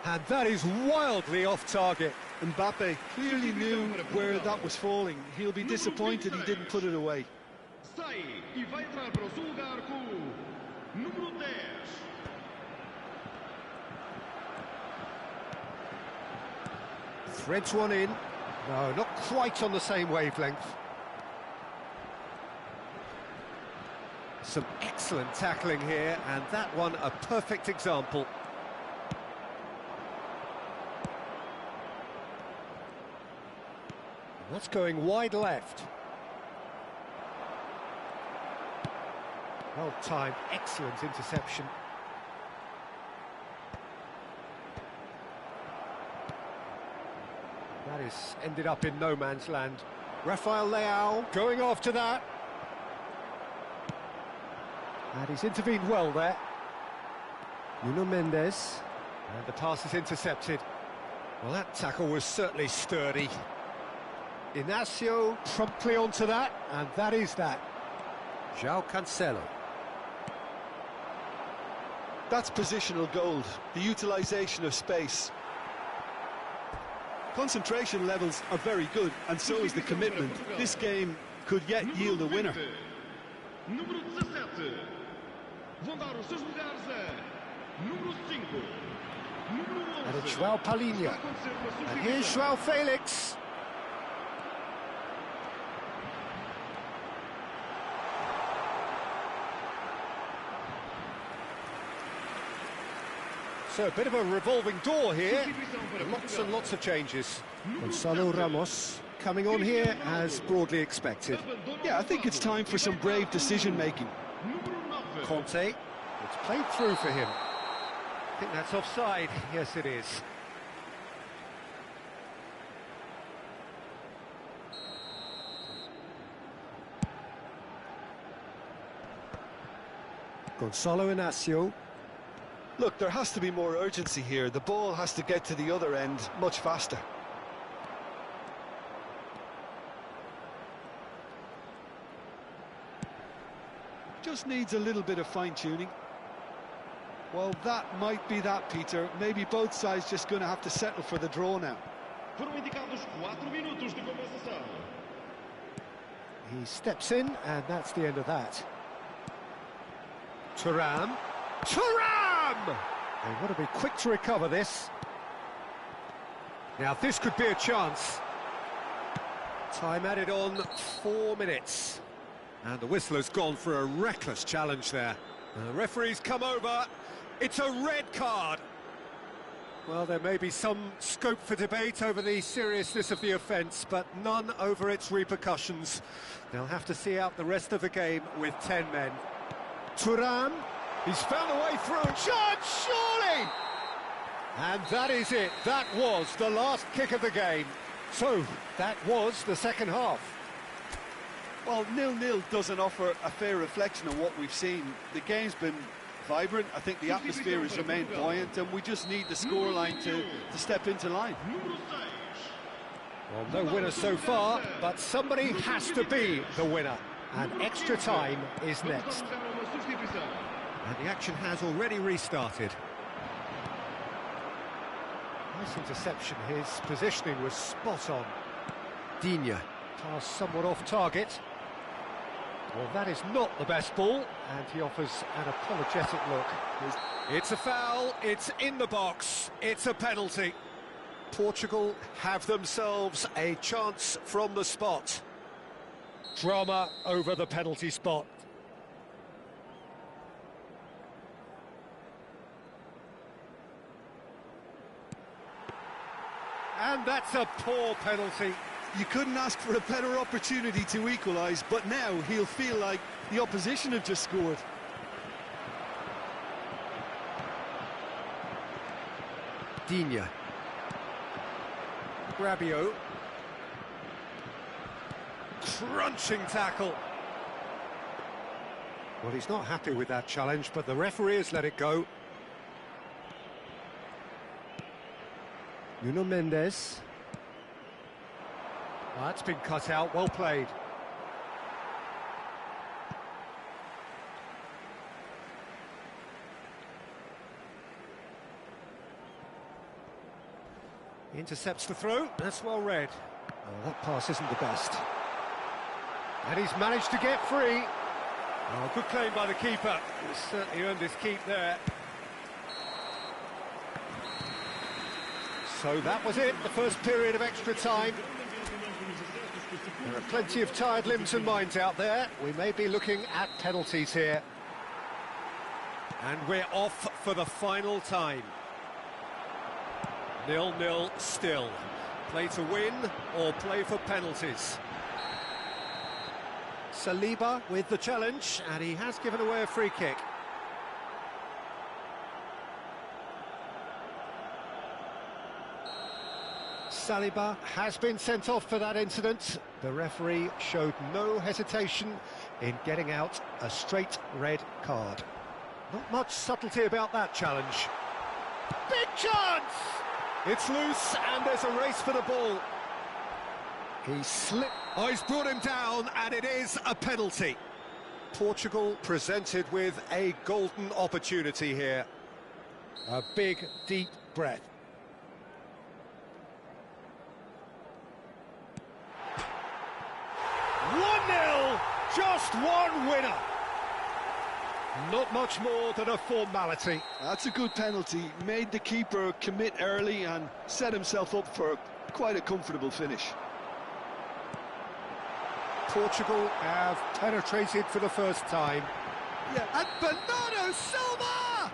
And that is wildly off target. Mbappe clearly knew where that was falling. He'll be disappointed he didn't put it away. Sai e vai entrar para o seu lugar com o número 10. Threads one in. No, not quite on the same wavelength. Some excellent tackling here, and that one a perfect example. That's going wide left. Well timed, excellent interception. That is ended up in no man's land. Rafael Leao going after that. And he's intervened well there. Nuno Mendes. And the pass is intercepted. Well, that tackle was certainly sturdy. Inacio promptly onto that, and that is that. João Cancelo. That's positional gold, the utilisation of space. Concentration levels are very good, and so is the commitment. This game could yet yield a winner. Número 17. Vão dar os seus lugares a número 5. Número 11. And it's João Palhinha. And here's João Felix. So a bit of a revolving door here. Lots and lots of changes. Gonzalo Ramos coming on here as broadly expected. Yeah, I think it's time for some brave decision-making. Conte, it's played through for him. I think that's offside. Yes, it is. Gonzalo Inacio. Look, there has to be more urgency here. The ball has to get to the other end much faster. Just needs a little bit of fine-tuning. Well, that might be that, Peter. Maybe both sides just going to have to settle for the draw now. Foram indicados 4 minutos de compensação. He steps in, and that's the end of that. Thuram. Thuram! They want to be quick to recover this. Now, this could be a chance. Time added on 4 minutes. And the whistle has gone for a reckless challenge there. The referee's come over. It's a red card. Well, there may be some scope for debate over the seriousness of the offence, but none over its repercussions. They'll have to see out the rest of the game with 10 men. Thuram, he's found a way through. Shot, surely! And that is it. That was the last kick of the game. So, that was the second half. Well, 0-0 doesn't offer a fair reflection of what we've seen. The game's been vibrant. I think the atmosphere has remained buoyant, and we just need the scoreline to step into line. Well, no winner so far, but somebody has to be the winner. And extra time is next. And the action has already restarted. Nice interception. His positioning was spot on. Digne. Pass somewhat off target. Well, that is not the best ball, and he offers an apologetic look. It's a foul, it's in the box, it's a penalty. Portugal have themselves a chance from the spot. Drama over the penalty spot. And that's a poor penalty. You couldn't ask for a better opportunity to equalise, but now he'll feel like the opposition have just scored. Digne. Rabiot. Crunching tackle. Well, he's not happy with that challenge, but the referee has let it go. Nuno Mendes. Well, that's been cut out, well played. He intercepts the throw, that's well read. Oh, that pass isn't the best. And he's managed to get free. Oh, good claim by the keeper. He's certainly earned his keep there. So that was it, the first period of extra time. There are plenty of tired limbs and minds out there. We may be looking at penalties here. And we're off for the final time. 0-0 still. Play to win or play for penalties. Saliba with the challenge, and he has given away a free kick. Saliba has been sent off for that incident. The referee showed no hesitation in getting out a straight red card. Not much subtlety about that challenge. Big chance! It's loose and there's a race for the ball. He slipped. Oh, he's brought him down and it is a penalty. Portugal presented with a golden opportunity here. A big, deep breath. Just one winner. Not much more than a formality. That's a good penalty. Made the keeper commit early and set himself up for quite a comfortable finish. Portugal have penetrated for the first time. Yeah, and Bernardo Silva!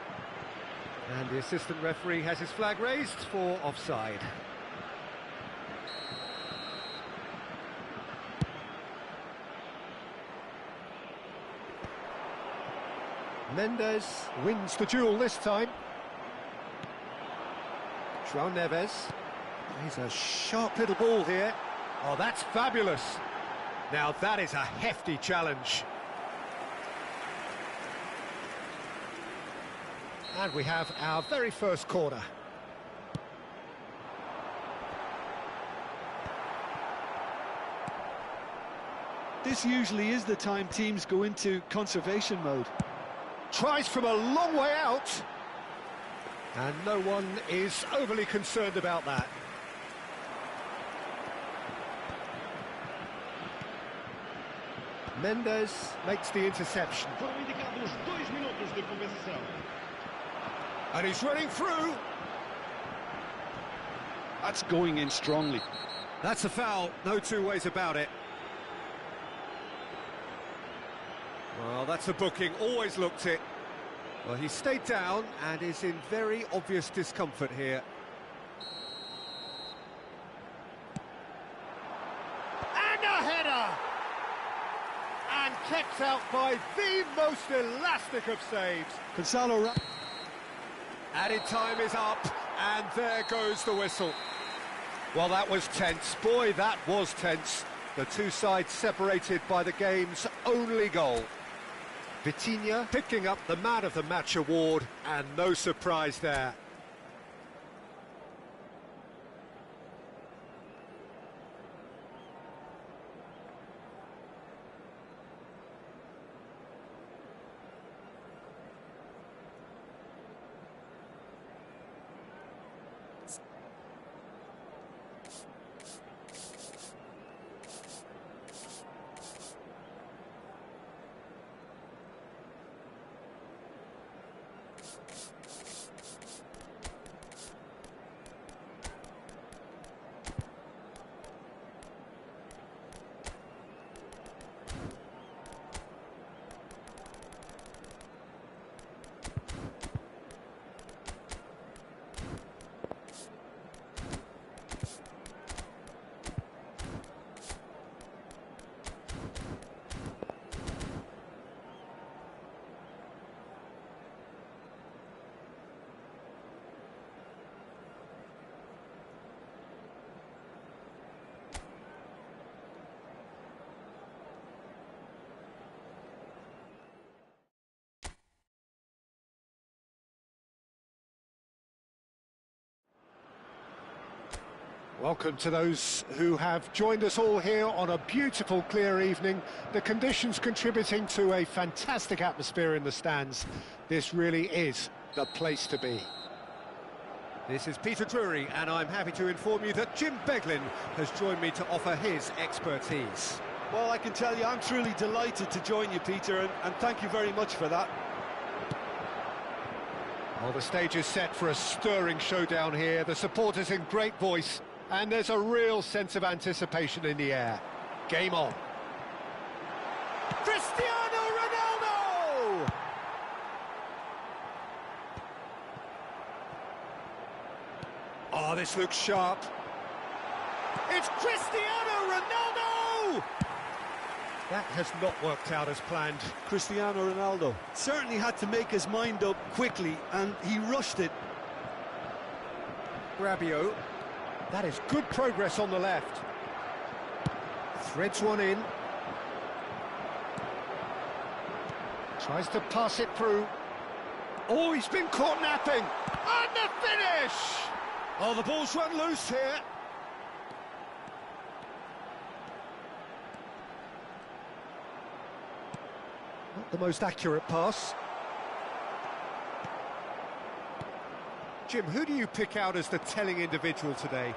And the assistant referee has his flag raised for offside. Mendes wins the duel this time. João Neves. He's a sharp little ball here. Oh, that's fabulous. Now that is a hefty challenge. And we have our very first corner. This usually is the time teams go into conservation mode. Tries from a long way out. And no one is overly concerned about that. Mendes makes the interception. And he's running through. That's going in strongly. That's a foul, no two ways about it. Well, that's a booking, always looked it. Well, he stayed down and is in very obvious discomfort here. And a header! And kept out by the most elastic of saves. Gonzalo. Added time is up, and there goes the whistle. Well, that was tense. Boy, that was tense. The two sides separated by the game's only goal. Vitinha picking up the Man of the Match award, and no surprise there. Welcome to those who have joined us all here on a beautiful, clear evening. The conditions contributing to a fantastic atmosphere in the stands. This really is the place to be. This is Peter Drury, and I'm happy to inform you that Jim Beglin has joined me to offer his expertise. Well, I can tell you I'm truly delighted to join you, Peter, and thank you very much for that. Well, the stage is set for a stirring showdown here. The supporters in great voice, and there's a real sense of anticipation in the air. Game on. Cristiano Ronaldo! Oh, this looks sharp. It's Cristiano Ronaldo! That has not worked out as planned. Cristiano Ronaldo certainly had to make his mind up quickly, and he rushed it. Rabiot. That is good progress on the left. Threads one in. Tries to pass it through. Oh, he's been caught napping. And the finish! Oh, the ball's run loose here. Not the most accurate pass. Jim, who do you pick out as the telling individual today?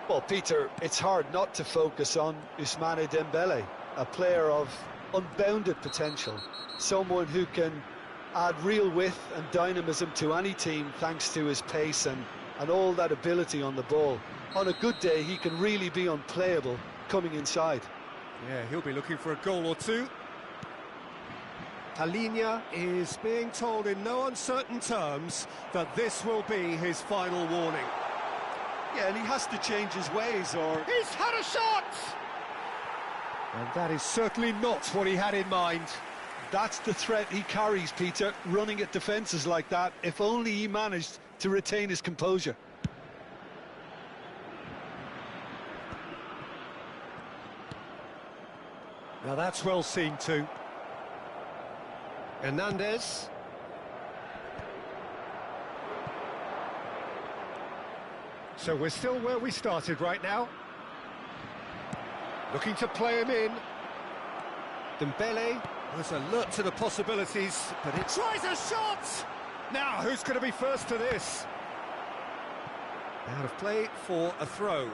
Well, Peter, it's hard not to focus on Ousmane Dembele, a player of unbounded potential, someone who can add real width and dynamism to any team thanks to his pace and all that ability on the ball. On a good day, he can really be unplayable coming inside. Yeah, he'll be looking for a goal or two. Palhinha is being told in no uncertain terms that this will be his final warning. Yeah, and he has to change his ways, or... He's had a shot! And that is certainly not what he had in mind. That's the threat he carries, Peter, running at defences like that. If only he managed to retain his composure. Now that's well seen too. Hernandez. So we're still where we started right now. Looking to play him in. Dembele was alert to the possibilities, but it tries a shot! Now, who's going to be first to this? Out of play for a throw.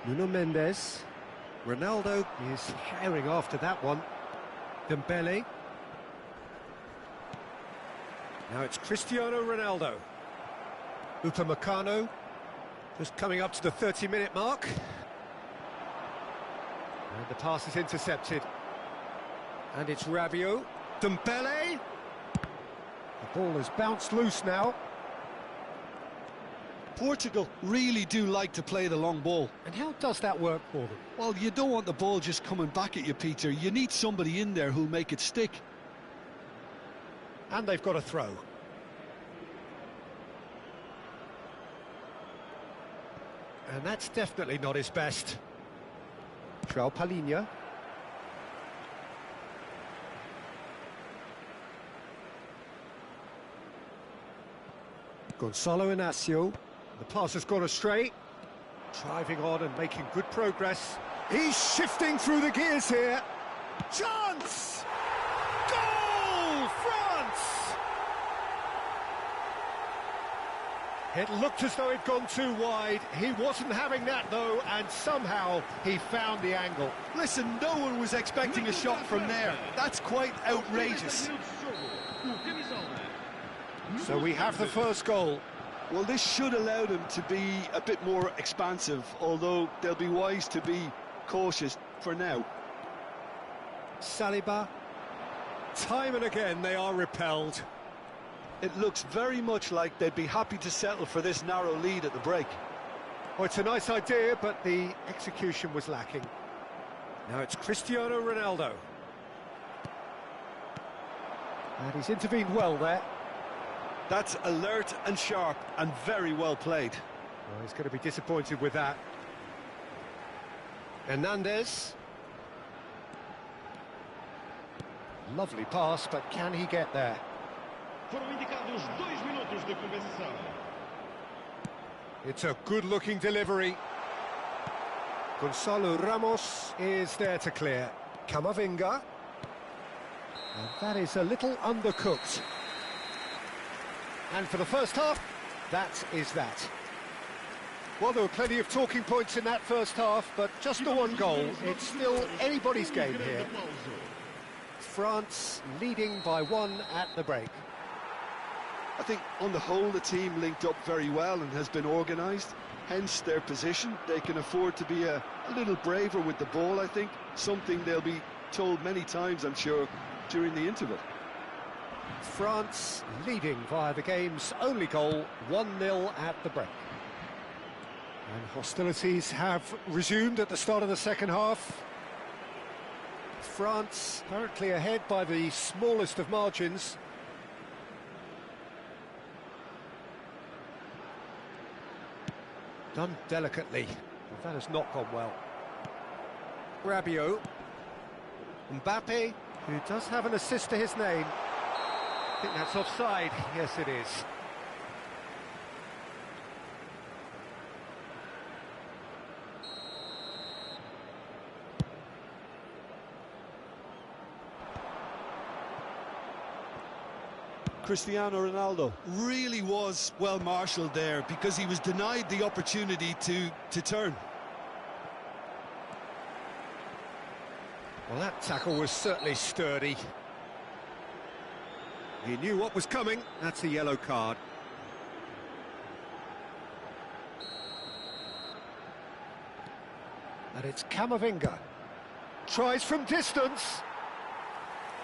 Nuno Mendes. Ronaldo is herring after that one. Dembele. Now it's Cristiano Ronaldo. Upamecano just coming up to the 30-minute mark. And the pass is intercepted. And it's Rabiot. Dembele. The ball has bounced loose now. Portugal really do like to play the long ball. And how does that work for them? Well, you don't want the ball just coming back at you, Peter. You need somebody in there who'll make it stick. And they've got a throw. And that's definitely not his best. João Palhinha. Gonçalo Inácio. The pass has gone astray. Driving on and making good progress. He's shifting through the gears here. Chance! Goal! France! It looked as though it'd gone too wide. He wasn't having that, though, and somehow he found the angle. Listen, no one was expecting a shot from there. That's quite outrageous. So we have the first goal. Well, this should allow them to be a bit more expansive, although they'll be wise to be cautious for now. Saliba. Time and again they are repelled. It looks very much like they'd be happy to settle for this narrow lead at the break. Oh, it's a nice idea, but the execution was lacking. Now it's Cristiano Ronaldo. And he's intervened well there. That's alert and sharp and very well played. Well, he's going to be disappointed with that. Hernandez. Lovely pass, but can he get there? Foram indicados 2 minutos de compensação. It's a good-looking delivery. Gonzalo Ramos is there to clear. Camavinga. And that is a little undercooked. And for the first half, that is that. Well, there were plenty of talking points in that first half, but just the one goal. It's still anybody's game here. France leading by 1 at the break. I think on the whole the team linked up very well and has been organised, hence their position. They can afford to be a little braver with the ball, I think, something they'll be told many times, I'm sure, during the interval. France leading via the game's only goal, 1-0 at the break. And hostilities have resumed at the start of the second half. France currently ahead by the smallest of margins. Done delicately, but that has not gone well. Rabiot. Mbappe, who does have an assist to his name. I think that's offside. Yes, it is. Cristiano Ronaldo really was well marshalled there because he was denied the opportunity to turn. Well, that tackle was certainly sturdy. He knew what was coming. That's a yellow card. And it's Camavinga. Tries from distance.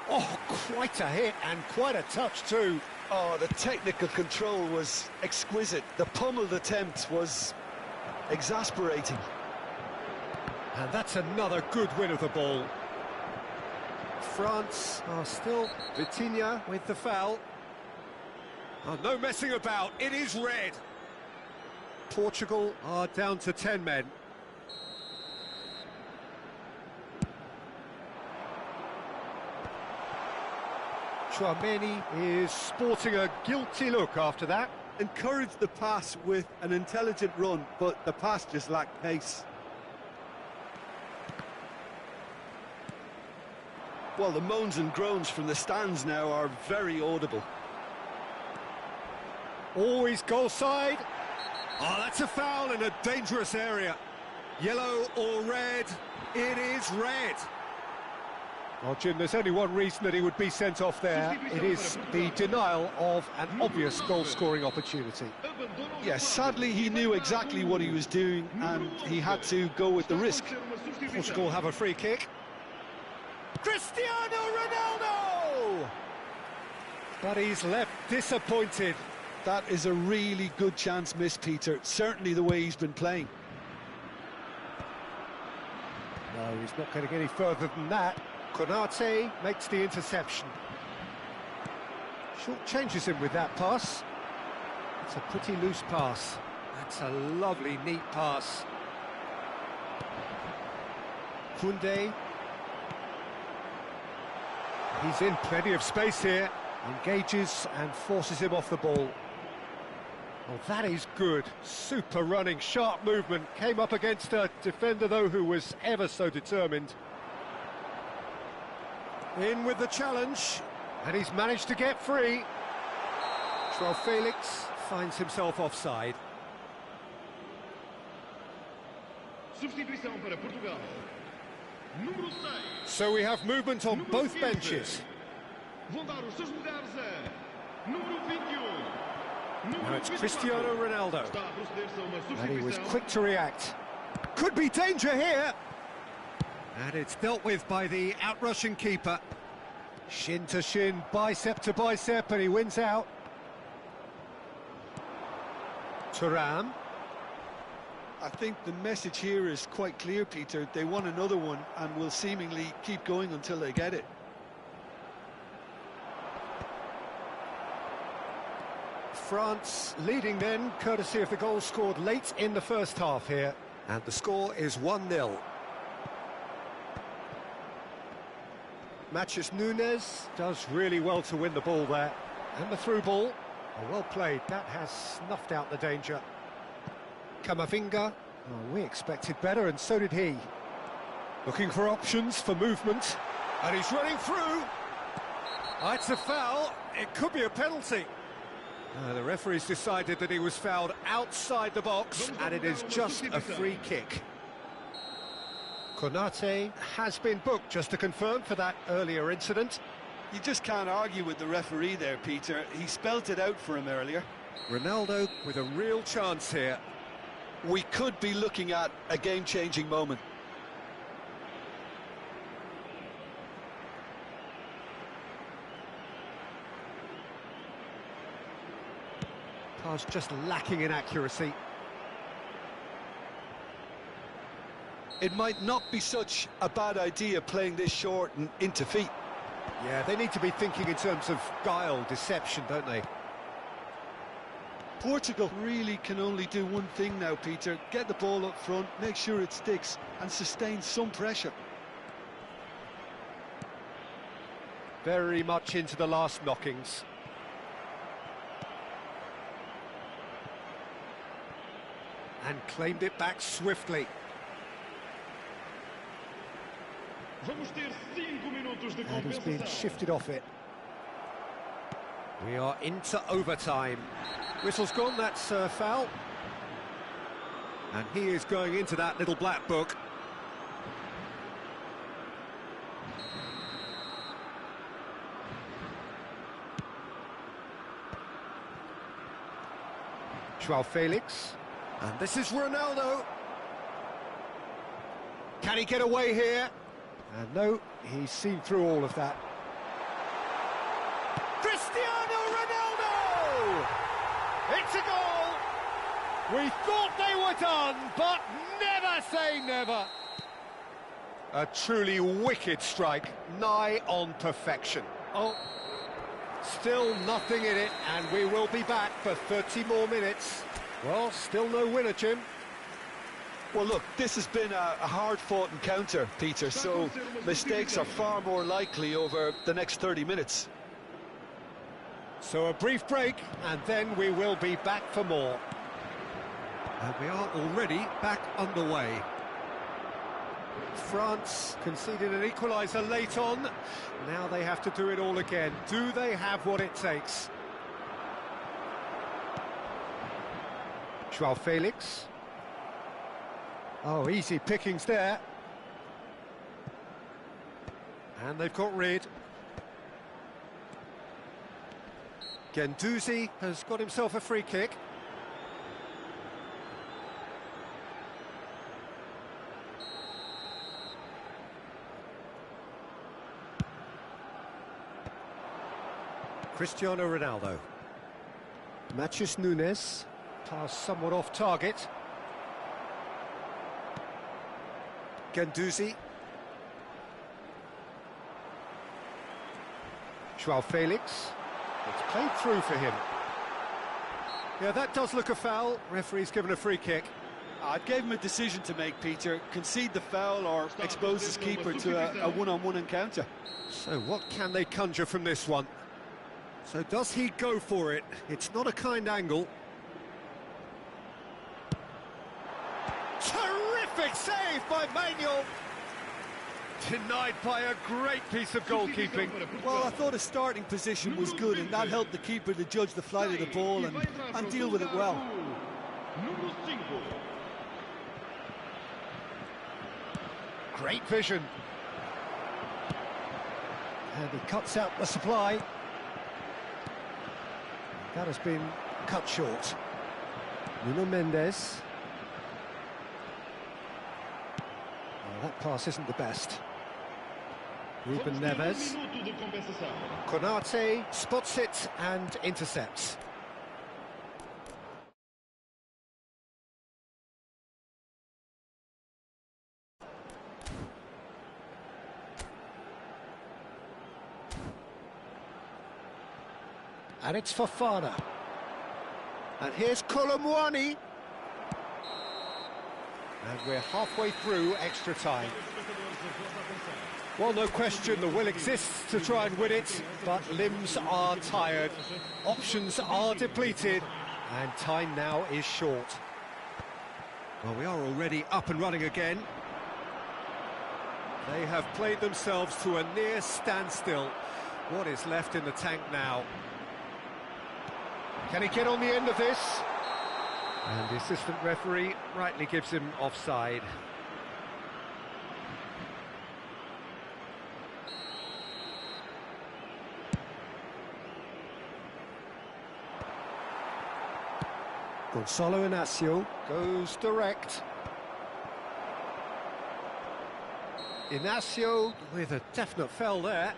Oh, quite a hit and quite a touch too. Oh, the technical control was exquisite. The pummeled attempt was exasperating. And that's another good win of the ball. France are still Vitinha with the foul. Oh, no messing about, it is red. Portugal are down to 10 men. Chouameni is sporting a guilty look after that. Encouraged the pass with an intelligent run, but the pass just lacked pace. Well, the moans and groans from the stands now are very audible. Always goal side. Oh, that's a foul in a dangerous area. Yellow or red? It is red. Well, Jim, there's only one reason that he would be sent off there. It is the denial of an obvious goal-scoring opportunity. Yes, sadly he knew exactly what he was doing and he had to go with the risk. Portugal have a free kick. Cristiano Ronaldo! But he's left disappointed. That is a really good chance missed, Peter. Certainly the way he's been playing. No, he's not going to get any further than that. Konate makes the interception. Short changes him with that pass. It's a pretty loose pass. That's a lovely, neat pass. Koundé. He's in plenty of space here. Engages and forces him off the ball. Well, that is good. Super running, sharp movement. Came up against a defender, though, who was ever so determined. In with the challenge, and he's managed to get free. João Felix finds himself offside. Substituição para Portugal. Número 6. So we have movement on both benches. Vão dar os seus lugares a número 21. Now it's Cristiano Ronaldo. Está a proceder-se a uma And he was substituição. quick to react. Could be danger here. And it's dealt with by the outrushing keeper. Shin to shin, bicep to bicep, and he wins out. Thuram. I think the message here is quite clear, Peter. They want another one and will seemingly keep going until they get it. France leading then, courtesy of the goal scored late in the first half here. And the score is 1-0. Matheus Nunes does really well to win the ball there. And the through ball, well played, that has snuffed out the danger. Camavinga, we expected better, and so did he. Looking for options for movement, and he's running through. It's a foul, it could be a penalty. The referee's decided that he was fouled outside the box, and it is just a free kick. Konate has been booked, just to confirm, for that earlier incident. You just can't argue with the referee there, Peter. He spelt it out for him earlier. Ronaldo with a real chance here. We could be looking at a game-changing moment. Pass just lacking in accuracy. It might not be such a bad idea playing this short and into feet. Yeah, they need to be thinking in terms of guile, deception, don't they? Portugal really can only do one thing now, Peter. Get the ball up front, make sure it sticks, and sustain some pressure. Very much into the last knockings. And claimed it back swiftly. Vamos ter 5 minutos de And he's been compensação. shifted off it. We are into overtime. Whistle's gone, that's a foul. And he is going into that little black book. João Felix. And this is Ronaldo. Can he get away here? And no, he's seen through all of that. Cristiano Ronaldo! It's a goal! We thought they were done, but never say never. A truly wicked strike, nigh on perfection. Oh, still nothing in it, and we will be back for 30 more minutes. Well, still no winner, Jim. Well, look, this has been a hard-fought encounter, Peter, so mistakes are far more likely over the next 30 minutes. So a brief break, and then we will be back for more. And we are already back underway. France conceded an equaliser late on. Now they have to do it all again. Do they have what it takes? João Felix. Oh, easy pickings there. And they've got rid. Guendouzi has got himself a free kick. Cristiano Ronaldo. Matheus Nunes. Pass somewhat off target. Guendouzi. João Felix. It's played through for him. Yeah, that does look a foul. Referee's given a free kick. I'd give him a decision to make, Peter. Concede the foul or expose his keeper to a one-on-one encounter. So what can they conjure from this one? So does he go for it? It's not a kind angle. Terrific save by Manuel. Denied by a great piece of goalkeeping. Well, I thought his starting position was good, and that helped the keeper to judge the flight of the ball and deal with it well. Great vision. And he cuts out the supply. That has been cut short. Nuno Mendes. Well, that pass isn't the best. Ruben Neves. Konate spots it and intercepts. And it's Fofana. And here's Kolomwani. And we're halfway through extra time. Well, no question, the will exists to try and win it, but limbs are tired, options are depleted, and time now is short. Well, we are already up and running again. They have played themselves to a near standstill. What is left in the tank now? Can he get on the end of this? And the assistant referee rightly gives him offside. Gonzalo Inacio goes direct. Inacio with a definite foul there.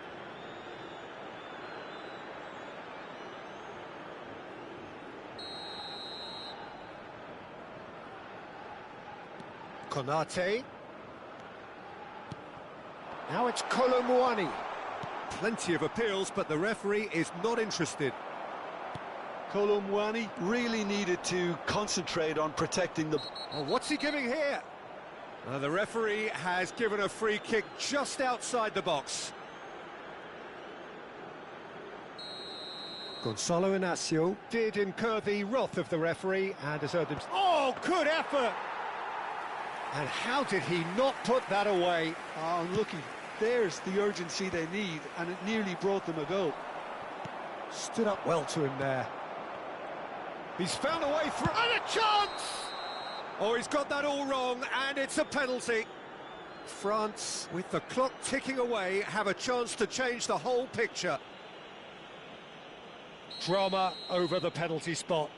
Konate. Now it's Kolomwani. Plenty of appeals, but the referee is not interested. Kolomwani really needed to concentrate on protecting the... Oh, what's he giving here? The referee has given a free kick just outside the box. Gonzalo Inacio did incur the wrath of the referee and has earned him... Oh, good effort! And how did he not put that away? Oh, looky, there's the urgency they need, and it nearly brought them a goal. Stood up well to him there. He's found a way through, and a chance! Oh, he's got that all wrong, and it's a penalty. France, with the clock ticking away, have a chance to change the whole picture. Drama over the penalty spot.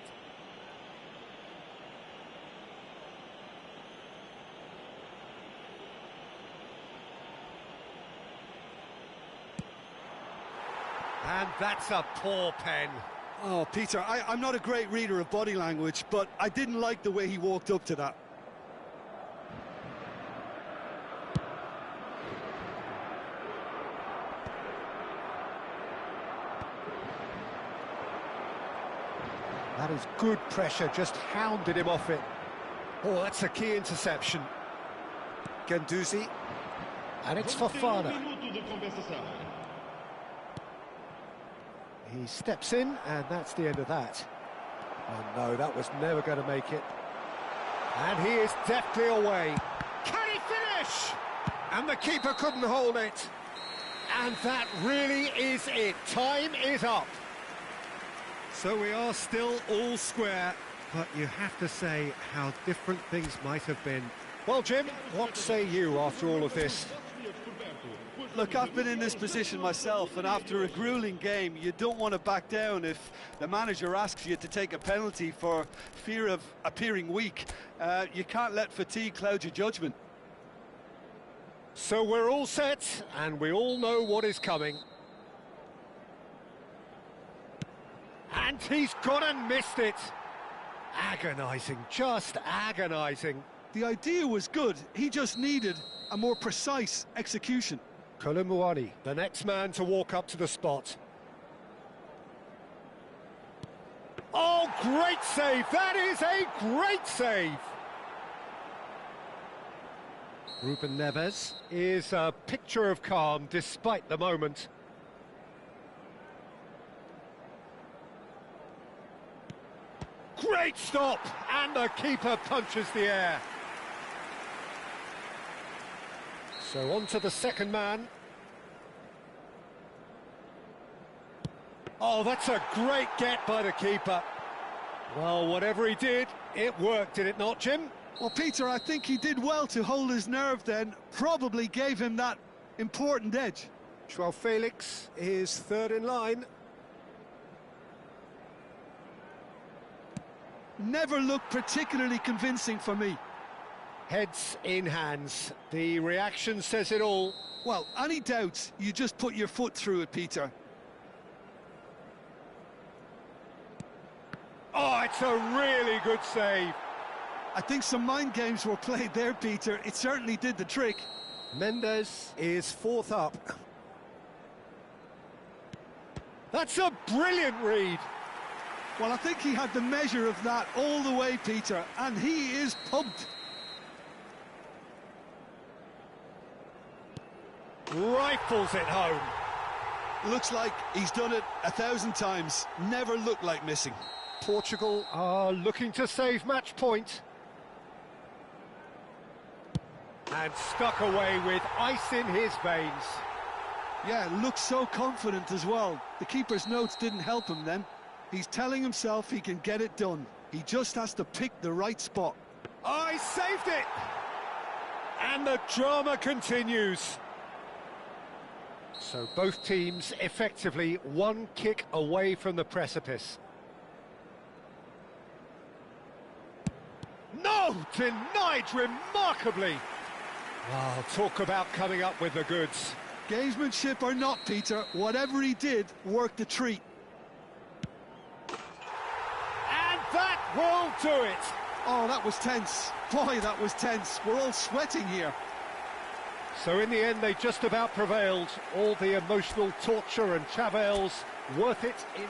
And that's a poor pen. Oh, Peter, I'm not a great reader of body language, but I didn't like the way he walked up to that. That is good pressure, just hounded him off it. Oh, that's a key interception. Guendouzi. And it's Fofana. He steps in, and that's the end of that. Oh no, that was never going to make it. And he is deftly away. Can he finish? And the keeper couldn't hold it. And that really is it. Time is up. So we are still all square, but you have to say how different things might have been. Well, Jim, what say you after all of this? Look, I've been in this position myself, and after a grueling game, you don't want to back down if the manager asks you to take a penalty for fear of appearing weak. You can't let fatigue cloud your judgment. So we're all set, and we all know what is coming. And he's gone and missed it. Agonising, just agonising. The idea was good, he just needed a more precise execution. Kolomwani, the next man to walk up to the spot. Oh, great save! That is a great save! Ruben Neves is a picture of calm despite the moment. Great stop! And the keeper punches the air. So on to the second man. Oh, that's a great get by the keeper. Well, whatever he did, it worked, did it not, Jim? Well, Peter, I think he did well to hold his nerve then. Probably gave him that important edge. Joao Felix is third in line. Never looked particularly convincing for me. Heads in hands. The reaction says it all. Well, any doubts, you just put your foot through it, Peter. Oh, it's a really good save. I think some mind games were played there, Peter. It certainly did the trick. Mendes is fourth up. That's a brilliant read. Well, I think he had the measure of that all the way, Peter, and he is pumped. Rifles it home. Looks like he's done it 1,000 times. Never looked like missing. Portugal are looking to save match point. And stuck away with ice in his veins. Yeah, looks so confident as well. The keeper's notes didn't help him then. He's telling himself he can get it done. He just has to pick the right spot. Oh, he saved it! And the drama continues. So both teams effectively one kick away from the precipice. No! Denied remarkably! Well, talk about coming up with the goods. Gamesmanship or not, Peter, whatever he did worked a treat. And that will do it! Oh, that was tense. Boy, that was tense. We're all sweating here. So in the end, they just about prevailed. All the emotional torture and travails worth it in...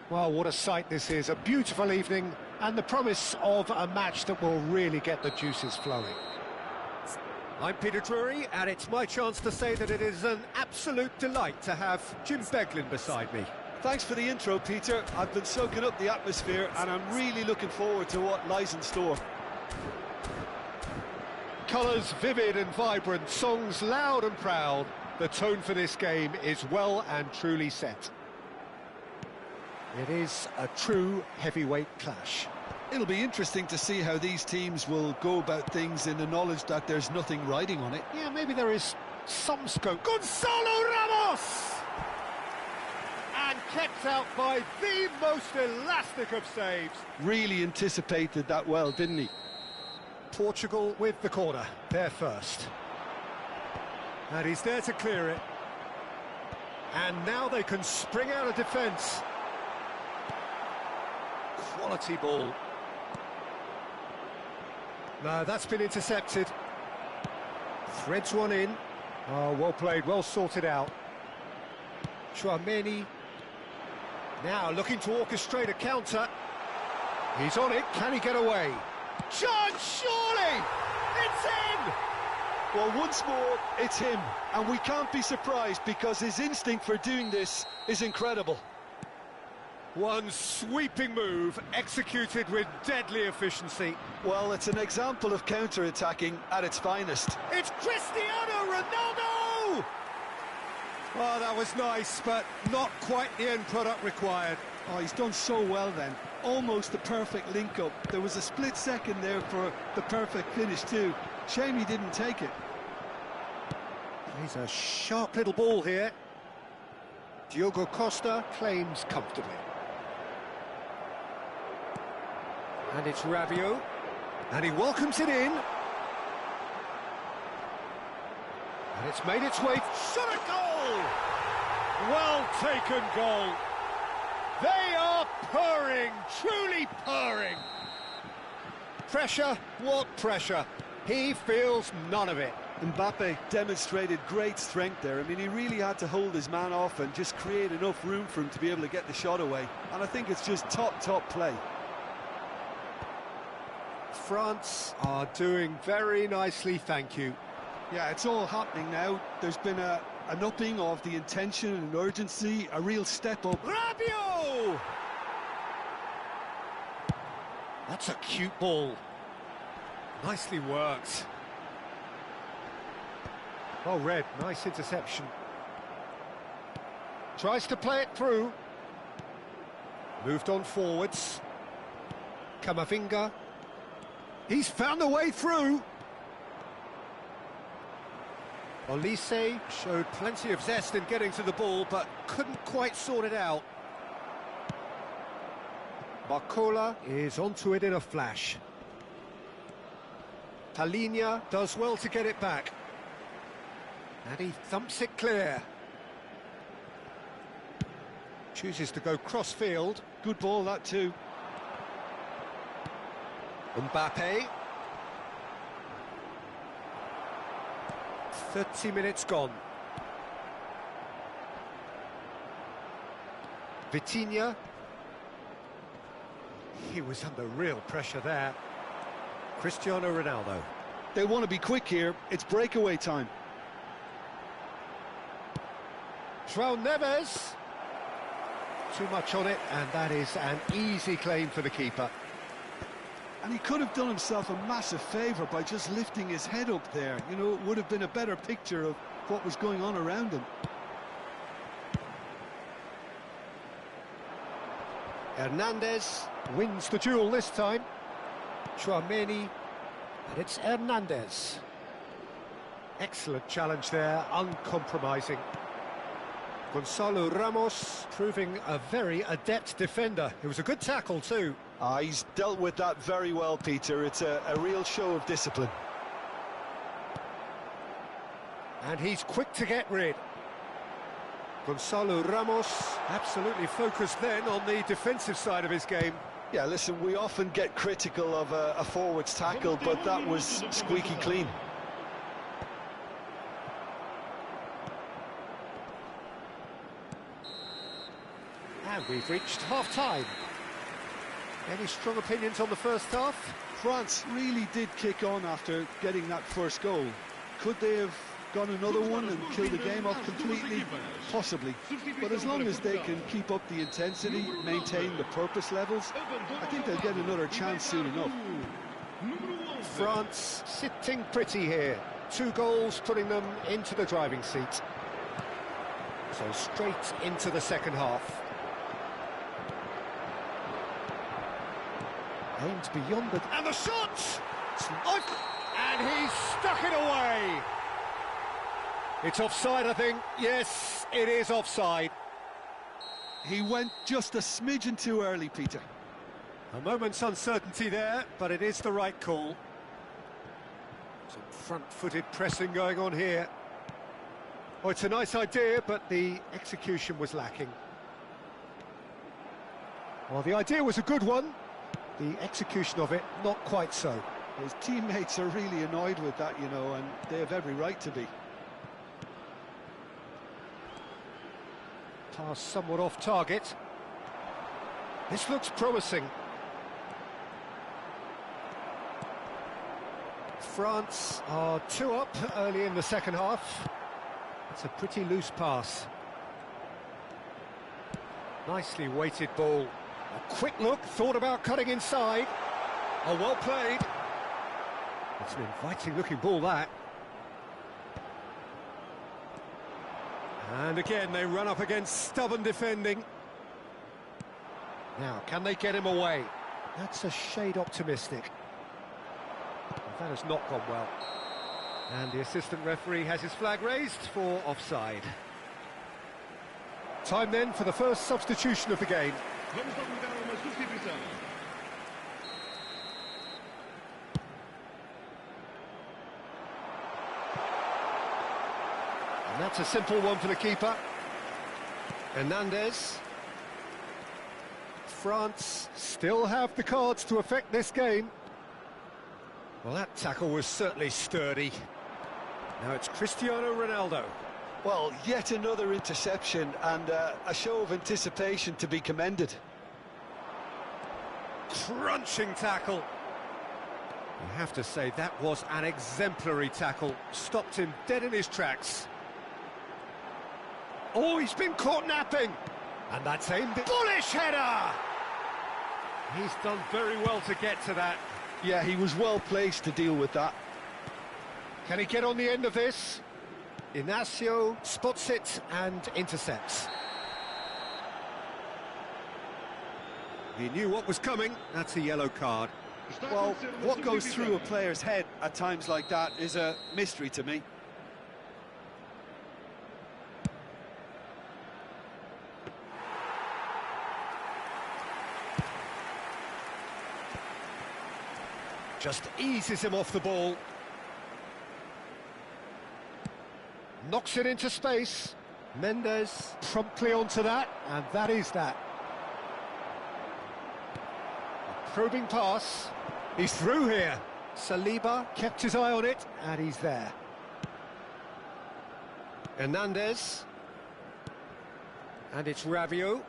Well, what a sight this is. A beautiful evening and the promise of a match that will really get the juices flowing. I'm Peter Drury, and it's my chance to say that it is an absolute delight to have Jim Beglin beside me. Thanks for the intro, Peter. I've been soaking up the atmosphere, and I'm really looking forward to what lies in store. Colours vivid and vibrant, songs loud and proud. The tone for this game is well and truly set. It is a true heavyweight clash. It'll be interesting to see how these teams will go about things in the knowledge that there's nothing riding on it. Yeah, maybe there is some scope. Gonzalo Ramos! And kept out by the most elastic of saves. Really anticipated that well, didn't he? Portugal with the corner, there first. And he's there to clear it. And now they can spring out of defence. Quality ball. No, that's been intercepted. Threads one in. Oh, well played, well sorted out. Chouameni. Now looking to orchestrate a counter. He's on it, can he get away? Chance, surely! It's in! Well, once more, it's him. And we can't be surprised because his instinct for doing this is incredible. One sweeping move, executed with deadly efficiency. Well, it's an example of counter-attacking at its finest. It's Cristiano Ronaldo! Oh, that was nice, but not quite the end product required. Oh, he's done so well then. Almost the perfect link-up. There was a split second there for the perfect finish too. Shame he didn't take it. He's a sharp little ball here. Diogo Costa claims comfortably. And it's Rabiot. And he welcomes it in. And it's made its way. Shot a goal! Well taken goal. They are purring, truly purring. Pressure, what pressure? He feels none of it. Mbappe demonstrated great strength there. I mean, he really had to hold his man off and just create enough room for him to be able to get the shot away. And I think it's just top play. France are doing very nicely, thank you. Yeah, it's all happening now. There's been an upping of the intention and urgency, a real step up. Rabiot! That's a cute ball. Nicely worked. Well read, nice interception. Tries to play it through. Moved on forwards. Camavinga. He's found a way through. Olise showed plenty of zest in getting to the ball, but couldn't quite sort it out. Barcola is onto it in a flash. Talinia does well to get it back. And he thumps it clear. Chooses to go cross-field. Good ball, that too. Mbappe. 30 minutes gone. Vitinha. He was under real pressure there. Cristiano Ronaldo. They want to be quick here. It's breakaway time. João Neves. Too much on it, and that is an easy claim for the keeper. And he could have done himself a massive favour by just lifting his head up there. You know, it would have been a better picture of what was going on around him. Hernandez wins the duel this time. Chouameni, and it's Hernandez. Excellent challenge there, uncompromising. Gonzalo Ramos proving a very adept defender. It was a good tackle too. He's dealt with that very well, Peter. It's a real show of discipline. And he's quick to get rid. Gonzalo Ramos absolutely focused then on the defensive side of his game. Yeah, listen, we often get critical of a forward's tackle, but that was squeaky clean. And we've reached half-time. Any strong opinions on the first half? France really did kick on after getting that first goal. Could they have got another one and killed the game off completely? Possibly. But as long as they can keep up the intensity, maintain the purpose levels, I think they'll get another chance soon enough. France sitting pretty here. 2 goals putting them into the driving seat. So straight into the second half. Aimed beyond the... And the shot! And he's stuck it away! It's offside, I think. Yes, it is offside. He went just a smidgen too early, Peter. A moment's uncertainty there, but it is the right call. Some front-footed pressing going on here. Oh, it's a nice idea, but the execution was lacking. Well, the idea was a good one. The execution of it, not quite so. His teammates are really annoyed with that, you know, and they have every right to be. Pass somewhat off target. This looks promising. France are 2 up early in the second half. It's a pretty loose pass. Nicely weighted ball. A quick look, thought about cutting inside. Oh, well played. It's an inviting looking ball, that. And again, they run up against stubborn defending. Now, can they get him away? That's a shade optimistic. That has not gone well. And the assistant referee has his flag raised for offside. Time then for the first substitution of the game. And that's a simple one for the keeper. Hernandez. France still have the cards to affect this game. Well, that tackle was certainly sturdy. Now it's Cristiano Ronaldo. Well, yet another interception and a show of anticipation to be commended. Crunching tackle. You have to say that was an exemplary tackle. Stopped him dead in his tracks. Oh, he's been caught napping. And that's aimed at... Bullish header! He's done very well to get to that. Yeah, he was well placed to deal with that. Can he get on the end of this? Inacio spots it and intercepts. He knew what was coming. That's a yellow card. Well, what goes through a player's head at times like that is a mystery to me. Just eases him off the ball. Knocks it into space. Mendes promptly onto that, and that is that. A probing pass. He's through here. Saliba kept his eye on it, and he's there. Hernandez. And it's Rabiot.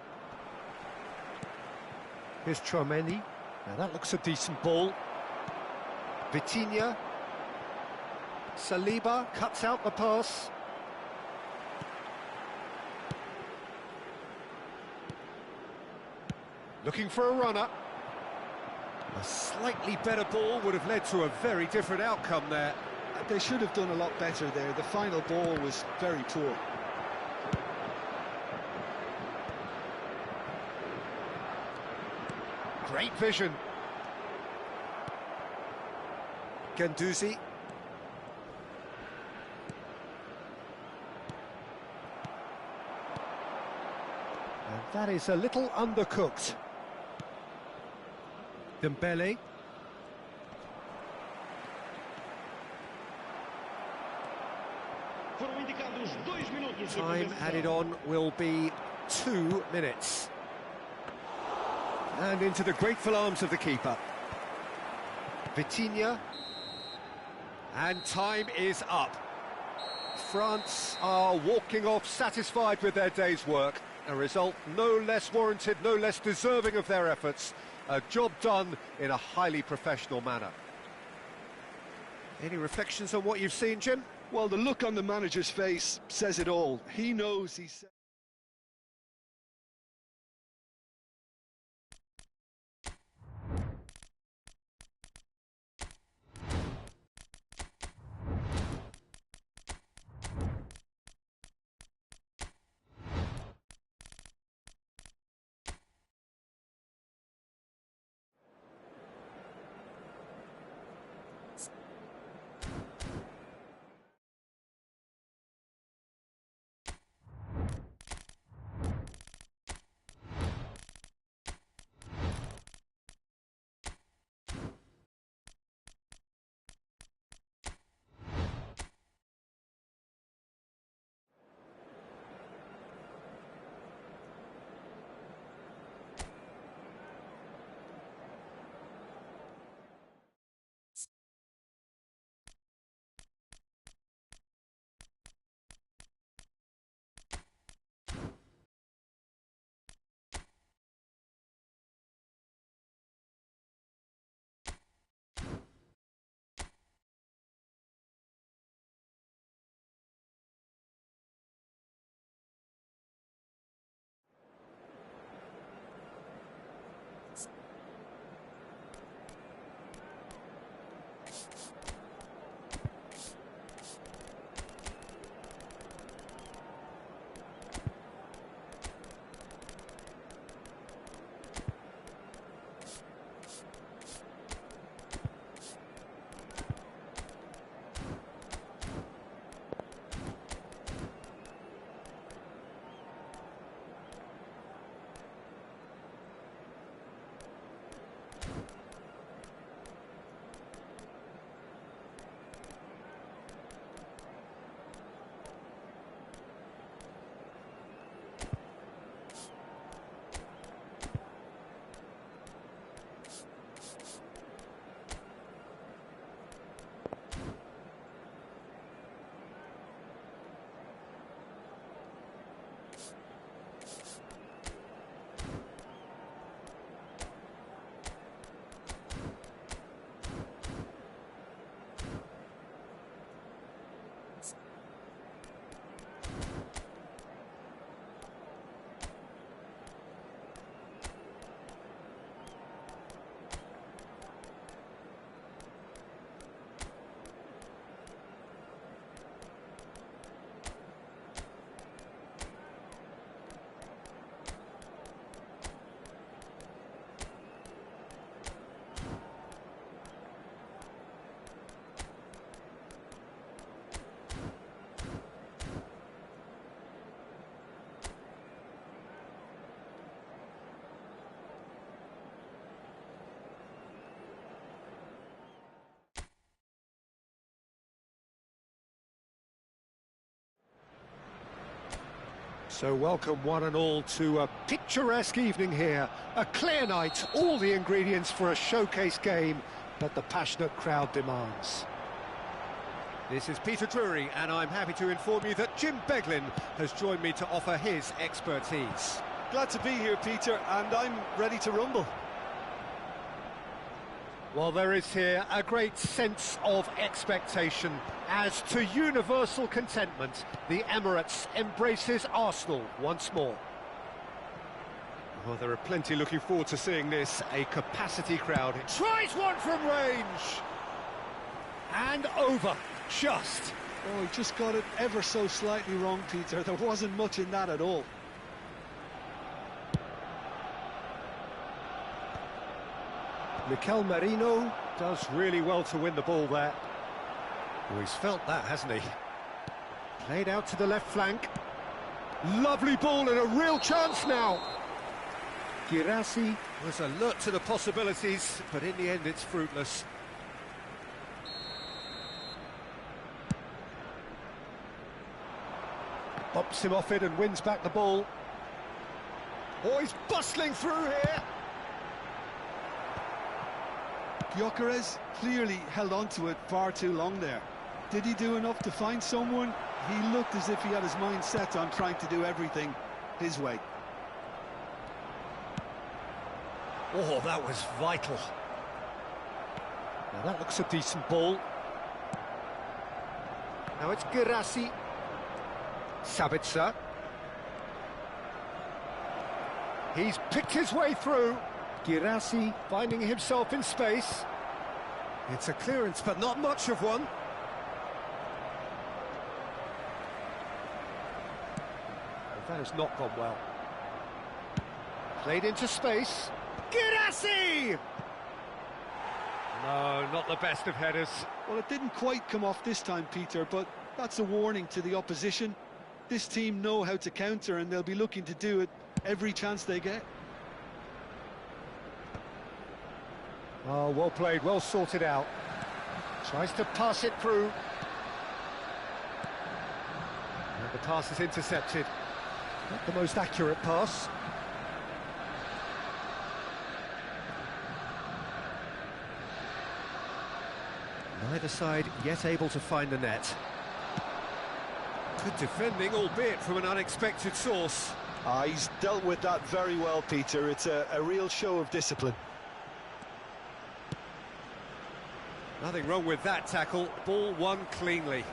Here's Tchouaméni. Now that looks a decent ball. Vitinha. Saliba cuts out the pass. Looking for a runner. A slightly better ball would have led to a very different outcome there. They should have done a lot better there. The final ball was very poor. Great vision. Guendouzi. And that is a little undercooked. Dembele. Time added on will be 2 minutes. And into the grateful arms of the keeper. Vitinha. And time is up. France are walking off satisfied with their day's work. A result no less warranted, no less deserving of their efforts. A job done in a highly professional manner. Any reflections on what you've seen, Jim? Well, the look on the manager's face says it all. He knows he's... So welcome one and all to a picturesque evening here. A clear night, all the ingredients for a showcase game that the passionate crowd demands. This is Peter Drury, and I'm happy to inform you that Jim Beglin has joined me to offer his expertise. Glad to be here, Peter, and I'm ready to rumble. Well, there is here a great sense of expectation. As to universal contentment, the Emirates embraces Arsenal once more. Well, there are plenty looking forward to seeing this. A capacity crowd. It tries one from range! And over, just. Oh, he just got it ever so slightly wrong, Peter. There wasn't much in that at all. Mikel Merino does really well to win the ball there. Oh, he's felt that, hasn't he? Played out to the left flank. Lovely ball and a real chance now. Girassi was alert to the possibilities, but in the end it's fruitless. Bops him off it and wins back the ball. Oh, he's bustling through here. Gyökeres clearly held on to it far too long there. Did he do enough to find someone? He looked as if he had his mind set on trying to do everything his way. Oh, that was vital. Now that looks a decent ball. Now it's Girassi. Sabitzer. He's picked his way through. Girassi finding himself in space. It's a clearance, but not much of one. That has not gone well. Played into space. Girassi! No, not the best of headers. Well, it didn't quite come off this time, Peter, but that's a warning to the opposition. This team know how to counter, and they'll be looking to do it every chance they get. Oh, well played, well sorted out. Tries to pass it through. And the pass is intercepted. Not the most accurate pass. Neither side yet able to find the net. Good defending, albeit from an unexpected source. He's dealt with that very well, Peter. It's a real show of discipline. Nothing wrong with that tackle. Ball won cleanly.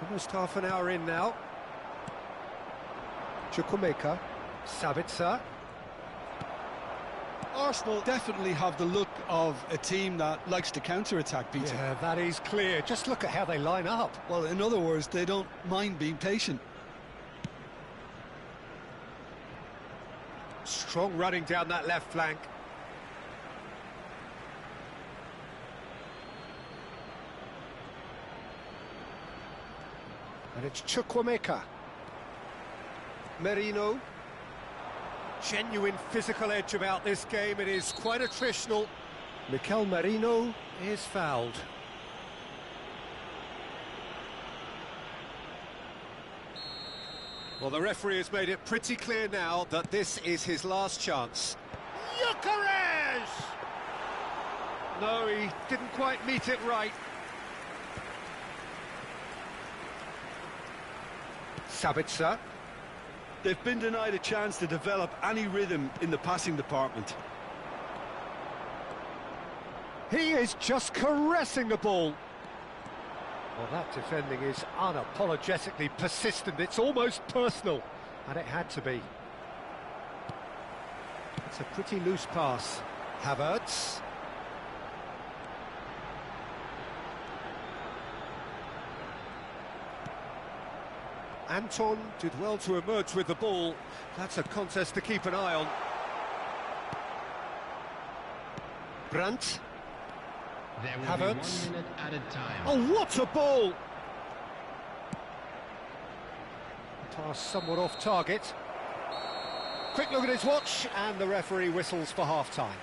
Almost half an hour in now. Chukwuemeka. Sabitzer. Arsenal definitely have the look of a team that likes to counter-attack, Peter. Yeah, that is clear. Just look at how they line up. Well, in other words, they don't mind being patient. Strong running down that left flank. And it's Chukwuemeka. Merino. Genuine physical edge about this game. It is quite attritional. Mikel Merino is fouled. Well, the referee has made it pretty clear now that this is his last chance. Gyökeres! No, he didn't quite meet it right. Sabitzer. They've been denied a chance to develop any rhythm in the passing department. He is just caressing the ball. Well, that defending is unapologetically persistent. It's almost personal, and it had to be. It's a pretty loose pass. Havertz. Anton did well to emerge with the ball. That's a contest to keep an eye on. Brandt. There will Havertz. be 1 minute added time. Oh, what a ball! Pass somewhat off target. Quick look at his watch, and the referee whistles for half-time.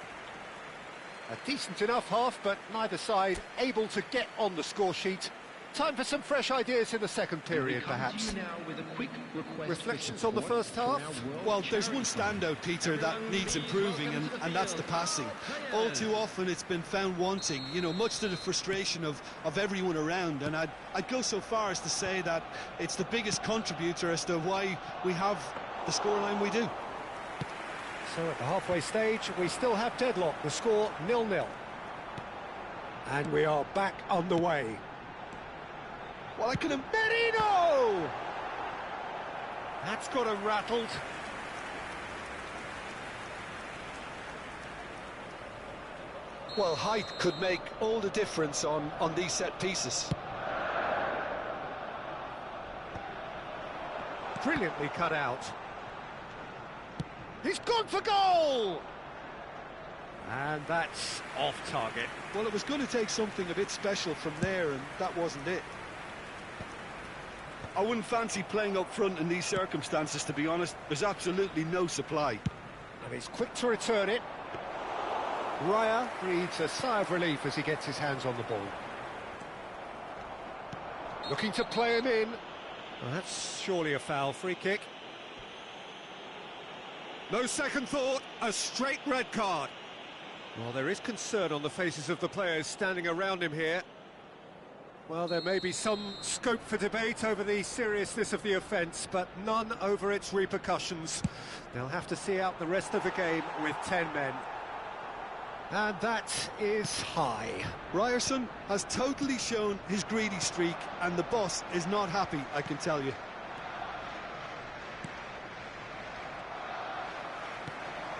A decent enough half, but neither side able to get on the score sheet. Time for some fresh ideas in the second period, perhaps. Reflections on the first half? Well, there's one standout, Peter, that needs improving, and that's the passing. All too often it's been found wanting, you know, much to the frustration of everyone around, and I'd go so far as to say that it's the biggest contributor as to why we have the scoreline we do. So at the halfway stage, we still have deadlock, the score 0-0. And we are back underway. Well, I can... Merino! That's got him rattled. Well, height could make all the difference on these set pieces. Brilliantly cut out. He's gone for goal! And that's off target. Well, it was going to take something a bit special from there, and that wasn't it. I wouldn't fancy playing up front in these circumstances, to be honest. There's absolutely no supply. And he's quick to return it. Raya breathes a sigh of relief as he gets his hands on the ball. Looking to play him in. Well, that's surely a foul. Free kick. No second thought, a straight red card. Well, there is concern on the faces of the players standing around him here. Well, there may be some scope for debate over the seriousness of the offence, but none over its repercussions. They'll have to see out the rest of the game with 10 men. And that is high. Ryerson has totally shown his greedy streak, and the boss is not happy, I can tell you.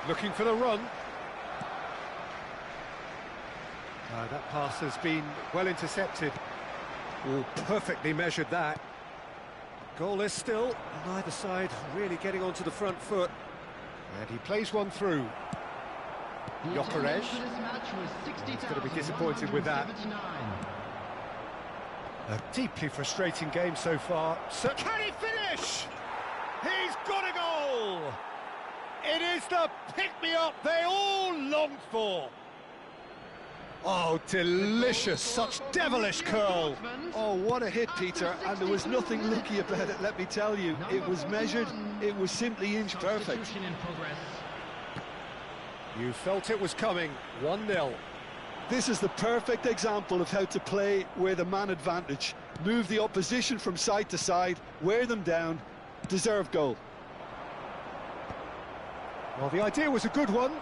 Looking for the run. That pass has been well intercepted. Oh, perfectly measured that. Goalless still, neither side really getting onto the front foot. And he plays one through. Gyökeres. He's going to be disappointed with that. A deeply frustrating game so far. So can he finish? He's got a goal! It is the pick-me-up they all longed for. Oh, delicious, such devilish curl. Oh, what a hit, Peter, and there was nothing lucky about it, let me tell you. It was measured, it was simply inch perfect. You felt it was coming, 1-0. This is the perfect example of how to play with a man advantage. Move the opposition from side to side, wear them down, deserve goal. Well, the idea was a good one.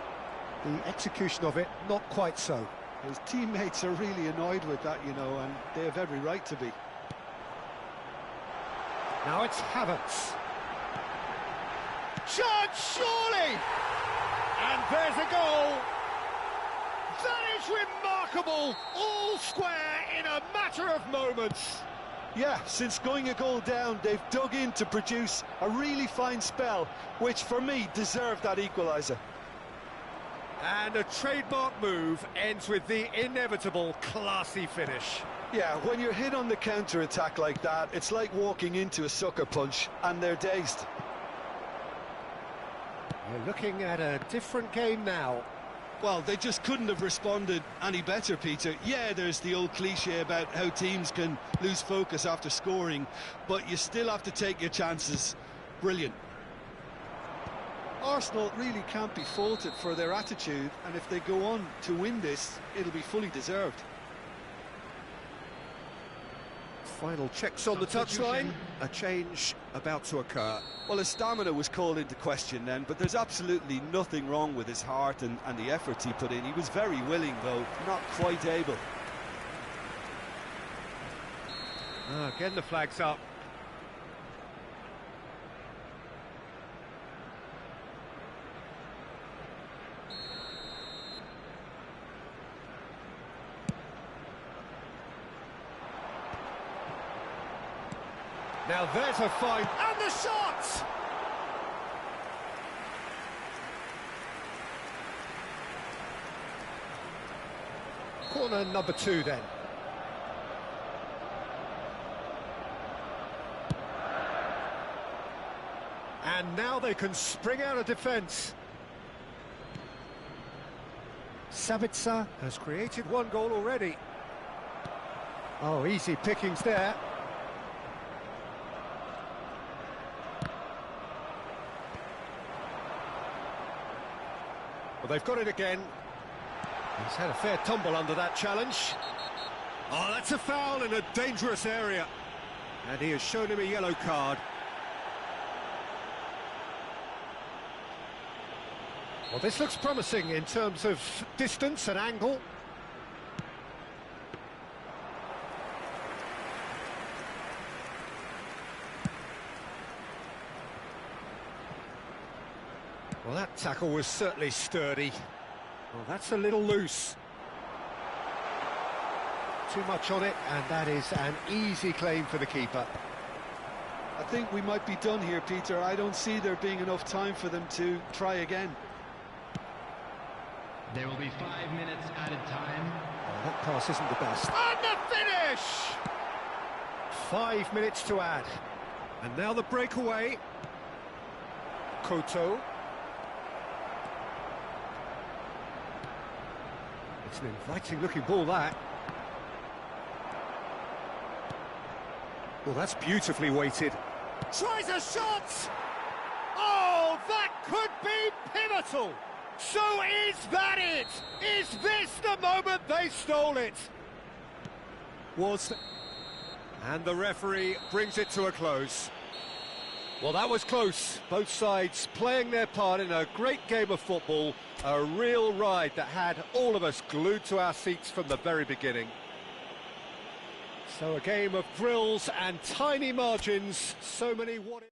The execution of it, not quite so. His teammates are really annoyed with that, you know, and they have every right to be. Now it's Havertz. Shot, surely! And there's a goal! That is remarkable! All square in a matter of moments. Yeah, since going a goal down, they've dug in to produce a really fine spell, which for me deserved that equaliser. And a trademark move ends with the inevitable classy finish. Yeah, when you're hit on the counter-attack like that, it's like walking into a sucker punch, and they're dazed. You're looking at a different game now. Well, they just couldn't have responded any better, Peter. Yeah, there's the old cliche about how teams can lose focus after scoring, but you still have to take your chances. Brilliant. Arsenal really can't be faulted for their attitude, and if they go on to win this, it'll be fully deserved. Final checks on the touchline. A change about to occur. Well, his stamina was called into question then, but there's absolutely nothing wrong with his heart and the efforts he put in. He was very willing, though, not quite able. Again, the flag's up. Now there's a find, and the shot! Corner number 2 then. And now they can spring out of defence. Sabitzer has created one goal already. Oh, easy pickings there. Well, they've got it again. He's had a fair tumble under that challenge. Oh, that's a foul in a dangerous area. And he has shown him a yellow card. Well, this looks promising in terms of distance and angle. Well, that tackle was certainly sturdy. Well, that's a little loose. Too much on it, and that is an easy claim for the keeper. I think we might be done here, Peter. I don't see there being enough time for them to try again. There will be 5 minutes added time. Oh, that pass isn't the best. And the finish! 5 minutes to add. And now the breakaway. Koto. It's an inviting-looking ball, that. Well, that's beautifully weighted. Tries a shot! Oh, that could be pivotal! So is that it? Is this the moment they stole it? And the referee brings it to a close. Well, that was close. Both sides playing their part in a great game of football. A real ride that had all of us glued to our seats from the very beginning. So a game of thrills and tiny margins. So many what...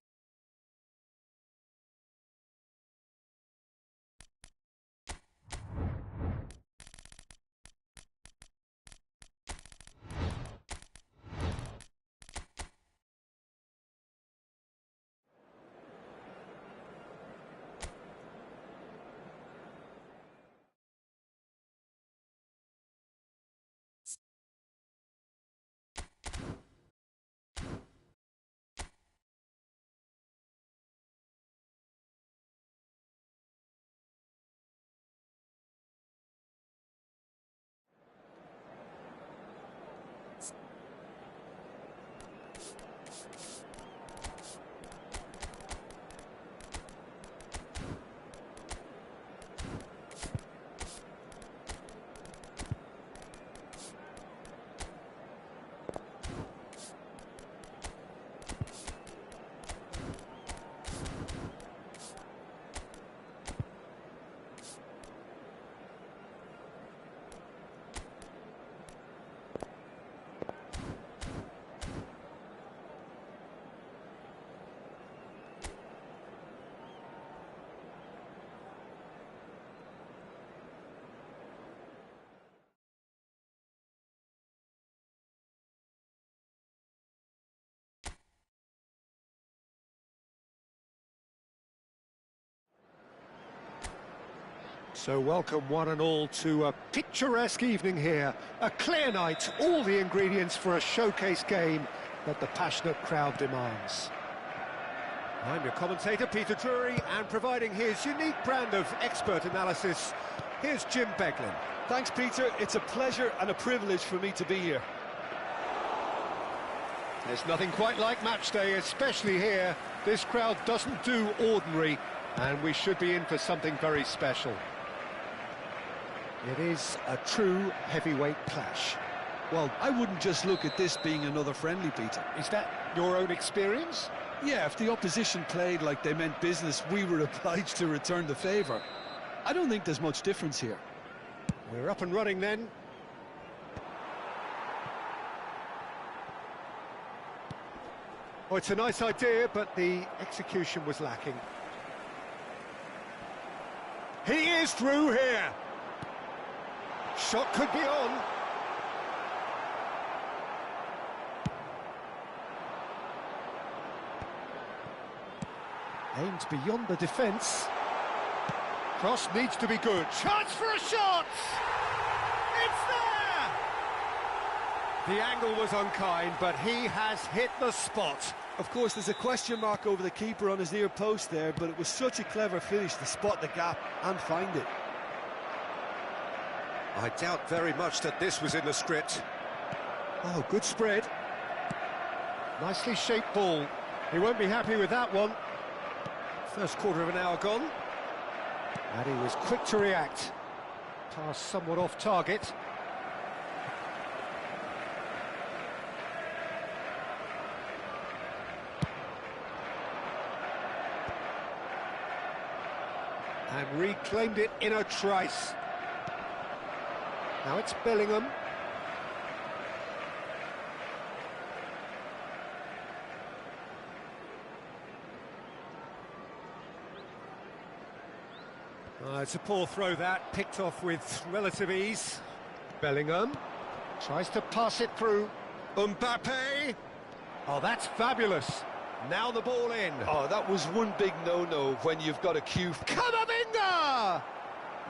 So welcome one and all to a picturesque evening here. A clear night, all the ingredients for a showcase game that the passionate crowd demands. I'm your commentator, Peter Drury, and providing his unique brand of expert analysis, here's Jim Beglin. Thanks, Peter. It's a pleasure and a privilege for me to be here. There's nothing quite like match day, especially here. This crowd doesn't do ordinary, and we should be in for something very special. It is a true heavyweight clash. Well, I wouldn't just look at this being another friendly, Peter. Is that your own experience? Yeah, if the opposition played like they meant business, we were obliged to return the favour. I don't think there's much difference here. We're up and running then. Oh, it's a nice idea, but the execution was lacking. He is through here. Shot could be on. Aimed beyond the defence. Cross needs to be good. Chance for a shot! It's there! The angle was unkind, but he has hit the spot. Of course, there's a question mark over the keeper on his near post there, but it was such a clever finish to spot the gap and find it. I doubt very much that this was in the script. Oh, good spread. Nicely shaped ball. He won't be happy with that one. First quarter of an hour gone. And he was quick to react. Pass somewhat off target. And reclaimed it in a trice. Now it's Bellingham. It's a poor throw that, picked off with relative ease. Bellingham tries to pass it through. Mbappe! Oh, that's fabulous. Now the ball in. Oh, that was one big no-no when you've got a cue. Camavinga!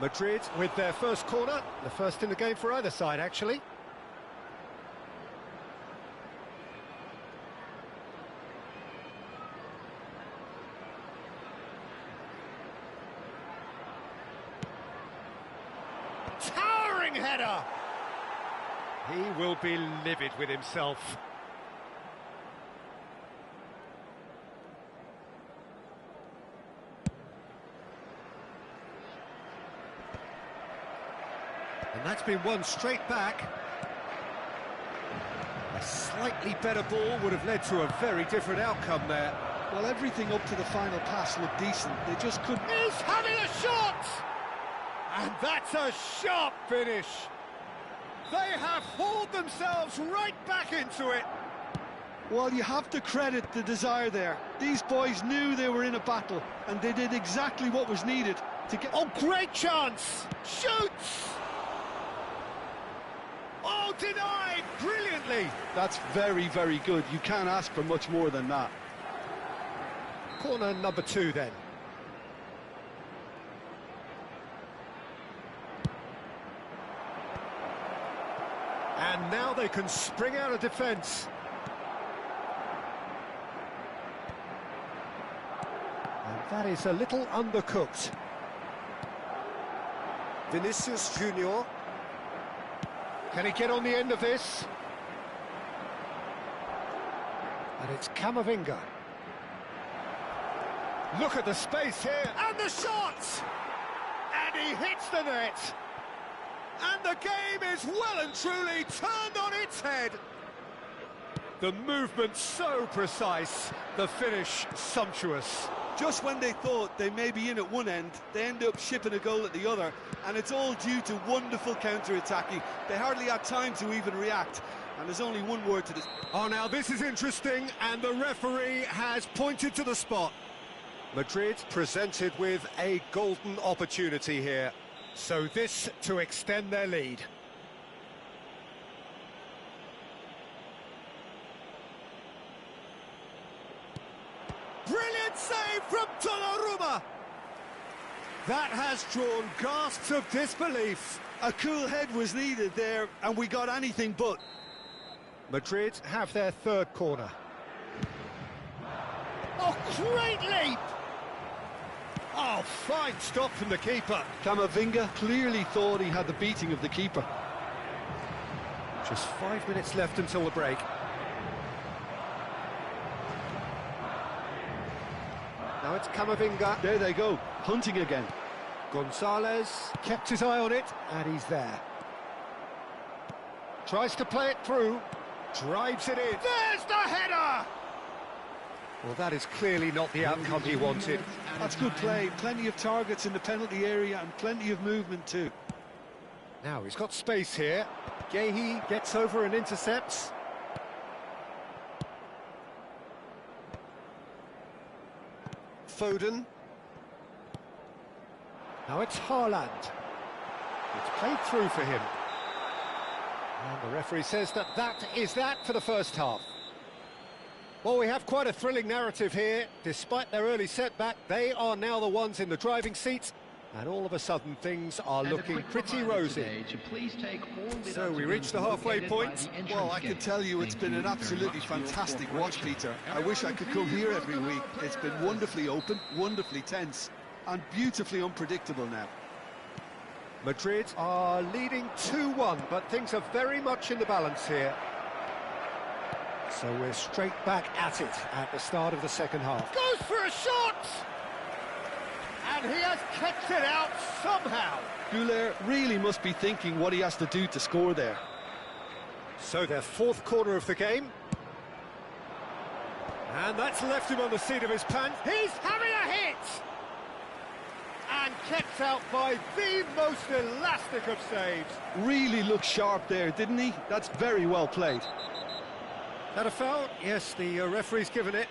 Madrid with their first corner, the first in the game for either side, actually. Towering header! He will be livid with himself. And that's been won straight back. A slightly better ball would have led to a very different outcome there. Well, everything up to the final pass looked decent. They just couldn't... He's having a shot! And that's a sharp finish. They have hauled themselves right back into it. Well, you have to credit the desire there. These boys knew they were in a battle, and they did exactly what was needed to get... Oh, great chance! Shoots! Oh, denied brilliantly. That's very, very good. You can't ask for much more than that. Corner number 2 then. And now they can spring out of defence. And that is a little undercooked. Vinicius Junior. Can he get on the end of this? And it's Camavinga. Look at the space here, and the shot! And he hits the net! And the game is well and truly turned on its head! The movement so precise, the finish sumptuous. Just when they thought they may be in at one end, they end up shipping a goal at the other, and it's all due to wonderful counter-attacking. They hardly had time to even react, and there's only one word to this. Oh, now this is interesting, and the referee has pointed to the spot. Madrid presented with a golden opportunity here. So this to extend their lead. Brilliant save from Donnarumma! That has drawn gasps of disbelief. A cool head was needed there, and we got anything but. Madrid have their third corner. Oh, great leap! Oh, fine stop from the keeper. Camavinga clearly thought he had the beating of the keeper. Just 5 minutes left until the break. Now it's Camavinga. There they go, hunting again. Gonzalez kept his eye on it, and he's there. Tries to play it through, drives it in. There's the header! Well, that is clearly not the outcome he wanted. That's good play, plenty of targets in the penalty area and plenty of movement too. Now he's got space here. Gehi gets over and intercepts. Foden. Now it's Haaland. It's played through for him. And the referee says that that is that for the first half. Well, we have quite a thrilling narrative here. Despite their early setback, they are now the ones in the driving seat, and all of a sudden things are looking pretty rosy. So we reach the halfway point. Well, I can tell you it's been an absolutely fantastic watch, Peter. I wish I could come here every week. It's been wonderfully open, wonderfully tense, and beautifully unpredictable now. Madrid are leading 2-1, but things are very much in the balance here. So we're straight back at it at the start of the second half. Goes for a shot! And he has kicked it out somehow. Güler really must be thinking what he has to do to score there. So their fourth quarter of the game. And that's left him on the seat of his pants. He's having a hit! And kicked out by the most elastic of saves. Really looked sharp there, didn't he? That's very well played. That a foul? Yes, the referee's given it.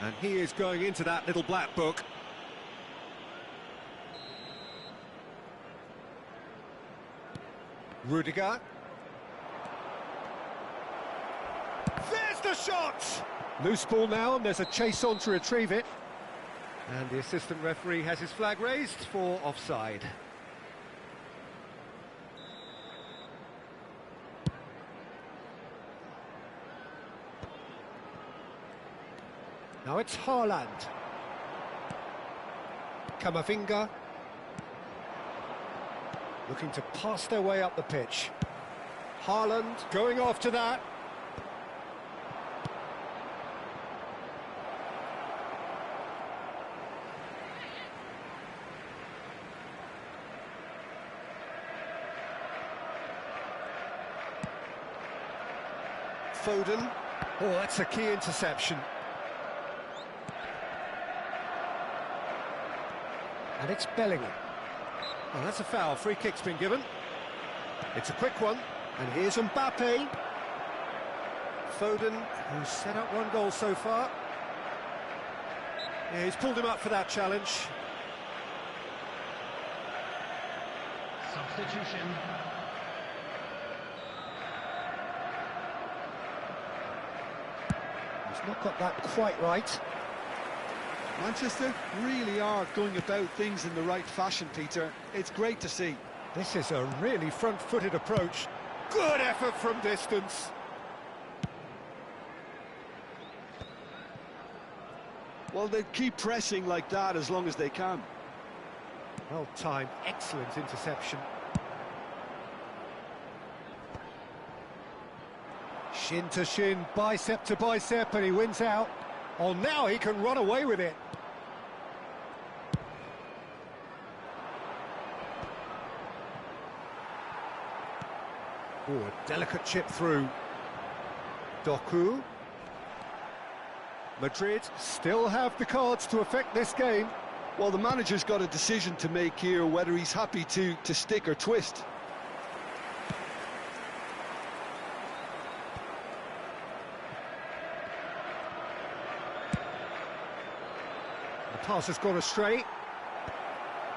And he is going into that little black book. Rudiger. There's the shot! Loose ball now, and there's a chase on to retrieve it. And the assistant referee has his flag raised for offside. Now it's Haaland. Camavinga. Looking to pass their way up the pitch. Haaland going after that. Foden. Oh, that's a key interception. And it's Bellingham. Oh, that's a foul. Free kick's been given. It's a quick one. And here's Mbappe. Foden, who's set up one goal so far. Yeah, he's pulled him up for that challenge. Substitution. He's not got that quite right. Manchester really are going about things in the right fashion, Peter. It's great to see. This is a really front-footed approach. Good effort from distance. Well, they keep pressing like that as long as they can. Well timed, excellent interception. Shin to shin, bicep to bicep, and he wins out. Oh, now he can run away with it. Oh, a delicate chip through. Doku. Madrid still have the cards to affect this game. Well, the manager's got a decision to make here, whether he's happy to stick or twist. The pass has gone astray.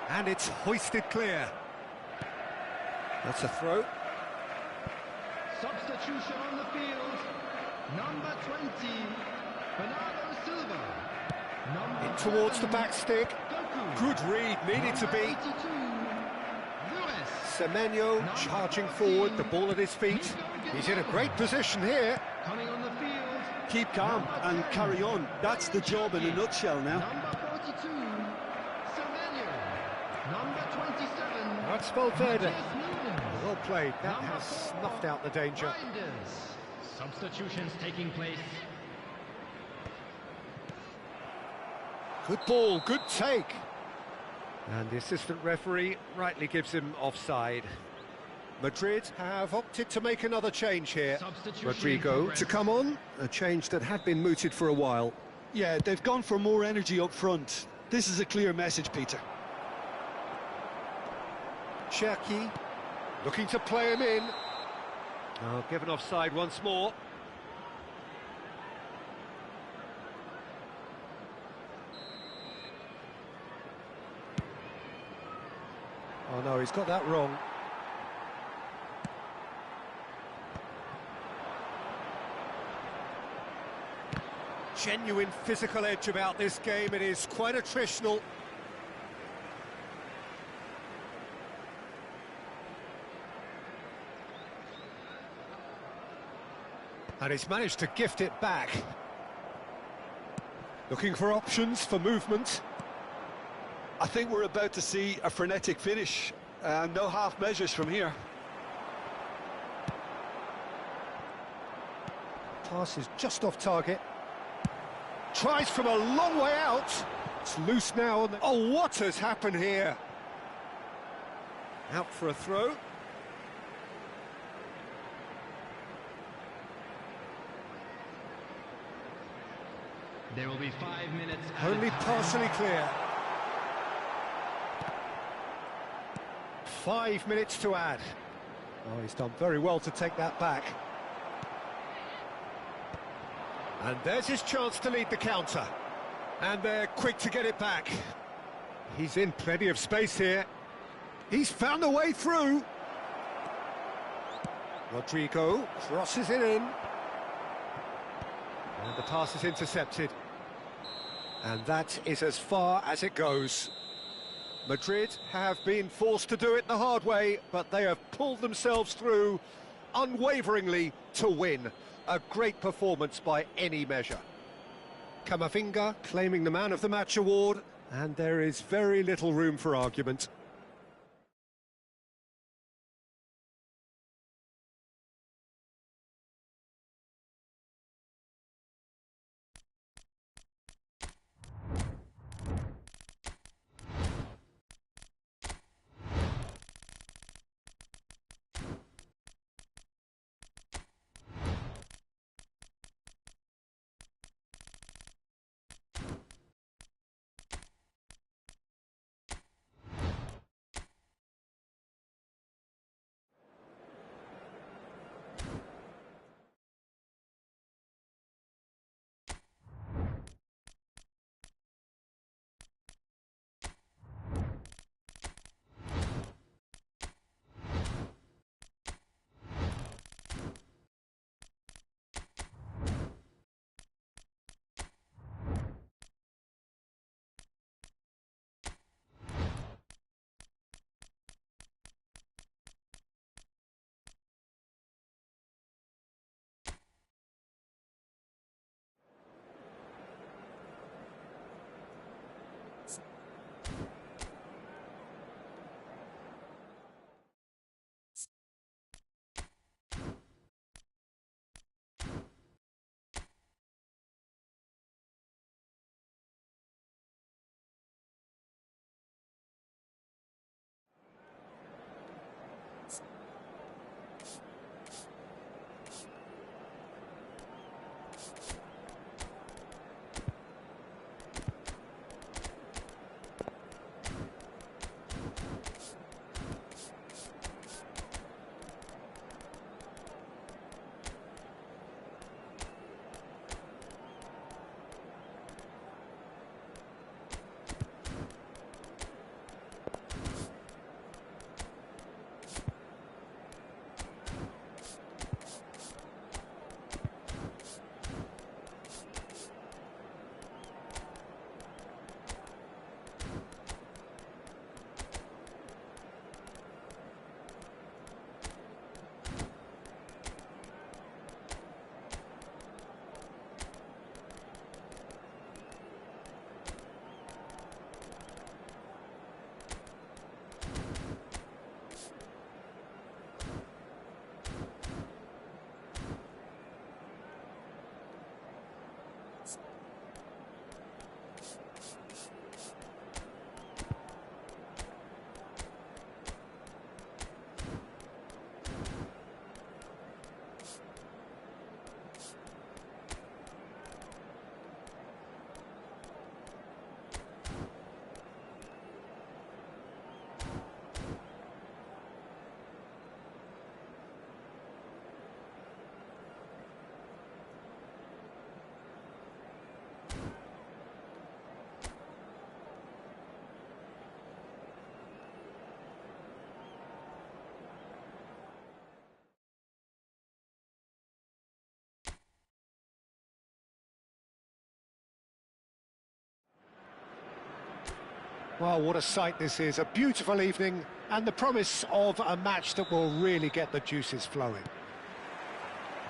And it's hoisted clear. That's a throw. Substitution on the field. Number 20, Bernardo Silva. In towards the back stick. Doku. Good read, needed to be. 82, Lewis. Semenyo charging forward, the ball at his feet. He's in a great position here. Coming on the field. Keep calm and carry on. That's the job in a nutshell now. Number 42, Semenyo. Number 27. That's Valverde. Matthias Nunes. Well played, that Number has 4, snuffed out the danger. Reinders. Substitutions taking place. Good ball, good take. And the assistant referee rightly gives him offside. Madrid have opted to make another change here. Substitution Rodrigo in progress. to come on, a change that had been mooted for a while. Yeah, they've gone for more energy up front. This is a clear message, Peter. Cherki looking to play him in. Oh, given offside once more. Oh no, he's got that wrong. Genuine physical edge about this game. It is quite attritional. And he's managed to gift it back. Looking for options for movement. I think we're about to see a frenetic finish. No half measures from here. Pass is just off target. Tries from a long way out. It's loose now. Oh, what has happened here? Out for a throw. There will be 5 minutes. Only partially clear. 5 minutes to add. Oh, he's done very well to take that back. And there's his chance to lead the counter. And they're quick to get it back. He's in plenty of space here. He's found a way through. Rodrigo crosses it in. And the pass is intercepted. And that is as far as it goes. Madrid have been forced to do it the hard way, but they have pulled themselves through unwaveringly to win. A great performance by any measure. Camavinga claiming the Man of the Match award, and there is very little room for argument. Well, what a sight this is. A beautiful evening and the promise of a match that will really get the juices flowing.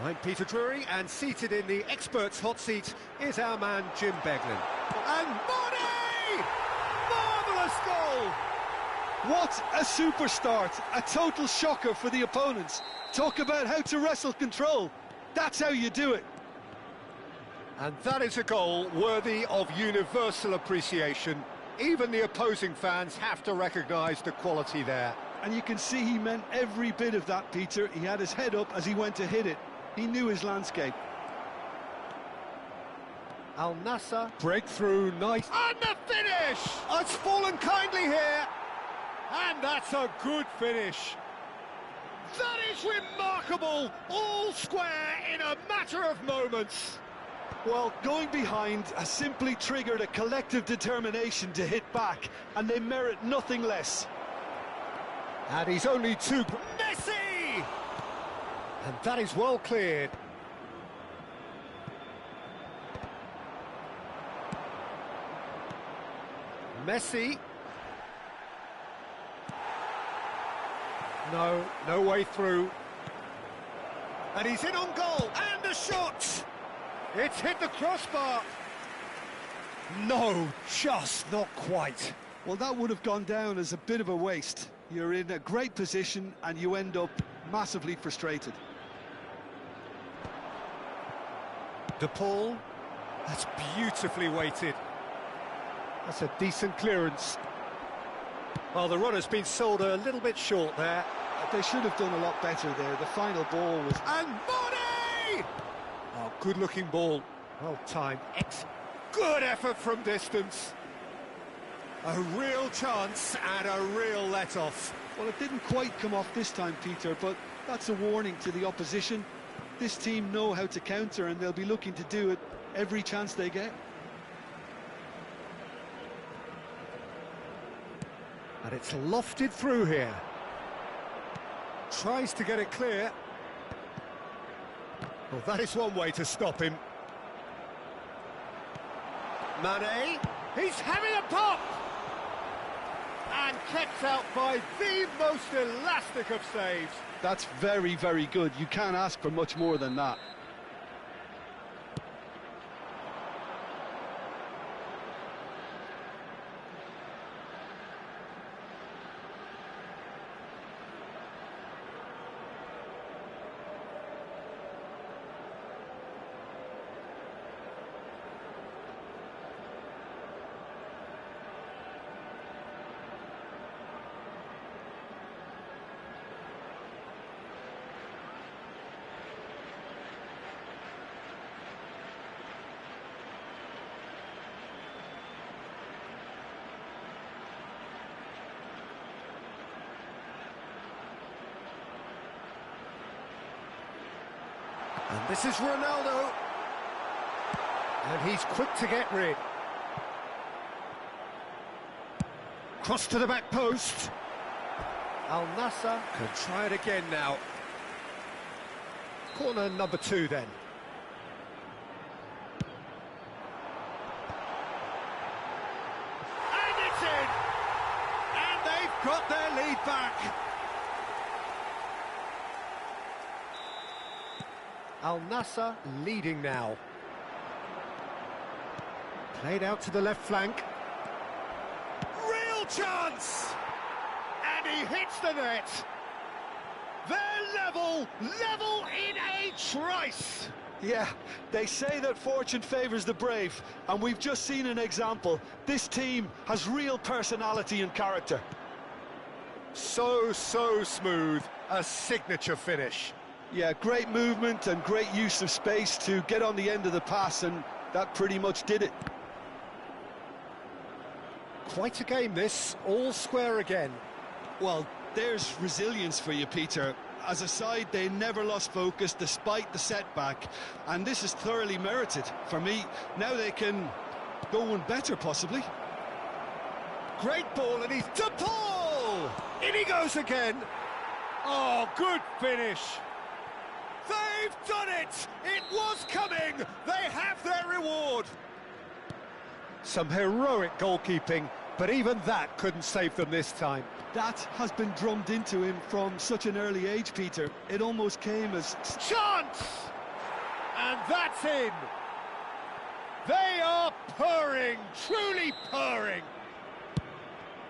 I'm Peter Drury, and seated in the experts' hot seat is our man Jim Beglin. And Mane! Marvellous goal! What a super start, a total shocker for the opponents. Talk about how to wrestle control. That's how you do it. And that is a goal worthy of universal appreciation. Even the opposing fans have to recognise the quality there. And you can see he meant every bit of that, Peter. He had his head up as he went to hit it. He knew his landscape. Al Nassr, breakthrough, nice. And the finish! Oh, it's fallen kindly here. And that's a good finish. That is remarkable! All square in a matter of moments. Well, going behind has simply triggered a collective determination to hit back, and they merit nothing less. And he's only two... Messi! And that is well cleared. Messi. No way through. And he's in on goal, and the shot! It's hit the crossbar. No, just not quite. Well, that would have gone down as a bit of a waste. You're in a great position, and you end up massively frustrated. De Paul, that's beautifully weighted. That's a decent clearance. Well, the runner's been sold a little bit short there. They should have done a lot better there. The final ball was... And Money! Oh, good-looking ball. Well timed. Good effort from distance. A real chance and a real let-off. Well, it didn't quite come off this time, Peter, but that's a warning to the opposition. This team know how to counter, and they'll be looking to do it every chance they get. And it's lofted through here. Tries to get it clear. Well, that is one way to stop him. Mane, he's having a pop! And kept out by the most elastic of saves. That's very, very good. You can't ask for much more than that. And this is Ronaldo. And he's quick to get rid. Cross to the back post. Al Nassr can try it again now. Corner number 2 then. And it's in! And they've got their lead back. Al Nassr leading now. Played out to the left flank. Real chance! And he hits the net. They're level in a trice. Yeah, they say that fortune favours the brave, and we've just seen an example. This team has real personality and character. So smooth. A signature finish. Yeah, great movement and great use of space to get on the end of the pass, and that pretty much did it. Quite a game this, all square again. Well, there's resilience for you, Peter. As a side, they never lost focus despite the setback, and this is thoroughly merited. For me, now they can go one better, possibly. Great ball, and he's De Paul! In he goes again. Oh, good finish. They've done it! It was coming! They have their reward! Some heroic goalkeeping, but even that couldn't save them this time. That has been drummed into him from such an early age, Peter. It almost came as... Chance! And that's in! They are purring, truly purring!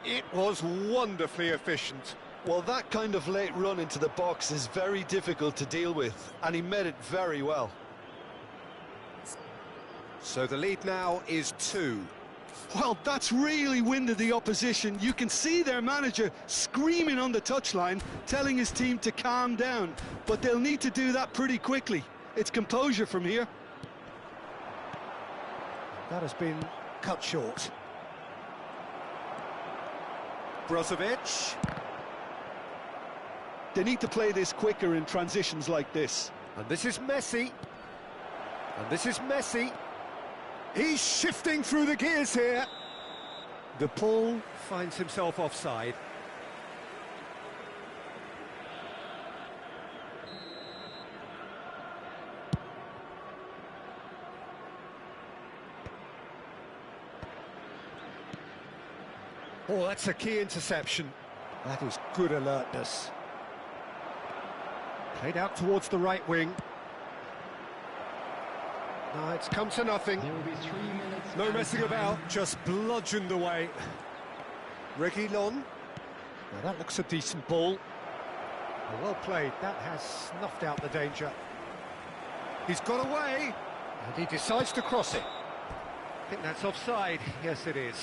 It was wonderfully efficient. Well, that kind of late run into the box is very difficult to deal with, and he met it very well. So the lead now is 2. Well, that's really winded the opposition. You can see their manager screaming on the touchline, telling his team to calm down. But they'll need to do that pretty quickly. It's composure from here. That has been cut short. Brozovic. They need to play this quicker in transitions like this. And this is Messi. And this is Messi. He's shifting through the gears here. De Paul finds himself offside. Oh, that's a key interception. That is good alertness. Played out towards the right wing. No, it's come to nothing. There will be 3 minutes. No added messing time. about, just bludgeoned away. Reguilon. Now that looks a decent ball. Well played, that has snuffed out the danger. He's got away, and he decides to cross it. I think that's offside. Yes, it is.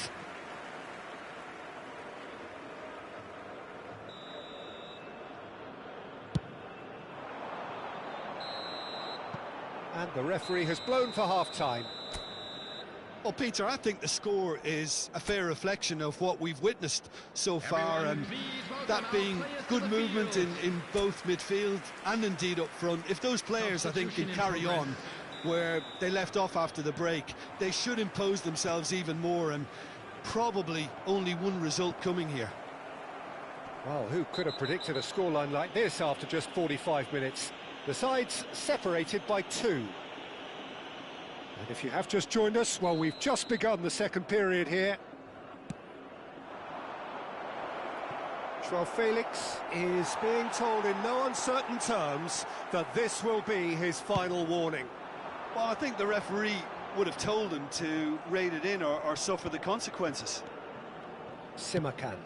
And the referee has blown for half-time. Well, Peter, I think the score is a fair reflection of what we've witnessed so far, and that being good movement in both midfield and indeed up front. If those players, I think, can carry on where they left off after the break, they should impose themselves even more, and probably only one result coming here. Well, who could have predicted a scoreline like this after just 45 minutes? The sides separated by 2. And if you have just joined us, well, we've just begun the second period here. Joao Felix is being told in no uncertain terms that this will be his final warning. Well, I think the referee would have told him to rein it in or suffer the consequences. Simakan.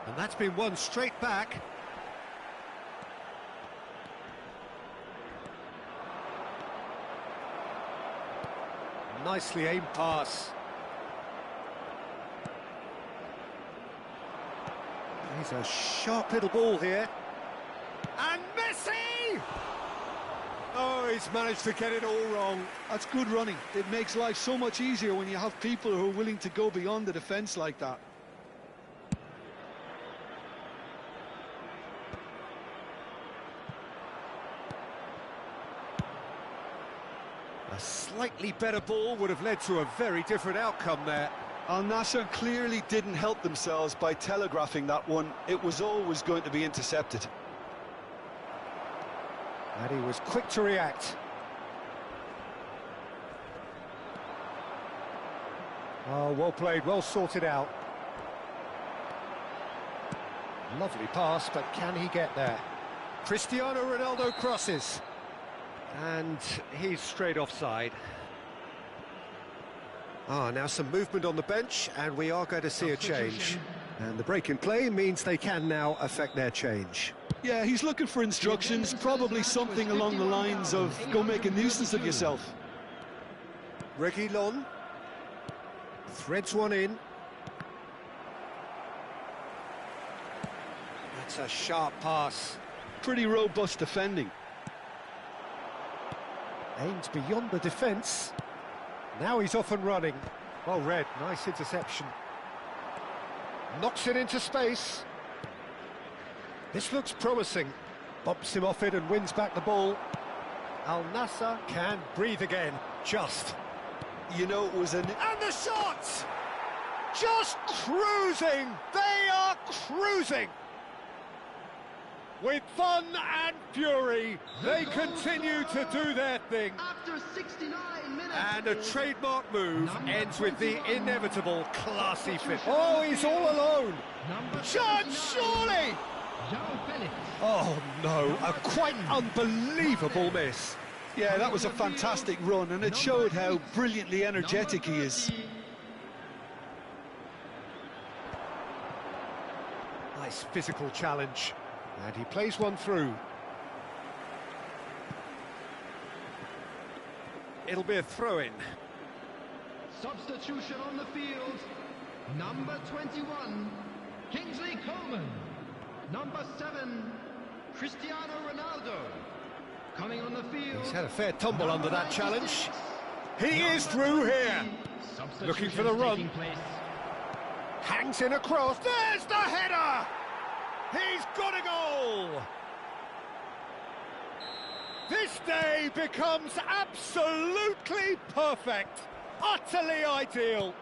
And that's been won straight back. Nicely aimed pass. He's a sharp little ball here. And Messi! Oh, he's managed to get it all wrong. That's good running. It makes life so much easier when you have people who are willing to go beyond the defence like that. A slightly better ball would have led to a very different outcome there. Al Nassr clearly didn't help themselves by telegraphing that one. It was always going to be intercepted. And he was quick to react. Oh, well played, well sorted out. Lovely pass, but can he get there? Cristiano Ronaldo crosses. And he's straight offside. Now some movement on the bench, and we are going to see a change. And the break in play means they can now affect their change. Yeah, he's looking for instructions, probably something along the lines of go make a nuisance of yourself. Reguilon threads one in. That's a sharp pass. Pretty robust defending. Aimed beyond the defence. Now he's off and running. Well read, nice interception. Knocks it into space. This looks promising. Bumps him off it and wins back the ball. Al Nassr can breathe again, just. You know, it was an... And the shot! Just cruising! They are cruising! With fun and fury, they continue to do their thing. After 69 minutes. And a trademark move ends with the inevitable classy finish. Oh, he's all alone. Chance, surely! Oh, no, a quite unbelievable miss. Yeah, that was a fantastic run, and it showed how brilliantly energetic he is. Nice physical challenge. And he plays one through. it'll be a throw-in. Substitution on the field. Number 21, Kingsley Coman. Number 7, Cristiano Ronaldo. Coming on the field. He's had a fair tumble under that 96, challenge. He is through here. Looking for the run. Hangs in across. There's the header! He's got a goal! This day becomes absolutely perfect. Utterly ideal.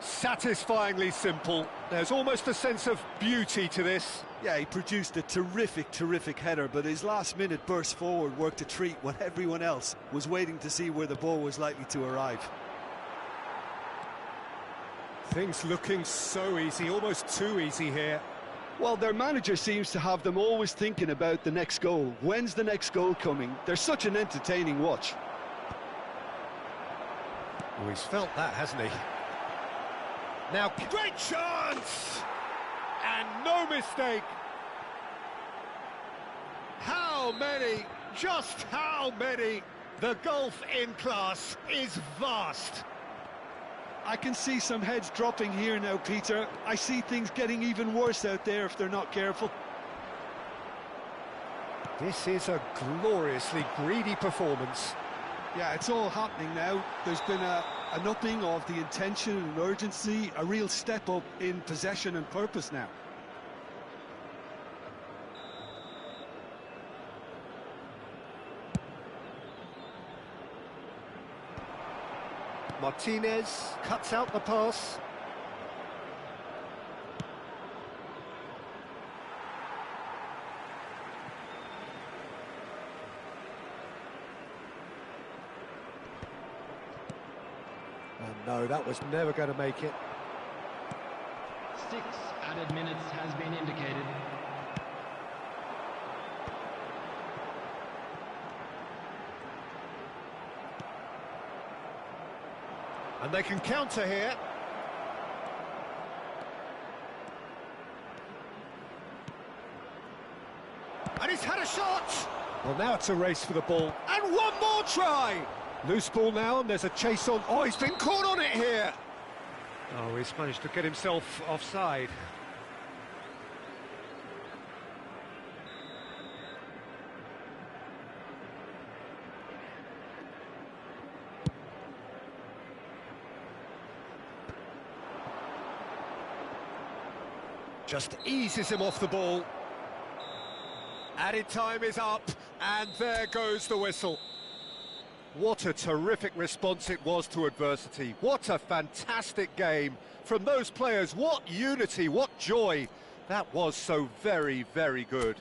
Satisfyingly simple. There's almost a sense of beauty to this. Yeah, he produced a terrific header, but his last-minute burst forward worked a treat when everyone else was waiting to see where the ball was likely to arrive. Things looking so easy, almost too easy here. Well, their manager seems to have them always thinking about the next goal. When's the next goal coming? They're such an entertaining watch. Oh, he's felt that, hasn't he? Now, great chance! And no mistake. How many? Just how many? The gulf in class is vast. I can see some heads dropping here now, Peter. I see things getting even worse out there if they're not careful. This is a gloriously greedy performance. Yeah, it's all happening now. There's been an upping of the intention and urgency, a real step up in possession and purpose now. Martinez cuts out the pass. Oh no, that was never going to make it. 6 added minutes has been indicated. And they can counter here. And he's had a shot! Well, now it's a race for the ball. And one more try! Loose ball now, and there's a chase on. Oh, he's been caught on it here! Oh, he's managed to get himself offside. Just eases him off the ball. Added time is up, and there goes the whistle. What a terrific response it was to adversity. What a fantastic game from those players. What unity, what joy. That was so very, very good.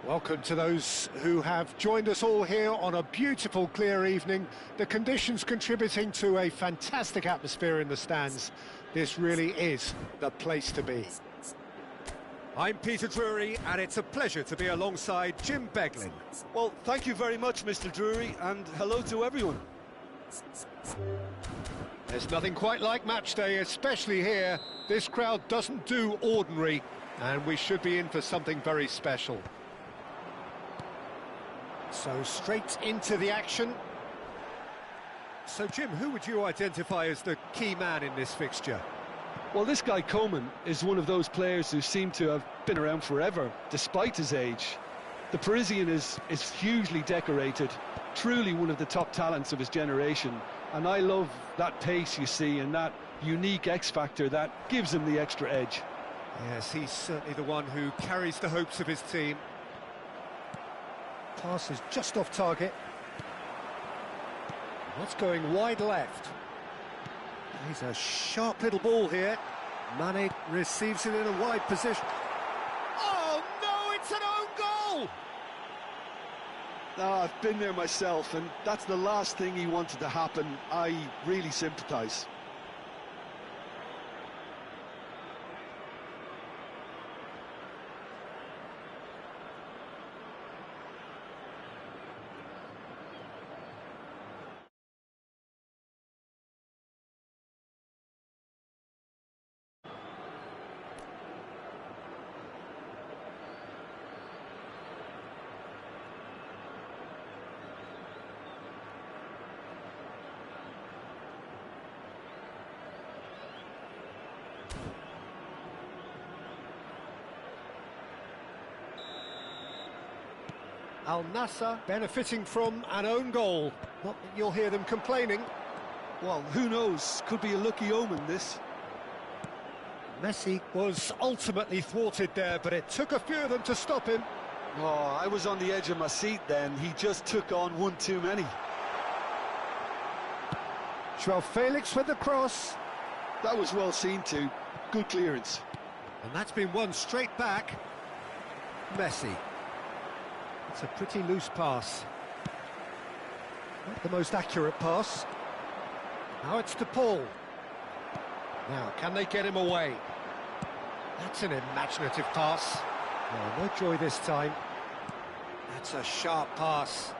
Welcome to those who have joined us all here on a beautiful, clear evening. The conditions contributing to a fantastic atmosphere in the stands. This really is the place to be. I'm Peter Drury, and it's a pleasure to be alongside Jim Beglin. Well, thank you very much, Mr. Drury, and hello to everyone. There's nothing quite like match day, especially here. This crowd doesn't do ordinary, and we should be in for something very special. So straight into the action. So, Jim, who would you identify as the key man in this fixture? Well, this guy Coman is one of those players who seem to have been around forever, despite his age. The Parisian is hugely decorated, truly one of the top talents of his generation, and I love that pace you see and that unique X-factor that gives him the extra edge. Yes, he's certainly the one who carries the hopes of his team. Pass is just off target. That's going wide left. He's a sharp little ball here. Mane receives it in a wide position. Oh, no, it's an own goal! I've been there myself, and that's the last thing he wanted to happen. I really sympathise. Al Nassr benefiting from an own goal. Not that you'll hear them complaining. Well, who knows? Could be a lucky omen, this. Messi was ultimately thwarted there, but it took a few of them to stop him. Oh, I was on the edge of my seat then. He just took on one too many. Joao Felix with the cross. That was well seen too. Good clearance. And that's been won straight back. Messi. It's a pretty loose pass. Not the most accurate pass. Now it's to Paul. Now, can they get him away? That's an imaginative pass. Oh, no joy this time. That's a sharp pass.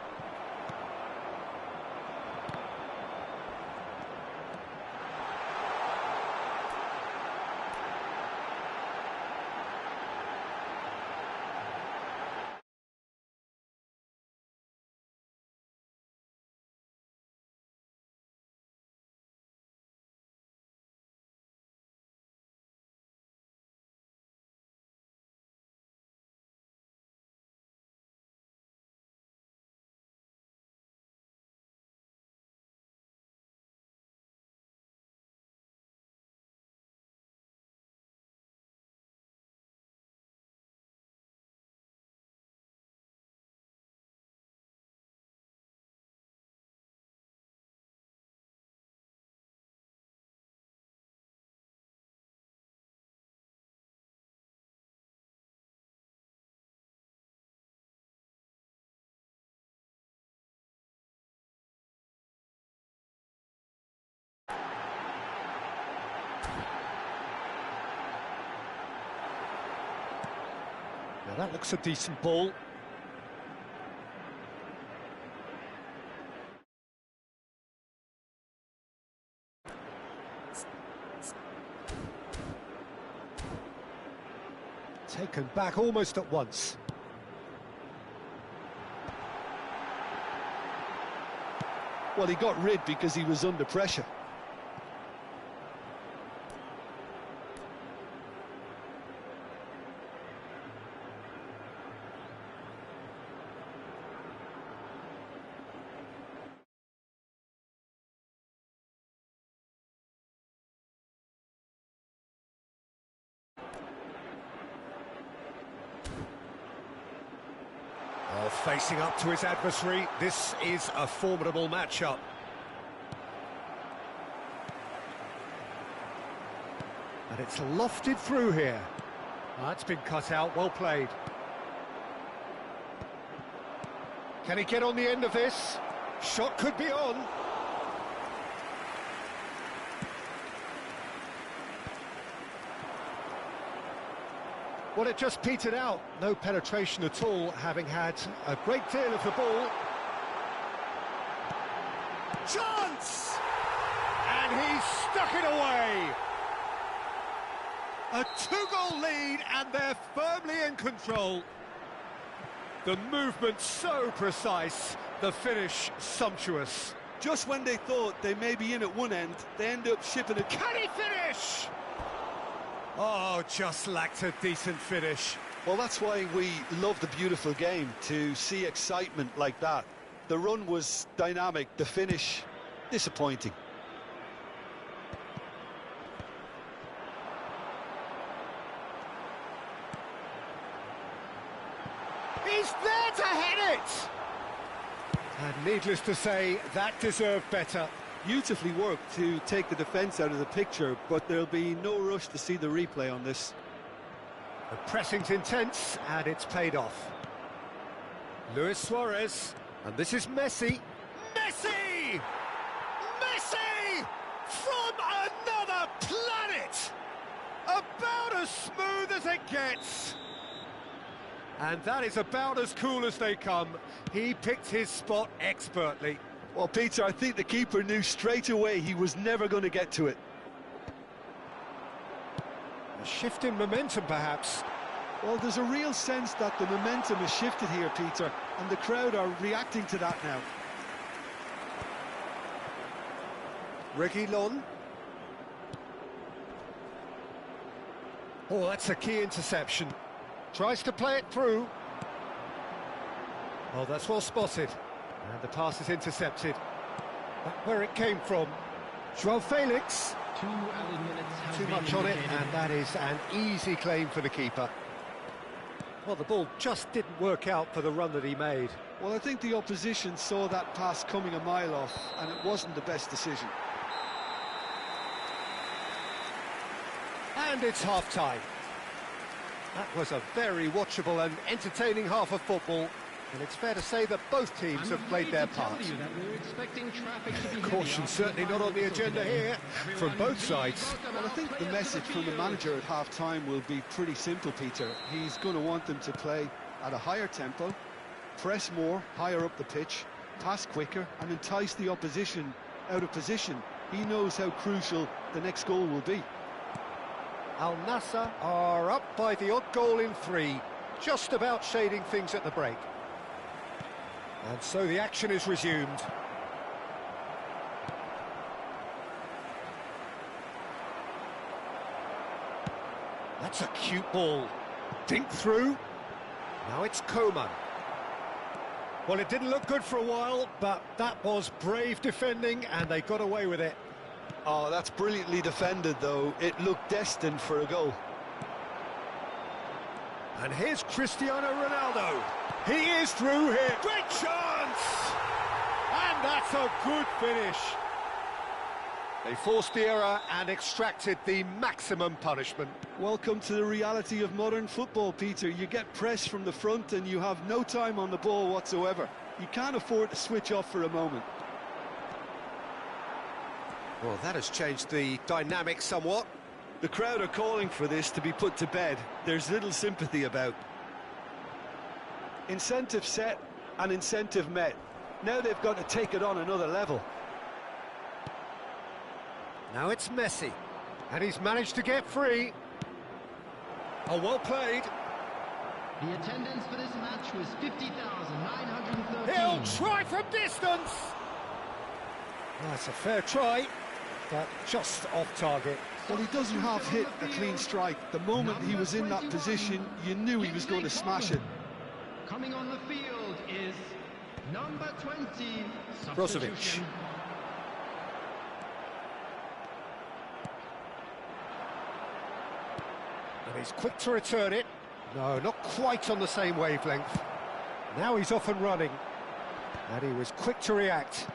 Now that looks a decent ball. Taken back almost at once. Well, he got rid because he was under pressure. Well, facing up to his adversary, this is a formidable matchup. And it's lofted through here. That's been cut out, well played. Can he get on the end of this? Shot could be on. Well, it just petered out. No penetration at all, having had a great deal of the ball. Chance! And he stuck it away. A two-goal lead, and they're firmly in control. The movement so precise, the finish sumptuous. Just when they thought they may be in at one end, they end up shipping it. Can he finish? Oh, just lacked a decent finish. Well, that's why we love the beautiful game, to see excitement like that. The run was dynamic, the finish disappointing. He's there to head it! And needless to say, that deserved better. Beautifully worked to take the defence out of the picture, but there'll be no rush to see the replay on this. The pressing's intense, and it's paid off. Luis Suarez, and this is Messi. Messi! Messi! From another planet! About as smooth as it gets. And that is about as cool as they come. He picked his spot expertly. Well, Peter, I think the keeper knew straight away he was never going to get to it. A shift in momentum, perhaps. Well, there's a real sense that the momentum has shifted here, Peter, and the crowd are reacting to that now. Reguilon. Oh, that's a key interception. Tries to play it through. Oh, that's well spotted. And the pass is intercepted. But where it came from. Joao Felix. 2 added minutes have Too been much on it, indicated. and that is an easy claim for the keeper. Well, the ball just didn't work out for the run that he made. Well, I think the opposition saw that pass coming a mile off, and it wasn't the best decision. And it's half-time. That was a very watchable and entertaining half of football. And it's fair to say that both teams have played their part. Caution certainly not on the agenda here from both sides. Well, I think the message from the manager at half-time will be pretty simple, Peter. He's going to want them to play at a higher tempo, press more, higher up the pitch, pass quicker, and entice the opposition out of position. He knows how crucial the next goal will be. Al Nassr are up by the odd goal in 3, just about shading things at the break. And so the action is resumed. That's a cute ball. Dink through. Now it's Coman. Well, it didn't look good for a while, but that was brave defending, and they got away with it. Oh, that's brilliantly defended, though. It looked destined for a goal. And here's Cristiano Ronaldo. He is through here. Great chance! And that's a good finish. They forced the error and extracted the maximum punishment. Welcome to the reality of modern football, Peter. You get press from the front and you have no time on the ball whatsoever. You can't afford to switch off for a moment. Well, that has changed the dynamic somewhat. The crowd are calling for this to be put to bed. There's little sympathy about. Incentive set and incentive met. Now they've got to take it on another level. Now it's Messi, and he's managed to get free. Oh, well played. The attendance for this match was 50,913. He'll try from distance. That's a fair try, but just off target. Well, he doesn't half hit a clean strike. The moment he was in that position, you knew he was going to smash it. Coming on the field is number 20, Brozovic. substitution. And he's quick to return it. No, not quite on the same wavelength. Now he's off and running. And he was quick to react.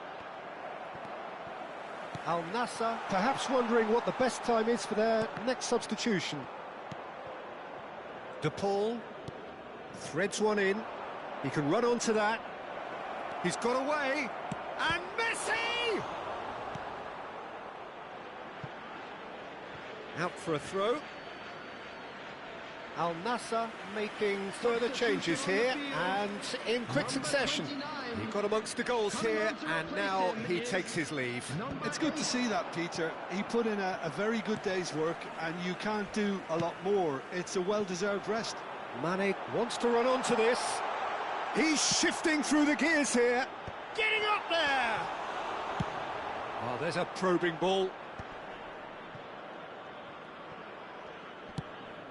Al Nassr perhaps wondering what the best time is for their next substitution. De Paul threads one in. He can run onto that. He's got away, and Messi! Out for a throw. Al Nassr making further changes here, and in quick succession. He got amongst the goals here, and now he takes his leave. It's good to see that, Peter. He put in a very good day's work, and you can't do a lot more. It's a well-deserved rest. Mane wants to run onto this. He's shifting through the gears here. Getting up there! Oh, there's a probing ball.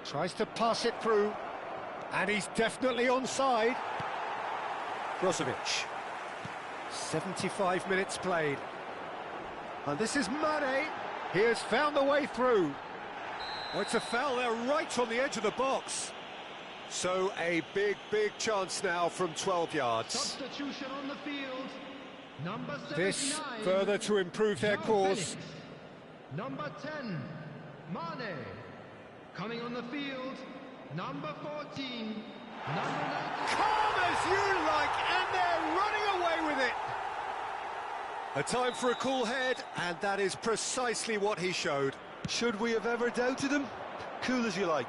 Tries to pass it through, and he's definitely onside. Brozovic. 75 minutes played. And this is Mane. He has found the way through. Oh, it's a foul there right on the edge of the box. So a big chance now from 12 yards. Substitution on the field. Number 79. This further to improve their cause. Felix. Number 10, Mane. Coming on the field, number 14, number 19. Calm as you like, and they're running away with it. A time for a cool head, and that is precisely what he showed. Should we have ever doubted him? Cool as you like.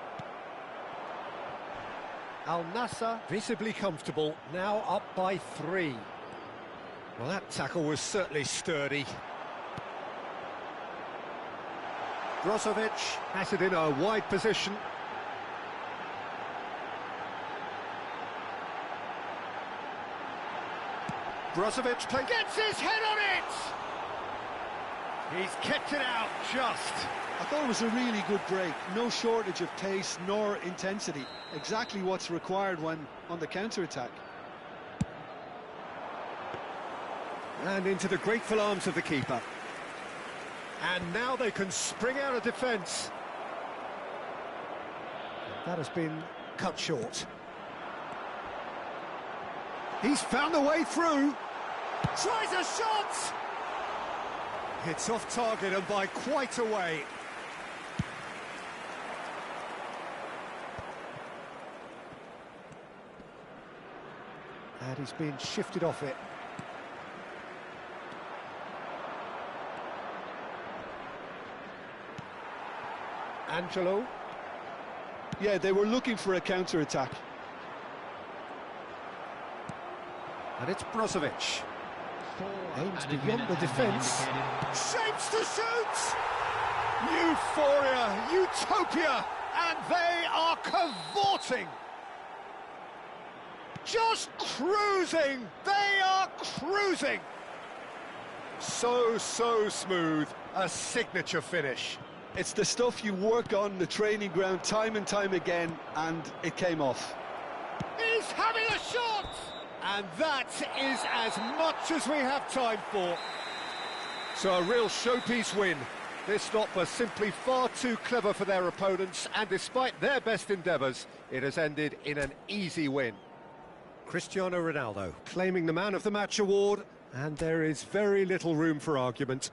Al Nassr visibly comfortable, now up by 3. Well, that tackle was certainly sturdy. Brozovic has it in a wide position. Brozovic gets his head on it! He's kept it out just. I thought it was a really good break. No shortage of pace nor intensity. Exactly what's required when on the counter-attack. And into the grateful arms of the keeper. And now they can spring out of defence. That has been cut short. He's found the way through. Tries a shot! It's off target and by quite a way. And he's been shifted off it. Angelo. Yeah, they were looking for a counter-attack. And it's Brozovic. Aims beyond the defence. Shapes to shoot! Euphoria, utopia, and they are cavorting. Just cruising, they are cruising. So smooth, a signature finish. It's the stuff you work on the training ground time and time again, and it came off. He's having a shot! And that is as much as we have time for. So a real showpiece win. This lot was simply far too clever for their opponents, and despite their best endeavours, it has ended in an easy win. Cristiano Ronaldo claiming the Man of the Match award, and there is very little room for argument.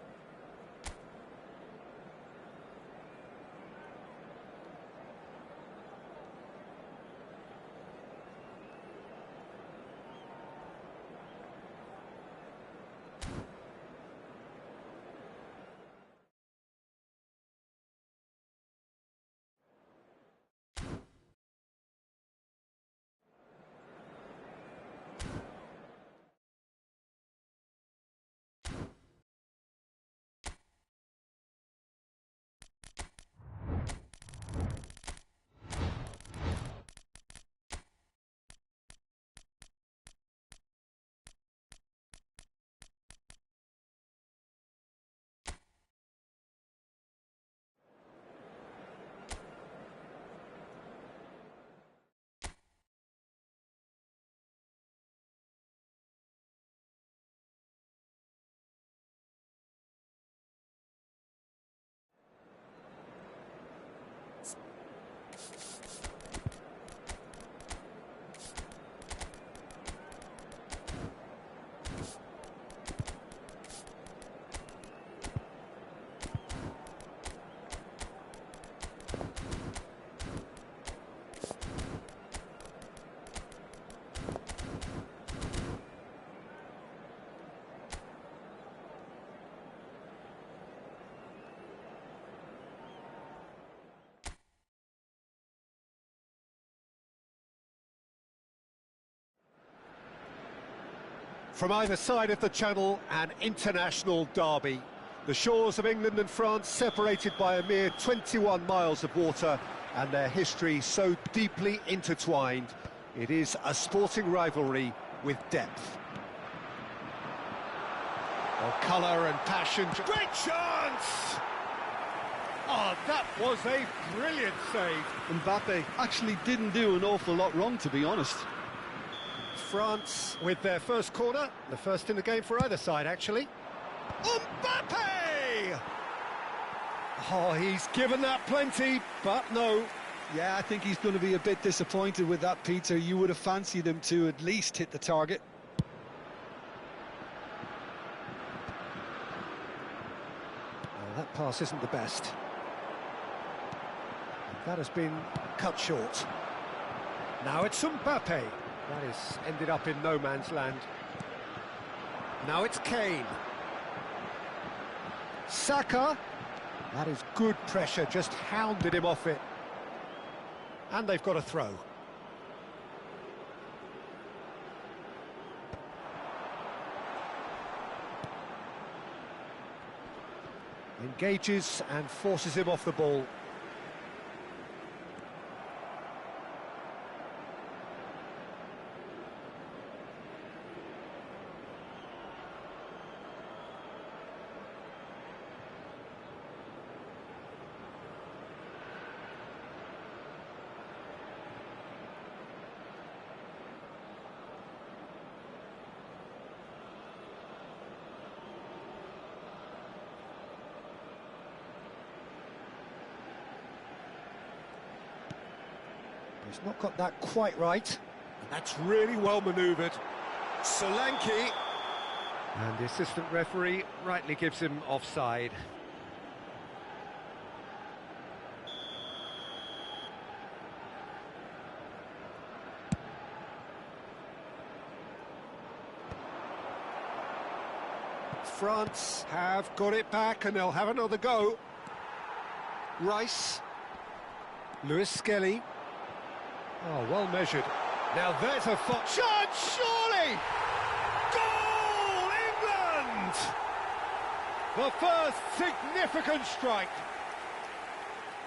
From either side of the channel, an international derby. The shores of England and France separated by a mere 21 miles of water, and their history so deeply intertwined. It is a sporting rivalry with depth. Oh, colour and passion. Great chance! Oh, that was a brilliant save. Mbappe actually didn't do an awful lot wrong, to be honest. France with their first corner, the first in the game for either side, actually. Mbappe! Oh, he's given that plenty, but no. Yeah, I think he's going to be a bit disappointed with that, Peter. You would have fancied him to at least hit the target. Well, that pass isn't the best. That has been cut short. Now it's Mbappe. That is ended up in no man's land. Now it's Kane. Saka. That is good pressure, just hounded him off it. And they've got a throw. Engages and forces him off the ball. He's not got that quite right, and that's really well manoeuvred. Solanke. And the assistant referee rightly gives him offside. France have got it back, and they'll have another go. Rice. Lewis Skelly. Oh, well measured. Now there's a shot, surely! Goal, England! The first significant strike.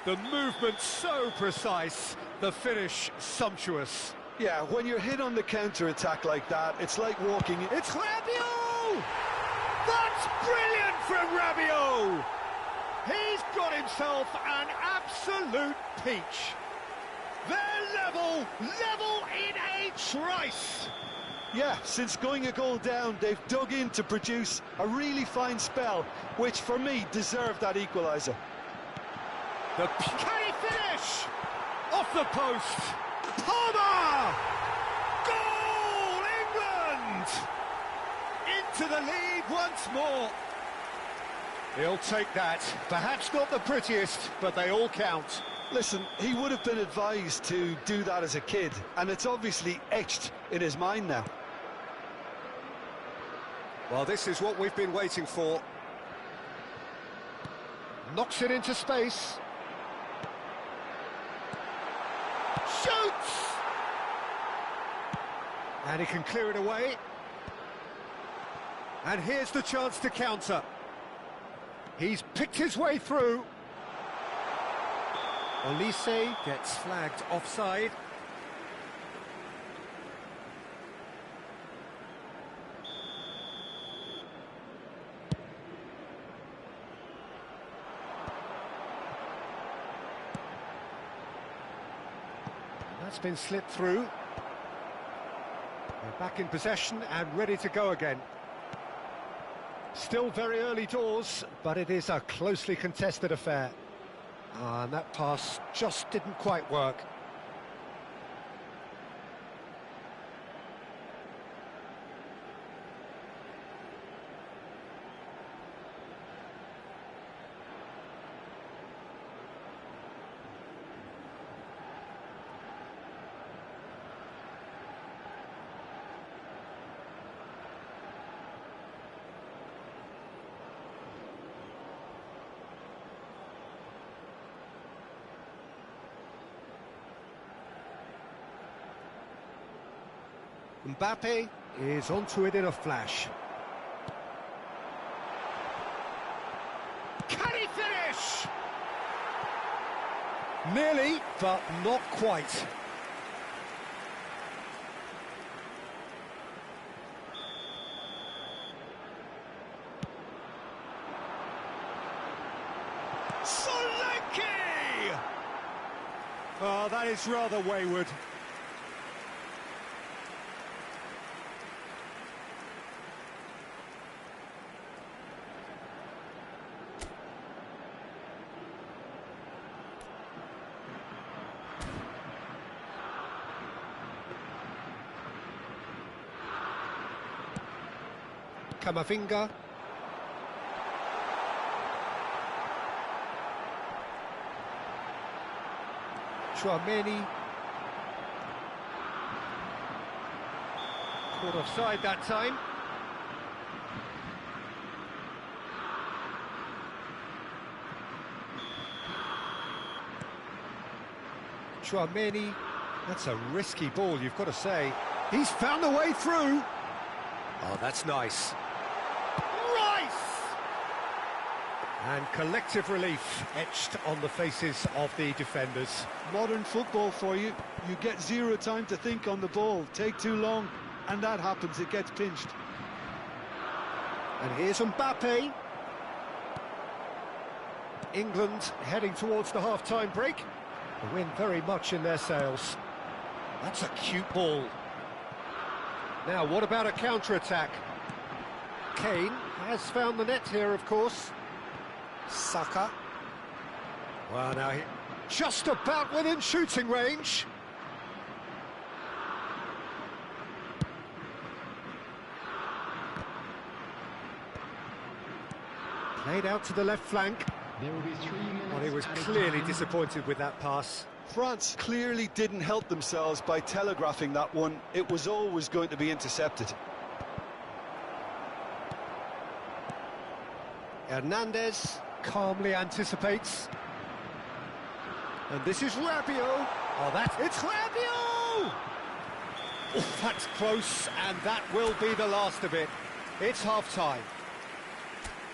The movement so precise, the finish sumptuous. Yeah, when you're hit on the counter-attack like that, it's like walking... It's Rabiot! That's brilliant from Rabiot! He's got himself an absolute peach. They're level in a trice. Yeah, since going a goal down, they've dug in to produce a really fine spell, which for me deserved that equaliser. Can he finish? Off the post. Palmer! Goal, England! Into the lead once more. He'll take that. Perhaps not the prettiest, but they all count. Listen, he would have been advised to do that as a kid, and it's obviously etched in his mind now. Well, this is what we've been waiting for. Knocks it into space. Shoots! And he can clear it away. And here's the chance to counter. He's picked his way through. Olise gets flagged offside. That's been slipped through. They're back in possession and ready to go again. Still very early doors, but it is a closely contested affair. And that pass just didn't quite work. Mbappe is onto it in a flash. Can he finish? Nearly, but not quite. Solanke! Oh, that is rather wayward. Kamavinga. Chouameni. Caught offside that time. Chouameni. That's a risky ball, you've got to say. He's found a way through. Oh, that's nice. And collective relief etched on the faces of the defenders. Modern football for you. You get zero time to think on the ball. Take too long, and that happens. It gets pinched. And here's Mbappe. England heading towards the half-time break. The wind very much in their sails. That's a cute ball. Now, what about a counter-attack? Kane has found the net here, of course. Saka. Well, now he just about within shooting range. Played out to the left flank. There will be 3 minutes. Well, he was clearly disappointed with that pass. France clearly didn't help themselves by telegraphing that one. It was always going to be intercepted. Hernandez calmly anticipates. And this is Rabiot. Oh, it's Rabiot! Oh, that's close, and that will be the last of it. It's half-time.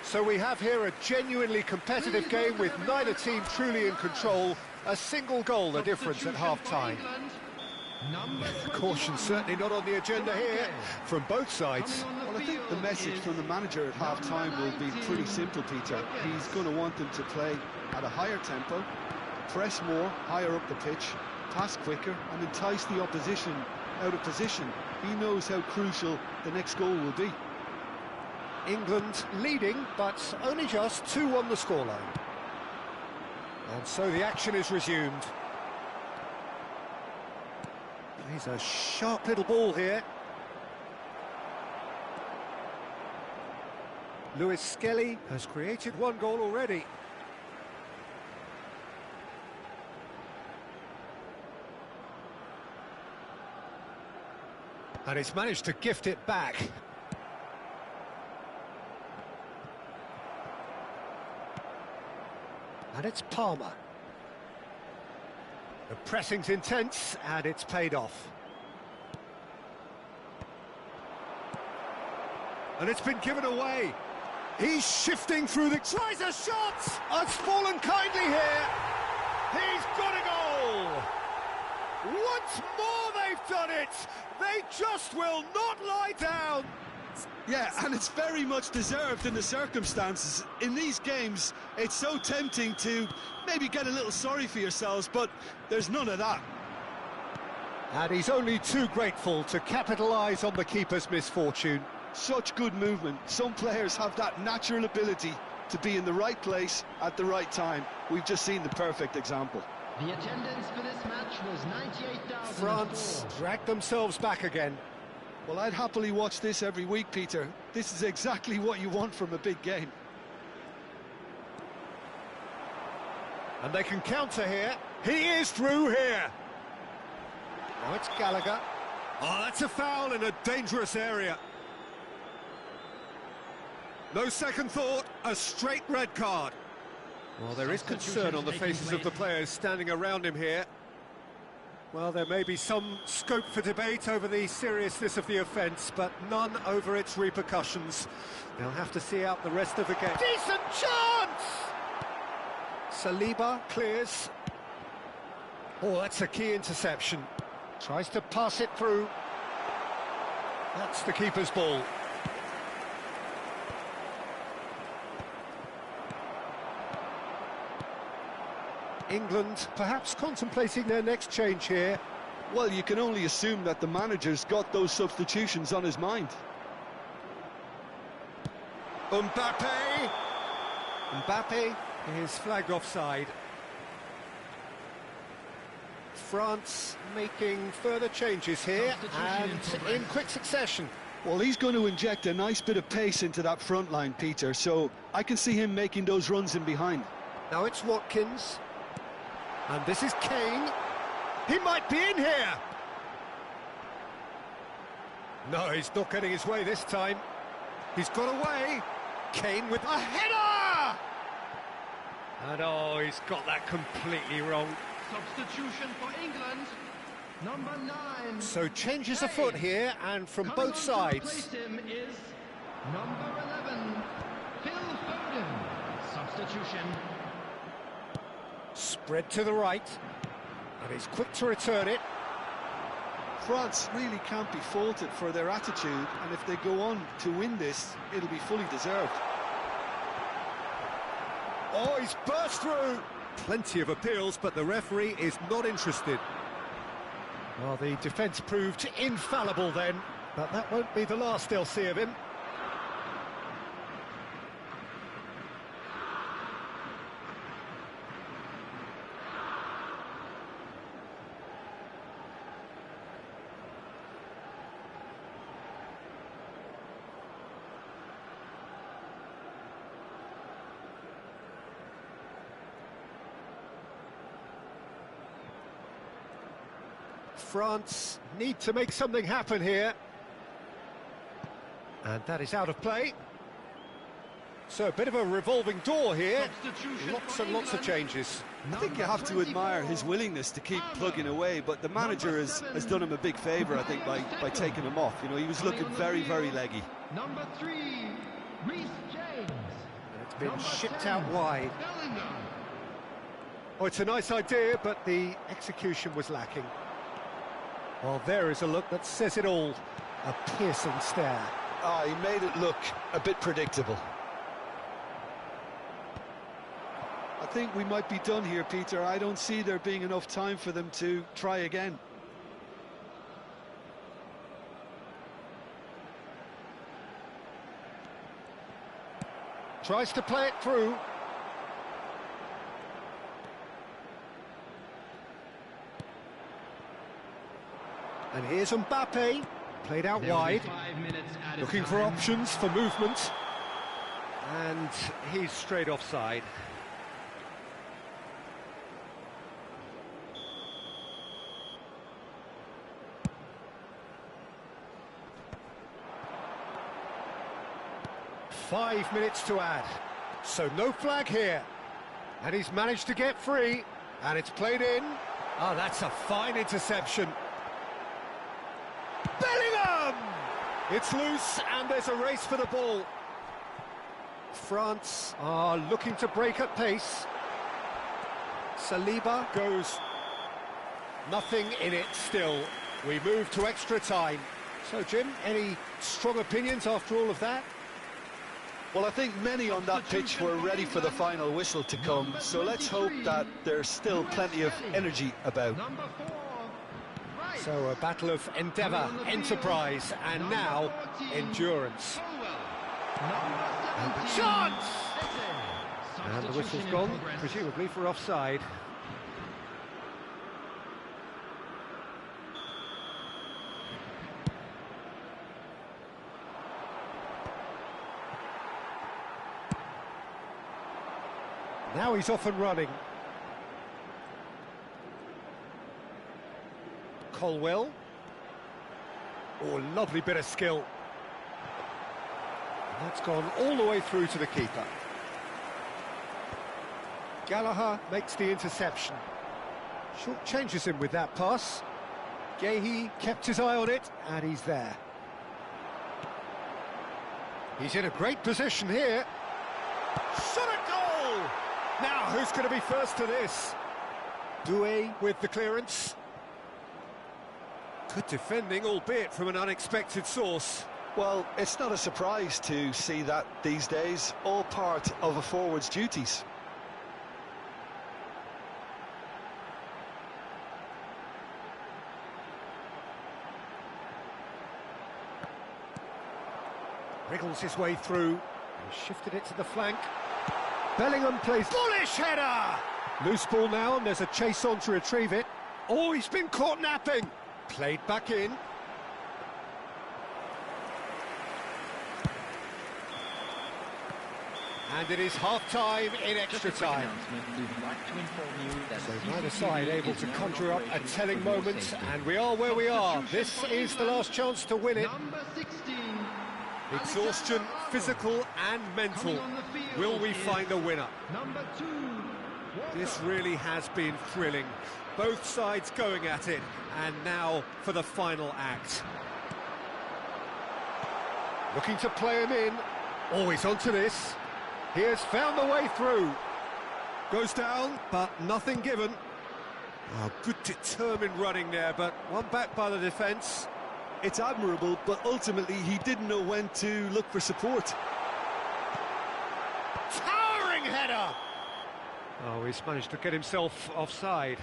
So we have here a genuinely competitive game with neither team truly in control. A single goal the difference at half-time. Caution certainly not on the agenda here from both sides. Well, I think the message from the manager at half-time will be pretty simple, Peter. He's going to want them to play at a higher tempo, press more, higher up the pitch, pass quicker, and entice the opposition out of position. He knows how crucial the next goal will be. England leading, but only just 2 on the scoreline. And so the action is resumed. He's a sharp little ball here. Lewis Skelly has created 1 goal already. And he's managed to gift it back. And it's Palmer. The pressing's intense, and it's paid off. And it's been given away. He's shifting through the... Tries a shot! It's fallen kindly here. He's got a goal! Once more they've done it! They just will not lie down! Yeah, and it's very much deserved in the circumstances. In these games, it's so tempting to maybe get a little sorry for yourselves, but there's none of that. And he's only too grateful to capitalise on the keeper's misfortune. Such good movement. Some players have that natural ability to be in the right place at the right time. We've just seen the perfect example. The attendance for this match was 98,000. France dragged themselves back again. Well, I'd happily watch this every week, Peter. This is exactly what you want from a big game. And they can counter here. He is through here. Now it's Gallagher. Oh, that's a foul in a dangerous area. No second thought, a straight red card. Well, there is concern on the faces of the players standing around him here. Well, there may be some scope for debate over the seriousness of the offence, but none over its repercussions. They'll have to see out the rest of the game. Decent chance! Saliba clears. Oh, that's a key interception. Tries to pass it through. That's the keeper's ball. England perhaps contemplating their next change here. Well, you can only assume that the manager's got those substitutions on his mind. Mbappe is flagged offside. France making further changes here and in quick succession. Well, he's going to inject a nice bit of pace into that front line, Peter, so I can see him making those runs in behind. Now it's Watkins. And this is Kane. He might be in here. No, he's not getting his way this time. He's got away. Kane with a header! And oh, he's got that completely wrong. Substitution for England, number 9. So changes afoot here, and from both sides. Coming on to replace him is number 11, Phil Foden. Substitution. Spread to the right, and he's quick to return it. France really can't be faulted for their attitude, and if they go on to win this, it'll be fully deserved. Oh, he's burst through! Plenty of appeals, but the referee is not interested. Well, the defence proved infallible then, but that won't be the last they'll see of him. France need to make something happen here. And that is out of play. So a bit of a revolving door here. Lots and lots of changes. I think you have to admire his willingness to keep plugging away, but the manager has done him a big favour, I think, by taking him off. You know, he was looking very, very leggy. Number 3, Reece James. And it's been shipped out wide. Oh, it's a nice idea, but the execution was lacking. Well, there is a look that says it all. A piercing stare. Ah, he made it look a bit predictable. I think we might be done here, Peter. I don't see there being enough time for them to try again. Tries to play it through. And here's Mbappe, played out wide, looking for options for movement. And he's straight offside. Five minutes to add, so no flag here. And he's managed to get free, and it's played in. Oh, that's a fine interception. Bellingham! It's loose, and there's a race for the ball. France are looking to break at pace. Saliba goes. Nothing in it still. We move to extra time. So, Jim, any strong opinions after all of that? Well, I think many on that pitch were ready for the final whistle to come, so let's hope that there's still plenty of energy about. So a battle of endeavour, enterprise, and now endurance. And the chance! And the whistle's gone, presumably for offside. Now he's off and running. Colwell. Oh, lovely bit of skill. And that's gone all the way through to the keeper. Gallagher makes the interception. Short changes him with that pass. Gehi kept his eye on it, and he's there. He's in a great position here. Shot a goal! Now, who's going to be first to this? Doué with the clearance. Good defending, albeit from an unexpected source. Well, it's not a surprise to see that these days, all part of a forward's duties. Wriggles his way through. He shifted it to the flank. Bellingham plays... Bullish header! Loose ball now, and there's a chase on to retrieve it. Oh, he's been caught napping. Played back in. And it is half-time in extra time. So neither side able to conjure up a telling moment, and we are where we are. This is the last chance to win it. Number 16. Exhaustion, physical and mental. Will we find a winner? Number 2. This really has been thrilling. Both sides going at it, and now for the final act. Looking to play him in. Always onto this. He has found the way through. Goes down, but nothing given. Oh, good determined running there, but one back by the defence. It's admirable, but ultimately he didn't know when to look for support. Towering header! Oh, he's managed to get himself offside.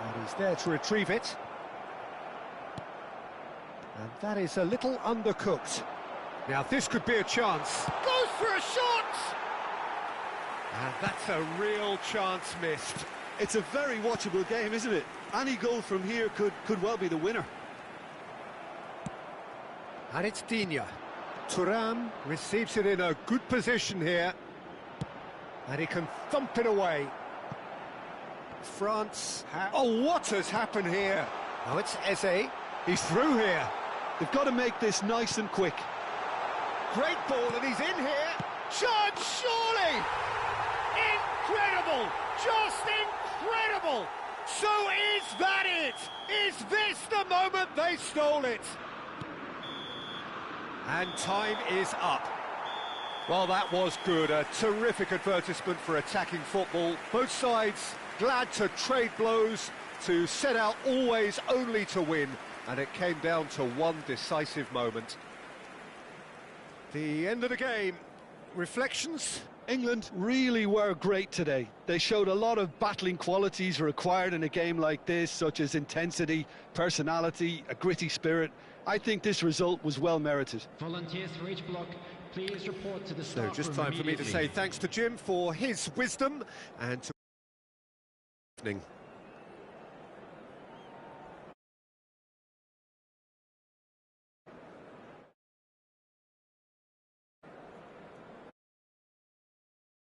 And he's there to retrieve it. And that is a little undercooked. Now this could be a chance. Goes for a shot! And that's a real chance missed. It's a very watchable game, isn't it? Any goal from here could well be the winner. And it's Digne. Thuram receives it in a good position here. And he can thump it away. France... Oh, what has happened here? Oh, it's Eze. He's through here. They've got to make this nice and quick. Great ball, and he's in here. Chance, surely! Incredible! Just incredible! So is that it? Is this the moment they stole it? And time is up. Well, that was good. A terrific advertisement for attacking football. Both sides glad to trade blows, to set out always only to win. And it came down to one decisive moment. The end of the game. Reflections? England really were great today. They showed a lot of battling qualities required in a game like this, such as intensity, personality, a gritty spirit. I think this result was well merited. Volunteers for each block, please report to the So staff just room time for me to immediately. say thanks to Jim for his wisdom and to...